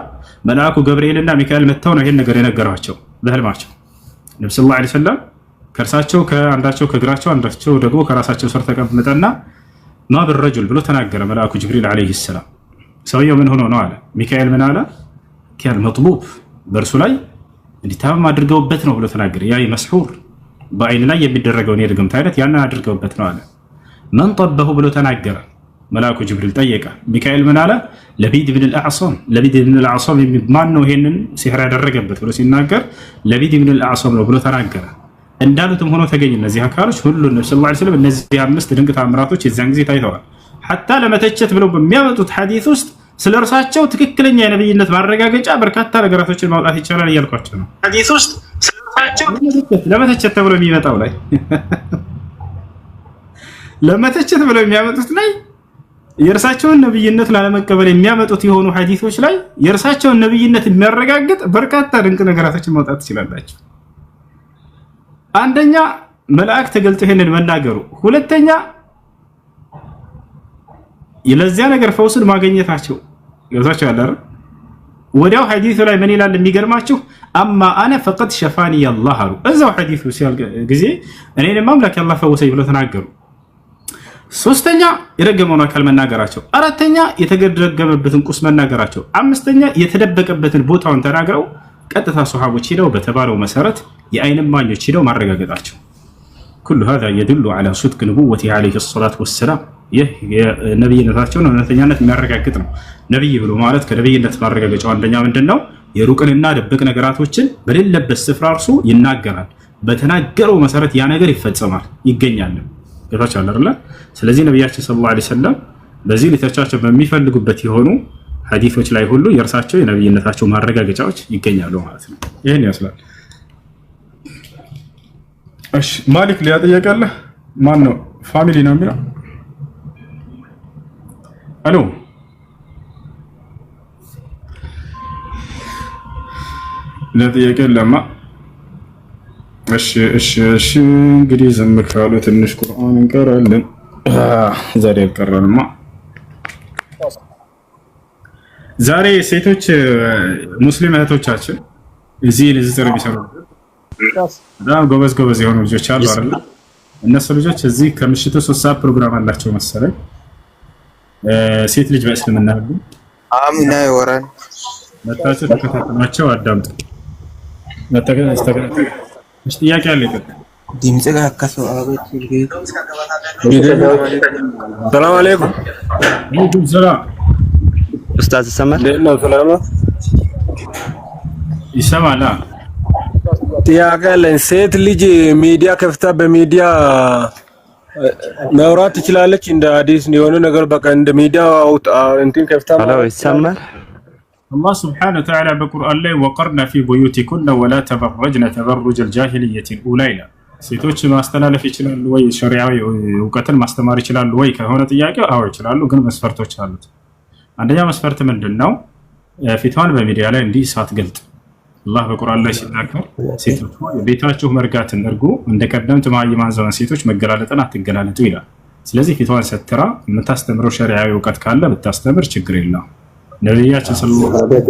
መልአኩ ገብርኤልና ሚካኤል መጥተው ነው ይሄን ነገር የነገሯቸው በህልማቸው። ነብዩ ሰለላሁ ዐለይሂ ወሰለም ከእርሳቸው ከአንዳቸው ከእግራቸው አንዳቸው ደግሞ ከራሳቸው ስር ተቀምጠና ማ ብረጁል ብሎ ተናገረ መልአኩ ጅብሪል ዐለይሂ ሰላም። ሰውየው ምን ሆኖ ነው አለ። ሚካኤል ምን አለ? ካን መጥቡብ በእርሱ ላይ እንዲታመም አድርገውበት ነው ብሎ ተናገረ። ያ መስሑር በአይን ላይ የሚደረገውን የድግምት አይነት ያንን አድርገውበት ነው አለ። መን ጠበሁ ብሎ ተናገረ። መልአኩ ጅብሪል ጠየቀ። ሚካኤል ምን አለ? ለቢድ ኢብኑ አልአዕሰም። ለቢድ ኢብኑ አልአዕሰም ማን ነው ይሄንን ሲህር ያደረገበት ብሎ ሲናገር ለቢድ ኢብኑ አልአዕሰም ነው ብሎ ተናገረ። እንዳሉትም ሆኖ ተገኘ። እነዚህ አካሎች ሁሉ ነብዩ ሰለላሁ ዐለይሂ ወሰለም እነዚህ አምስት ድንቅ ተአምራቶች የዚያን ጊዜ ታይተዋል። ሐታ ለመተቸት ብለው በሚያመጡት ሐዲስ ውስጥ ስለ እርሳቸው ትክክለኛ የነብይነት ማረጋገጫ በርካታ ነገራቶችን ማውጣት ይቻላል እያልኳቸው ነው። ሐዲስ ውስጥ ስለ እርሳቸው ለመተቸት ተብሎ የሚመጣው ላይ ለመተቸት ብለው የሚያመጡት ላይ የእርሳቸውን ነብይነት ላለመቀበል የሚያመጡት የሆኑ ሐዲሶች ላይ የእርሳቸውን ነብይነት የሚያረጋግጥ በርካታ ድንቅ ነገራቶችን ማውጣት ትችላላችሁ። አንደኛ መልአክ ተገልጦ ይሄንን መናገሩ፣ ሁለተኛ ለዚያ ነገር ፈውስን ማግኘታቸው። ይወታቸው ያላረ ወዲያው ሐዲሱ ላይ ምን ይላል? የሚገርማችሁ አማ አነ ፈቀድ ሸፋኒ አላህ አሉ። እዛው ሐዲሱ ሲያልቅ ጊዜ እኔንም አምላክ አላህ ፈወሰኝ ብሎ ተናገሩ። ሶስተኛ የደገመውን አካል መናገራቸው፣ አራተኛ የተደገመበትን ቁስ መናገራቸው፣ አምስተኛ የተደበቀበትን ቦታውን ተናግረው ቀጥታ ሱሐቦች ሄደው በተባለው መሰረት የአይን እማኞች ሄደው ማረጋገጣቸው። ኩሉ هذا يدل على صدق نبوته عليه الصلاه والسلام። ይህ የነብይነታቸውን እውነተኛነት የሚያረጋግጥ ነው። ነብይ ብሎ ማለት ከነብይነት ማረጋገጫው አንደኛ ምንድነው? የሩቅንና ድብቅ ነገራቶችን በሌለበት ስፍራ እርሱ ይናገራል። በተናገረው መሰረት ያ ነገር ይፈጸማል ይገኛል። ገባቻል አይደል? ስለዚህ ነብያችን ሰለላሁ ዐለይሂ ወሰለም በዚህ ሊተቻቸው በሚፈልጉበት የሆኑ ሐዲሶች ላይ ሁሉ የእርሳቸው የነብይነታቸው ማረጋገጫዎች ይገኛሉ ማለት ነው። ይሄን ይመስላል። እሺ ማሊክ ሊያጠየቀለ ማን ነው? ፋሚሊ ነው የሚለው አሎ ለጥያቄ ለማ እሺ እንግዲህ ዝም ካሉ ትንሽ ቁርአን እንቀራለን። ዛሬ አልቀረንማ። ዛሬ ሴቶች ሙስሊም እህቶቻችን እዚህ ንዝጥር ቢሰሩ በጣም ጎበዝ የሆኑ ልጆች አሉ አይደል? እነሱ ልጆች እዚህ ከምሽቱ 3 ሰዓት ፕሮግራም አላቸው መሰለኝ። ሴት ልጅ በእስልምና ሁሉ አሚና ይወራል መታቸው ተከታተሏቸው፣ አዳምጡ። እሺ ጥያቄ አለ ይቀጥል። ድምጽ ጋር ከሰው አቤት ይልገ ሰላም አለይኩም። ወአለይኩም ሰላም። ኡስታዝ ይሰማል? ነው ሰላም ይሰማል። ጥያቄ አለኝ። ሴት ልጅ ሚዲያ ከፍታ በሚዲያ ማውራት ትችላለች? እንደ አዲስ የሆነ ነገር በቃ እንደ ሚዲያ እንትን ከፍታ አላው ይሰማል? الله سبحانه وتعالى بالقرآن ላይ وقرنا في بيوتكن ولا تبرجن تبرج الجاهلية الأولى ይላል። ሴቶች ማስተላለፍ ይችላሉ ወይ? ሸሪዓዊ እውቀትን ማስተማር ይችላሉ ወይ ከሆነ ጥያቄው አዎ ይችላሉ፣ ግን መስፈርቶች አሉት። አንደኛ መስፈርት ምንድነው? ፊቷን በሚዲያ ላይ እንዲህ ሳትገልጥ አላህ በቁርአን ላይ ሲናገር ሴቶች ቤታችሁ መርጋትን እርጉ፣ እንደ ቀደምት ማይማን ዘመን ሴቶች መገላለጥን አትገላለጡ ይላል። ስለዚህ ፊቷን ሰትራ የምታስተምረው ሸሪዓዊ እውቀት ካለ ብታስተምር ችግር የለውም። ነብያችን ሰለላሁ ዐለይሂ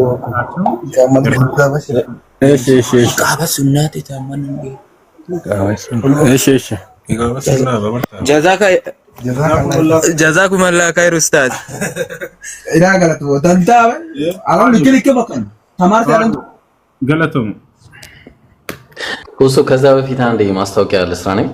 ወሰለም ጀዛኩም አላህ ኸይር ኡስታዝ ኢዳ ገለቱ ወንታ አሁን ልክ በቀን ተማርተ ያለን ገለቱ ከዛ በፊት አንዴ ማስታወቂያ ለስራ ነኝ